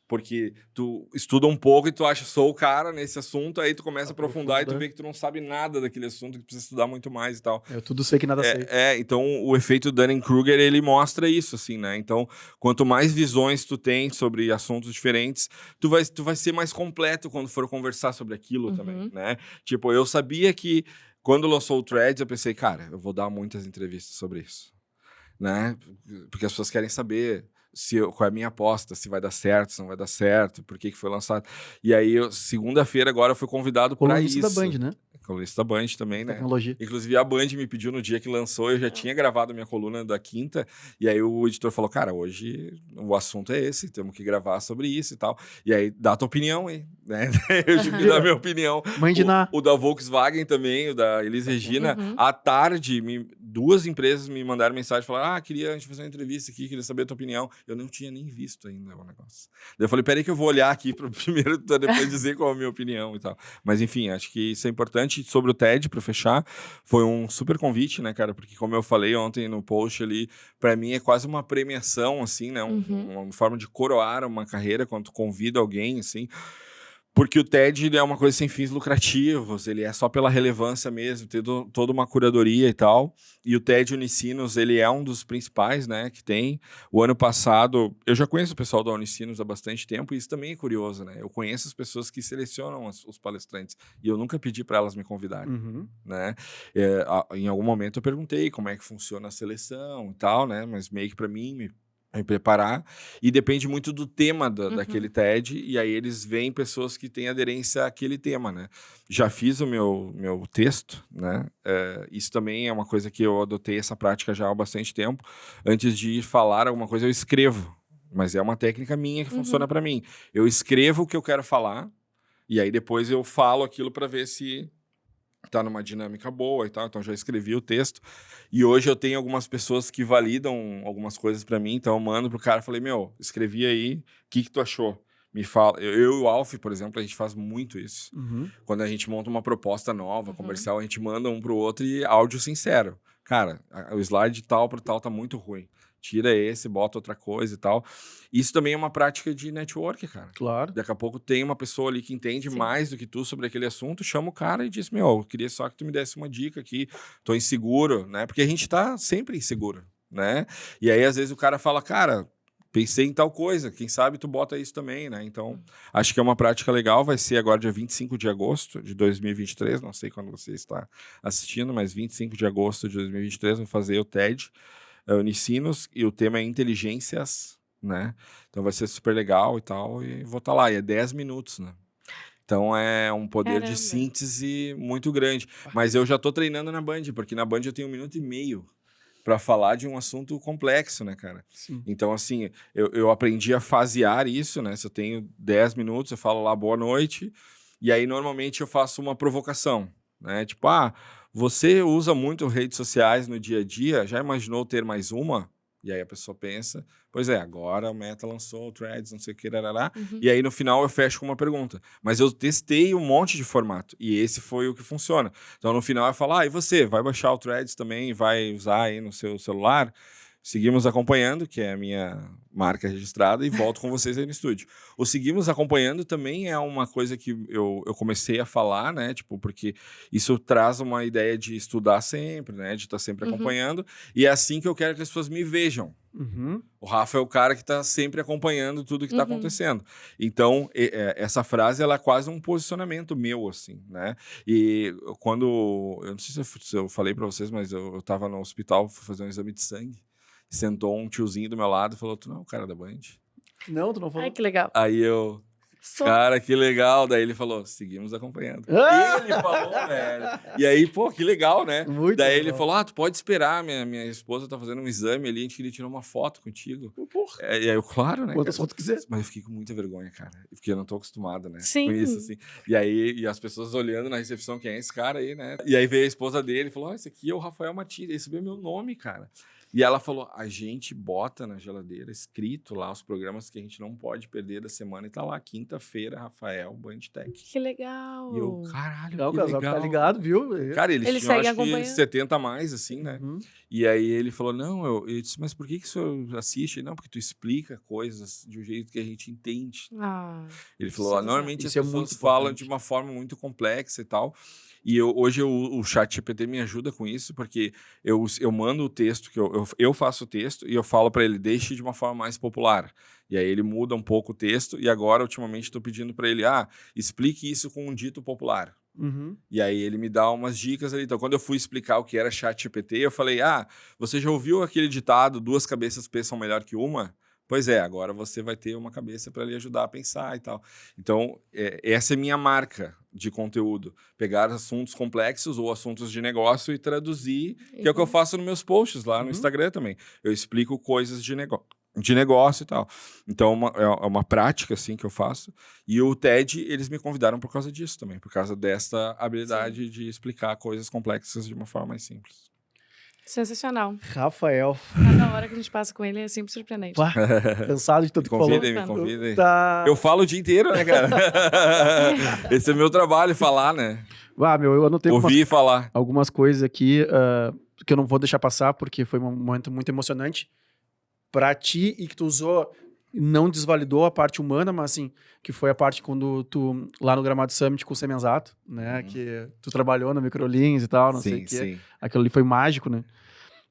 S4: Porque tu estuda um pouco e tu acha, sou o cara nesse assunto, aí tu começa a aprofundar e tu vê que tu não sabe nada daquele assunto, que precisa estudar muito mais e tal.
S1: Eu tudo sei que nada sei.
S4: Então o efeito Dunning-Kruger, ele mostra isso, assim, né? Então, quanto mais visões tu tem sobre assuntos diferentes, tu vai ser mais completo quando for conversar sobre aquilo também, né? Tipo, eu sabia que quando lançou o Threads, eu pensei, cara, eu vou dar muitas entrevistas sobre isso, né? Porque as pessoas querem saber... qual é a minha aposta, se vai dar certo, se não vai dar certo, por que foi lançado. E aí, segunda-feira, agora, eu fui convidado para isso.
S1: Colunista da Band, né?
S4: Colunista da Band também, né?
S1: Tecnologia.
S4: Inclusive, a Band me pediu no dia que lançou, eu já tinha gravado a minha coluna da quinta, e aí o editor falou, cara, hoje o assunto é esse, temos que gravar sobre isso e tal. E aí, dá a tua opinião aí, né? Eu tive que dar a minha opinião.
S1: Mãe de Ná.
S4: O da Volkswagen também, o da Elis Regina. À tarde, 2 empresas me mandaram mensagem, falaram, queria a gente fazer uma entrevista aqui, queria saber a tua opinião. Eu não tinha nem visto ainda o negócio. Daí eu falei, peraí que eu vou olhar aqui para primeiro, depois dizer qual é a minha opinião e tal. Mas enfim, acho que isso é importante. Sobre o TED, para fechar, foi um super convite, né, cara? Porque como eu falei ontem no post ali, para mim é quase uma premiação, assim, né? Uma forma de coroar uma carreira quando tu convida alguém, assim. Porque o TED ele é uma coisa sem fins lucrativos, ele é só pela relevância mesmo, tem toda uma curadoria e tal. E o TED Unicinos, ele é um dos principais, né, que tem. O ano passado, eu já conheço o pessoal da Unicinos há bastante tempo, e isso também é curioso, né? Eu conheço as pessoas que selecionam os palestrantes, e eu nunca pedi para elas me convidarem, né? Em algum momento eu perguntei como é que funciona a seleção e tal, né? Mas meio que para mim, me preparar, e depende muito do tema daquele TED, e aí eles veem pessoas que têm aderência àquele tema, né? Já fiz o meu texto, né? Isso também é uma coisa que eu adotei essa prática já há bastante tempo. Antes de falar alguma coisa, eu escrevo, mas é uma técnica minha que funciona para mim. Eu escrevo o que eu quero falar, e aí depois eu falo aquilo para ver se tá numa dinâmica boa e tal, então já escrevi o texto, e hoje eu tenho algumas pessoas que validam algumas coisas para mim, então eu mando pro cara, falei, escrevi aí, o que tu achou? Me fala. Eu e o Alf, por exemplo, a gente faz muito isso. Quando a gente monta uma proposta nova, comercial, a gente manda um pro outro e áudio sincero. Cara, o slide tal pro tal tá muito ruim. Tira esse, bota outra coisa e tal. Isso também é uma prática de network, cara.
S1: Claro.
S4: Daqui a pouco tem uma pessoa ali que entende mais do que tu sobre aquele assunto, chama o cara e diz, eu queria só que tu me desse uma dica aqui, tô inseguro, né? Porque a gente tá sempre inseguro, né? E aí, às vezes, o cara fala, cara, pensei em tal coisa, quem sabe tu bota isso também, né? Então, acho que é uma prática legal, vai ser agora dia 25 de agosto de 2023, não sei quando você está assistindo, mas 25 de agosto de 2023 vou fazer o TED, Unicinos, e o tema é inteligências, né? Então vai ser super legal e tal, e vou estar lá, e é 10 minutos, né? Então é um poder de síntese muito grande. Mas eu já tô treinando na Band, porque na Band eu tenho 1 minuto e meio para falar de um assunto complexo, né, cara?
S1: Sim.
S4: Então, assim, eu aprendi a fasear isso, né? Se eu tenho 10 minutos, eu falo lá boa noite, e aí normalmente eu faço uma provocação, né? Tipo, você usa muito redes sociais no dia a dia, já imaginou ter mais uma? E aí a pessoa pensa, pois é, agora o Meta lançou o Threads, não sei o que, e aí no final eu fecho com uma pergunta. Mas eu testei um monte de formato, e esse foi o que funciona. Então no final eu falo, e você, vai baixar o Threads também, vai usar aí no seu celular? Seguimos Acompanhando, que é a minha marca registrada, e volto com vocês aí no estúdio. O Seguimos Acompanhando também é uma coisa que eu comecei a falar, né? Tipo, porque isso traz uma ideia de estudar sempre, né? De estar sempre acompanhando. E é assim que eu quero que as pessoas me vejam. O Rafa é o cara que está sempre acompanhando tudo que está acontecendo. Então, essa frase, ela é quase um posicionamento meu, assim, né? E quando... Eu não sei se eu falei para vocês, mas eu estava no hospital, fui fazer um exame de sangue. Sentou um tiozinho do meu lado e falou, tu não é o cara da Band?
S1: Não, tu não falou.
S3: Ai, que legal.
S4: Aí eu... Cara, que legal. Daí ele falou, seguimos acompanhando. Ele falou, velho. E aí, pô, que legal, né?
S1: Muito
S4: Daí
S1: legal.
S4: ele falou, tu pode esperar, minha esposa tá fazendo um exame ali, a gente queria tirar uma foto contigo.
S1: Porra.
S4: E aí eu, claro, né?
S1: Quantas fotos quiser.
S4: Mas eu fiquei com muita vergonha, cara. Porque eu não tô acostumado, né?
S3: Sim.
S4: Com isso, assim. E aí, as pessoas olhando na recepção, quem é esse cara aí, né? E aí veio a esposa dele e falou, esse aqui é o Rafael Matira, esse é meu nome, cara. E ela falou, a gente bota na geladeira, escrito lá, os programas que a gente não pode perder da semana. E tá lá, quinta-feira, Rafael, Band Tech.
S3: Que legal.
S4: E eu, caralho,
S1: Não, o
S4: que
S1: casal
S4: legal.
S1: tá ligado, viu?
S4: Cara, eles
S3: Ele
S4: tinham,
S3: segue
S4: acho que
S3: acompanhando.
S4: 70 a mais, assim, né? E aí ele falou, não, eu disse, mas por que o senhor assiste? Não, porque tu explica coisas de um jeito que a gente entende. Ele falou, normalmente as pessoas falam de uma forma muito complexa e tal. E hoje o ChatGPT me ajuda com isso, porque eu mando o texto, que eu faço o texto, e eu falo para ele, deixe de uma forma mais popular. E aí ele muda um pouco o texto, e agora, ultimamente, estou pedindo para ele, explique isso com um dito popular. E aí ele me dá umas dicas ali. Então, quando eu fui explicar o que era ChatGPT, eu falei, você já ouviu aquele ditado, 2 cabeças pensam melhor que uma? Pois é, agora você vai ter uma cabeça para lhe ajudar a pensar e tal. Então, essa é minha marca de conteúdo. Pegar assuntos complexos ou assuntos de negócio e traduzir, que é o que eu faço nos meus posts lá no Instagram também. Eu explico coisas de negócio e tal. Então, é uma prática, assim, que eu faço. E o TED, eles me convidaram por causa disso também, por causa dessa habilidade de explicar coisas complexas de uma forma mais simples.
S3: Sensacional.
S1: Rafael.
S3: Cada hora que a gente passa com ele é sempre surpreendente.
S1: Cansado de tanto que falou.
S4: Me convidem.
S1: Tá.
S4: Eu falo o dia inteiro, né, cara? Esse é meu trabalho, falar, né?
S1: Eu anotei
S4: Ouvir e falar.
S1: algumas coisas aqui que eu não vou deixar passar, porque foi um momento muito emocionante pra ti e que tu usou, não desvalidou a parte humana, mas assim, que foi a parte quando tu, lá no Gramado Summit com o Semenzato, né, que tu trabalhou na Microlins e tal, não sei o quê.
S4: Sim.
S1: Aquilo ali foi mágico, né?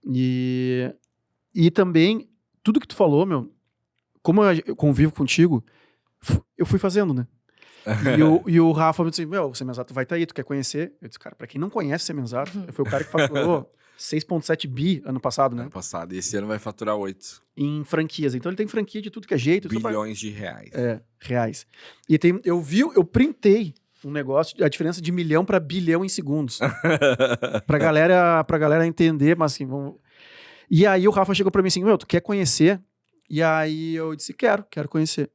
S1: E também, tudo que tu falou, como eu convivo contigo, eu fui fazendo, né? E o Rafa me disse, o Semenzato vai estar aí, tu quer conhecer? Eu disse, cara, pra quem não conhece o Semenzato, foi o cara que faturou 6,7 bi ano passado, né?
S4: Ano passado. E esse ano vai faturar 8.
S1: Em franquias. Então ele tem franquia de tudo que é jeito.
S4: Bilhões de reais.
S1: Reais. E eu printei um negócio, a diferença de milhão para bilhão em segundos. pra galera entender, mas assim, vamos... E aí o Rafa chegou pra mim assim, tu quer conhecer? E aí eu disse, quero conhecer.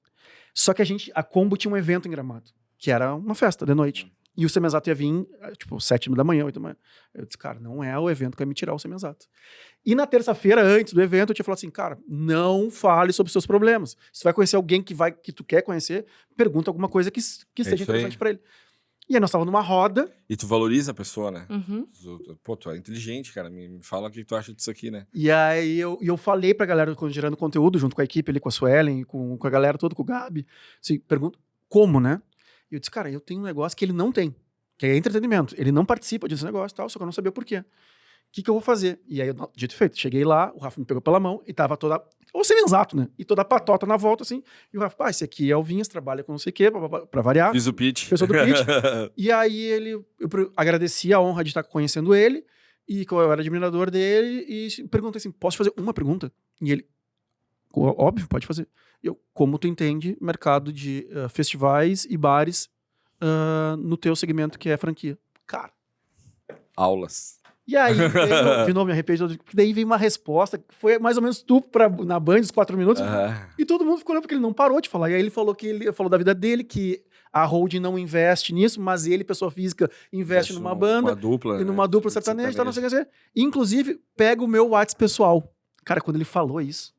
S1: Só que a Combo tinha um evento em Gramado, que era uma festa de noite. E o Semenzato ia vir, 7 da manhã, 8 da manhã. Eu disse, cara, não é o evento que vai me tirar o Semenzato. E na terça-feira, antes do evento, eu tinha falado assim, cara, não fale sobre os seus problemas. Se tu vai conhecer alguém que tu quer conhecer, pergunta alguma coisa que seja interessante pra ele. E aí nós estávamos numa roda.
S4: E tu valoriza a pessoa, né? Pô, tu é inteligente, cara. Me fala o que tu acha disso aqui, né?
S1: E aí eu falei pra galera gerando conteúdo, junto com a equipe ali, com a Suelen, com a galera toda, com o Gabi. Assim, pergunto, como, né? E eu disse, cara, eu tenho um negócio que ele não tem, que é entretenimento. Ele não participa desse negócio e tal, só que eu não sabia o porquê. que eu vou fazer? E aí, dito e feito, cheguei lá, o Rafa me pegou pela mão e tava toda... Ou sendo exato, né? E toda a patota na volta, assim. E o Rafa, esse aqui é o Vinhas, trabalha com não sei o quê, pra variar.
S4: Fiz o pitch.
S1: Pessoa do pitch. E aí eu agradeci a honra de estar conhecendo ele, e que eu era admirador dele, e perguntei assim, posso fazer uma pergunta? E ele, óbvio, pode fazer. Eu, como tu entende mercado de festivais e bares no teu segmento que é franquia? Cara.
S4: Aulas.
S1: E aí, de novo, me arrependo, porque daí veio uma resposta, que foi mais ou menos tu na Band, os 4 minutos, e todo mundo ficou olhando, porque ele não parou de falar. E aí ele falou falou da vida dele, que a holding não investe nisso, mas ele, pessoa física, investe numa banda,
S4: dupla,
S1: e numa dupla sertaneja, tá, não sei o que dizer. Inclusive, pega o meu WhatsApp pessoal. Cara, quando ele falou isso,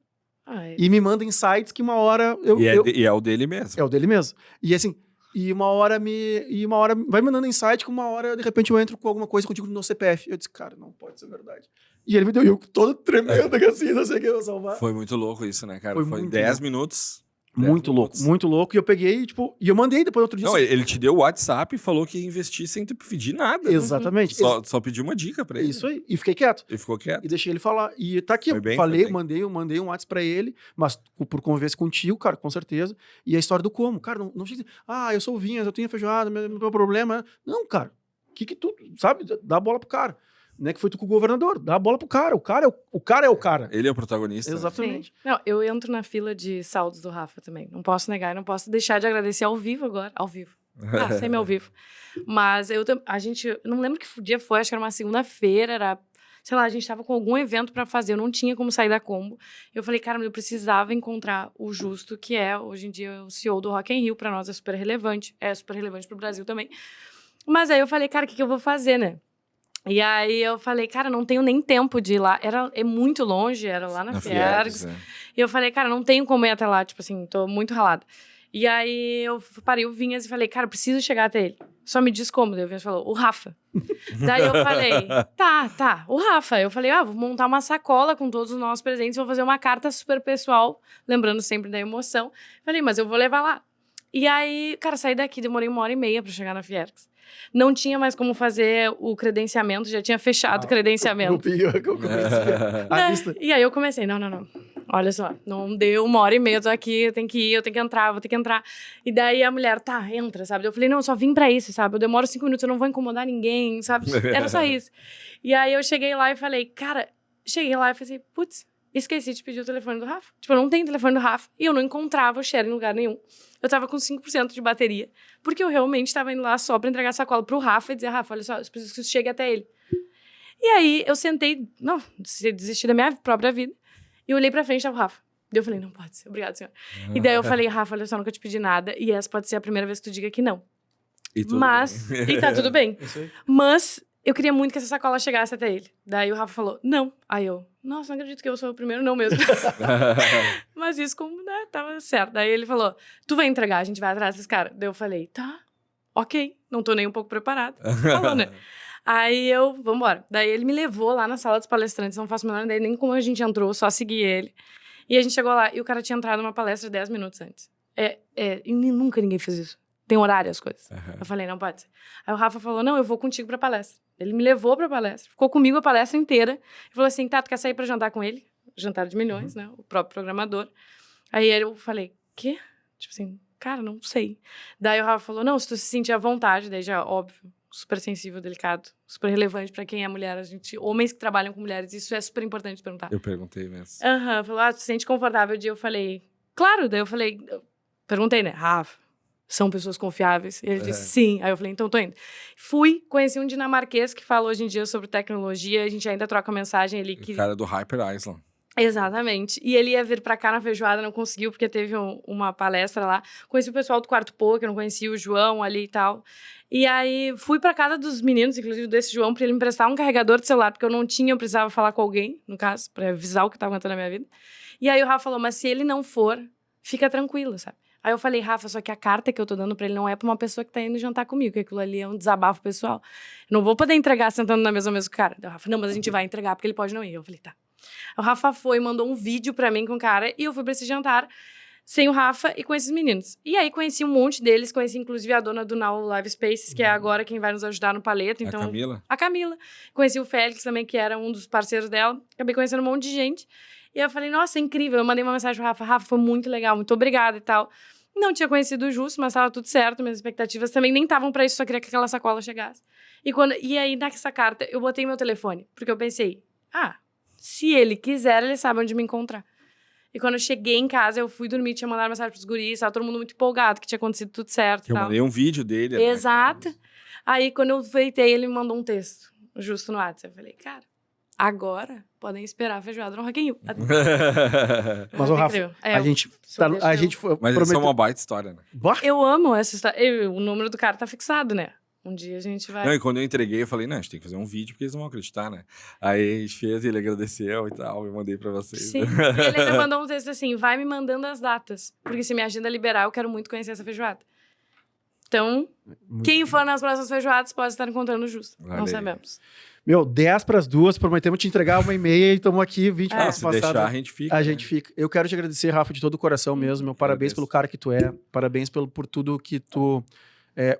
S1: e me manda insights que uma hora...
S4: E é o dele mesmo.
S1: É o dele mesmo. E assim... E uma hora vai me dando insight, que uma hora, de repente, eu entro com alguma coisa contigo no CPF. Eu disse, cara, não pode ser verdade. E ele me deu, eu todo tremendo, assim, não sei o que eu vou salvar.
S4: Foi muito louco isso, né, cara? Foi 10 minutos.
S1: Muito louco, muito louco. E eu peguei, tipo, e eu mandei depois outro dia.
S4: Não, ele te deu o WhatsApp e falou que ia investir sem te pedir nada.
S1: Exatamente.
S4: Só pediu uma dica pra ele.
S1: Isso aí. E fiquei quieto.
S4: E ficou quieto.
S1: E deixei ele falar. E tá aqui, eu mandei um WhatsApp pra ele, mas por conversa contigo, cara, com certeza. E a história do como. Cara, não chega assim, eu sou o Vinhas, eu tenho feijoada, não tem problema. Não, cara. Que tu, sabe? Dá a bola pro cara. Não é que foi tu com o governador, dá a bola pro cara. O cara é o cara.
S4: Ele é o protagonista.
S1: Exatamente.
S3: Sim. Não, eu entro na fila de saldos do Rafa também. Não posso negar, não posso deixar de agradecer ao vivo agora. Ao vivo. Semi ao vivo. Mas a gente, não lembro que dia foi, acho que era uma segunda-feira, sei lá, a gente tava com algum evento pra fazer, eu não tinha como sair da Combo. Eu falei, cara, eu precisava encontrar o Justo, que é, hoje em dia, o CEO do Rock in Rio, pra nós é super relevante pro Brasil também. Mas aí eu falei, cara, o que eu vou fazer, né? E aí eu falei, cara, não tenho nem tempo de ir lá. É muito longe, era lá na Fiergs. E eu falei, cara, não tenho como ir até lá, tipo assim, tô muito ralada. E aí eu parei o Vinhas e falei, cara, preciso chegar até ele. Só me diz como. Daí o Vinhas falou, o Rafa. Daí eu falei, tá, o Rafa. Eu falei, vou montar uma sacola com todos os nossos presentes, vou fazer uma carta super pessoal, lembrando sempre da emoção. Falei, mas eu vou levar lá. E aí, cara, saí daqui, demorei 1h30 pra chegar na Fiergs. Não tinha mais como fazer o credenciamento, já tinha fechado o credenciamento. E aí eu comecei, não. Olha só, não deu 1h30, eu tô aqui, eu tenho que ir, vou ter que entrar. E daí a mulher, entra, sabe? Eu falei, não, eu só vim pra isso, sabe? Eu demoro 5 minutos, eu não vou incomodar ninguém, sabe? Era só isso. E aí eu cheguei lá e falei, putz, esqueci de pedir o telefone do Rafa. Tipo, eu não tenho telefone do Rafa. E eu não encontrava o Cher em lugar nenhum. Eu tava com 5% de bateria. Porque eu realmente tava indo lá só pra entregar a sacola pro Rafa e dizer, Rafa, olha só, eu preciso que isso chegue até ele. E aí eu sentei, desisti da minha própria vida. E eu olhei pra frente, tava o Rafa. Daí eu falei, não pode ser, obrigado, senhor. E daí eu falei, Rafa, olha só, nunca te pedi nada. E essa pode ser a primeira vez que tu diga que não. E tá tudo bem. Mas eu queria muito que essa sacola chegasse até ele. Daí o Rafa falou, não. Aí eu, nossa, não acredito que eu sou o primeiro, não mesmo. Mas isso como, né, tava certo. Daí ele falou, tu vai entregar, a gente vai atrás desse cara. Daí eu falei, tá, ok, não tô nem um pouco preparado. Falou, né? Aí vambora. Daí ele me levou lá na sala dos palestrantes, não faço a menor ideia nem como a gente entrou, só segui ele. E a gente chegou lá e o cara tinha entrado numa palestra 10 minutos antes. E nunca ninguém fez isso. Tem horário as coisas. Eu falei, não pode ser. Aí o Rafa falou, não, eu vou contigo pra palestra. Ele me levou pra palestra, ficou comigo a palestra inteira. E falou assim, tu quer sair pra jantar com ele? Jantar de milhões, né? O próprio programador. Aí eu falei, quê? Tipo assim, cara, não sei. Daí o Rafa falou, não, se tu se sentir à vontade, daí já, óbvio, super sensível, delicado, super relevante pra quem é mulher. Homens que trabalham com mulheres, isso é super importante de perguntar.
S4: Eu perguntei mesmo.
S3: Falou, tu se sente confortável? Eu falei, claro. Daí eu falei, perguntei, né? Rafa, são pessoas confiáveis? E ele disse, sim. Aí eu falei, então tô indo. Fui, conheci um dinamarquês que fala hoje em dia sobre tecnologia, a gente ainda troca mensagem ali.
S4: O cara do Hyper Island.
S3: Exatamente. E ele ia vir pra cá na feijoada, não conseguiu, porque teve uma palestra lá. Conheci o pessoal do Quarto Poker, não conhecia o João ali e tal. E aí, fui pra casa dos meninos, inclusive desse João, pra ele me emprestar um carregador de celular, porque eu não tinha, eu precisava falar com alguém, no caso, pra avisar o que tava acontecendo na minha vida. E aí o Rafa falou, mas se ele não for, fica tranquilo, sabe? Aí eu falei, Rafa, só que a carta que eu tô dando pra ele não é pra uma pessoa que tá indo jantar comigo, que aquilo ali é um desabafo pessoal. Eu não vou poder entregar sentando na mesa mesmo cara. Aí o Rafa, não, mas a gente vai entregar, porque ele pode não ir. Eu falei, tá. O Rafa foi, mandou um vídeo pra mim com o cara, e eu fui pra esse jantar. sem o Rafa e com esses meninos. E aí conheci um monte deles, conheci inclusive a dona do Now Live Spaces, que é agora quem vai nos ajudar no Paleta. Então,
S4: A Camila?
S3: A Camila. Conheci o Félix também, que era um dos parceiros dela. Acabei conhecendo um monte de gente. E eu falei, nossa, é incrível. Eu mandei uma mensagem pro Rafa. Rafa, foi muito legal, muito obrigada e tal. Não tinha conhecido o Justo, mas tava tudo certo. Minhas expectativas também nem estavam pra isso, só queria que aquela sacola chegasse. E aí, nessa carta, eu botei meu telefone. Porque eu pensei, se ele quiser, ele sabe onde me encontrar. E quando eu cheguei em casa, eu fui dormir, tinha mandado mensagem pros guris, tava todo mundo muito empolgado, que tinha acontecido tudo certo.
S4: Eu mandei um vídeo dele.
S3: Exato. Né? Aí, quando eu feitei, ele me mandou um texto, Justo no WhatsApp. Eu falei, cara, agora podem esperar a feijoada no Rock in Rio.
S1: Mas o Rafa, a gente foi...
S4: Mas isso é uma baita história, né?
S3: Eu amo essa história. O número do cara tá fixado, né? Um dia a gente vai...
S4: Não, e quando eu entreguei, eu falei, não, a gente tem que fazer um vídeo, porque eles não vão acreditar, né? Aí a gente fez, ele agradeceu e tal, eu mandei pra vocês.
S3: Sim, e ele ainda mandou um texto assim, vai me mandando as datas, porque se minha agenda liberar, eu quero muito conhecer essa feijoada. Então, quem for nas próximas feijoadas pode estar encontrando o Justo. Não sabemos.
S1: 10:50, prometemos te entregar 1h30 e estamos aqui 20 minutos
S4: se deixar, a gente fica.
S1: A gente fica. Eu quero te agradecer, Rafa, de todo o coração mesmo. Meu parabéns pelo cara que tu é. Parabéns por tudo que tu...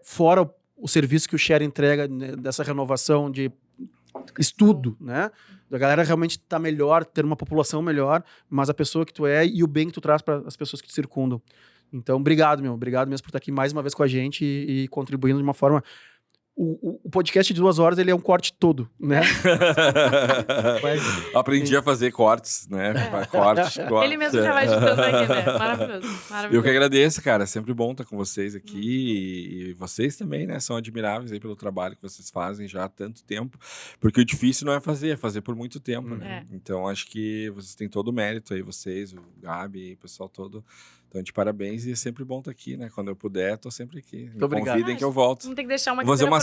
S1: fora o serviço que o Share entrega, né, dessa renovação de estudo, né? A galera realmente tá melhor, ter uma população melhor, mas a pessoa que tu é e o bem que tu traz para as pessoas que te circundam. Então, obrigado, obrigado mesmo por estar aqui mais uma vez com a gente e contribuindo de uma forma... O podcast de 2 horas, ele é um corte todo, né?
S4: Aprendi a fazer cortes, né? Cortes.
S3: Ele mesmo já vai editando aqui, né? Maravilhoso.
S4: Eu que agradeço, cara. É sempre bom estar com vocês aqui. E vocês também, né? São admiráveis aí pelo trabalho que vocês fazem já há tanto tempo. Porque o difícil não é fazer por muito tempo, né? Então, acho que vocês têm todo o mérito aí, vocês, o Gabi, o pessoal todo. Então, de parabéns, e é sempre bom estar aqui, né? Quando eu puder, tô sempre aqui. Me convidem que eu volto.
S3: Vamos ter que deixar uma
S4: fazer uma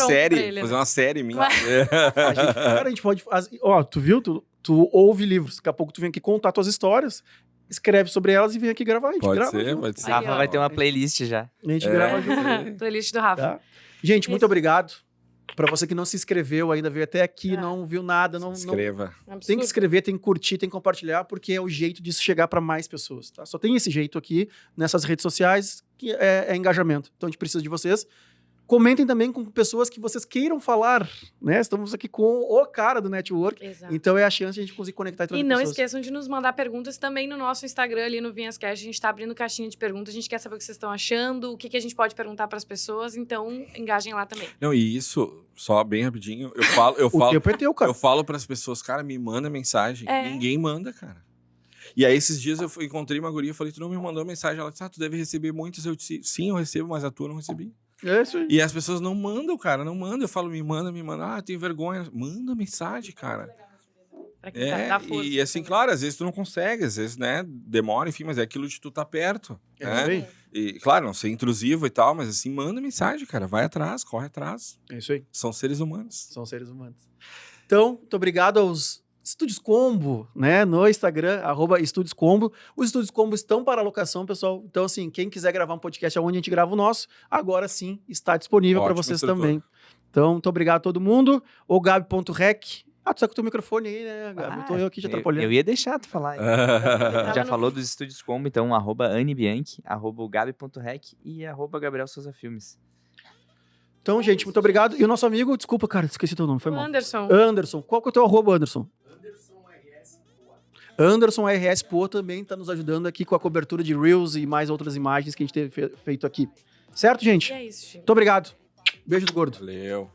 S4: série minha.
S1: A gente pode fazer... Ó, tu viu? Tu ouve livros. Daqui a pouco tu vem aqui contar tuas histórias, escreve sobre elas e vem aqui gravar. A gente grava junto.
S4: Pode ser.
S2: Rafa vai ter uma playlist já.
S1: A gente grava junto.
S3: Playlist do Rafa.
S1: Tá? Gente, muito obrigado. Pra você que não se inscreveu ainda, veio até aqui, não viu nada, não...
S4: Inscreva.
S1: Tem que inscrever, tem que curtir, tem que compartilhar, porque é o jeito disso chegar para mais pessoas, tá? Só tem esse jeito aqui, nessas redes sociais, que é engajamento. Então a gente precisa de vocês. Comentem também com pessoas que vocês queiram falar, né? Estamos aqui com o cara do network.
S3: Exato.
S1: Então é a chance de a gente conseguir conectar e trazer
S3: pessoas. E não
S1: pessoas.
S3: esqueçam de nos mandar perguntas também no nosso Instagram, ali no VinhasCast. A gente está abrindo caixinha de perguntas. A gente quer saber o que vocês estão achando, o que a gente pode perguntar para as pessoas. Então, engajem lá também.
S4: Não, e isso, só bem rapidinho, eu falo
S1: o tempo é teu, cara.
S4: Eu falo para as pessoas, cara, me manda mensagem. Ninguém manda, cara. E aí, esses dias eu encontrei uma guria e falei, tu não me mandou mensagem? Ela disse, tu deve receber muitas. Eu disse, sim, eu recebo, mas a tua eu não recebi.
S1: É isso aí.
S4: E as pessoas não mandam, cara, não mandam. Eu falo, me manda. Ah, tenho vergonha. Manda mensagem, cara.
S3: Dá força,
S4: e assim, claro, às vezes tu não consegue, às vezes, né, demora, enfim, mas é aquilo de tu tá perto.
S1: É
S4: né?
S1: isso aí.
S4: E, claro, não ser intrusivo e tal, mas assim, manda mensagem, cara. Vai atrás, corre atrás.
S1: É isso aí.
S4: São seres humanos.
S1: São seres humanos. Então, muito obrigado aos Estúdios Combo, né, no Instagram, @Estúdios Combo. Os Estúdios Combo estão para alocação, pessoal. Então, assim, quem quiser gravar um podcast onde a gente grava o nosso, agora sim está disponível para vocês também. Então, muito obrigado a todo mundo. O Gabi.rec. Tu tá com o teu microfone aí, né, Gabi? Tô eu aqui te atrapalhando.
S2: Eu ia deixar tu falar. Já falou dos Estúdios Combo, então, @AniBianchi, @Gabi.rec e @Gabriel Souza Filmes.
S1: Então, gente, muito obrigado. E o nosso amigo, desculpa, cara, esqueci teu nome, foi mal.
S3: Anderson.
S1: Qual que é o teu @Anderson? Anderson RS Poa também está nos ajudando aqui com a cobertura de Reels e mais outras imagens que a gente teve feito aqui. Certo, gente?
S3: E é isso, gente.
S1: Muito obrigado. Beijo do gordo.
S4: Valeu.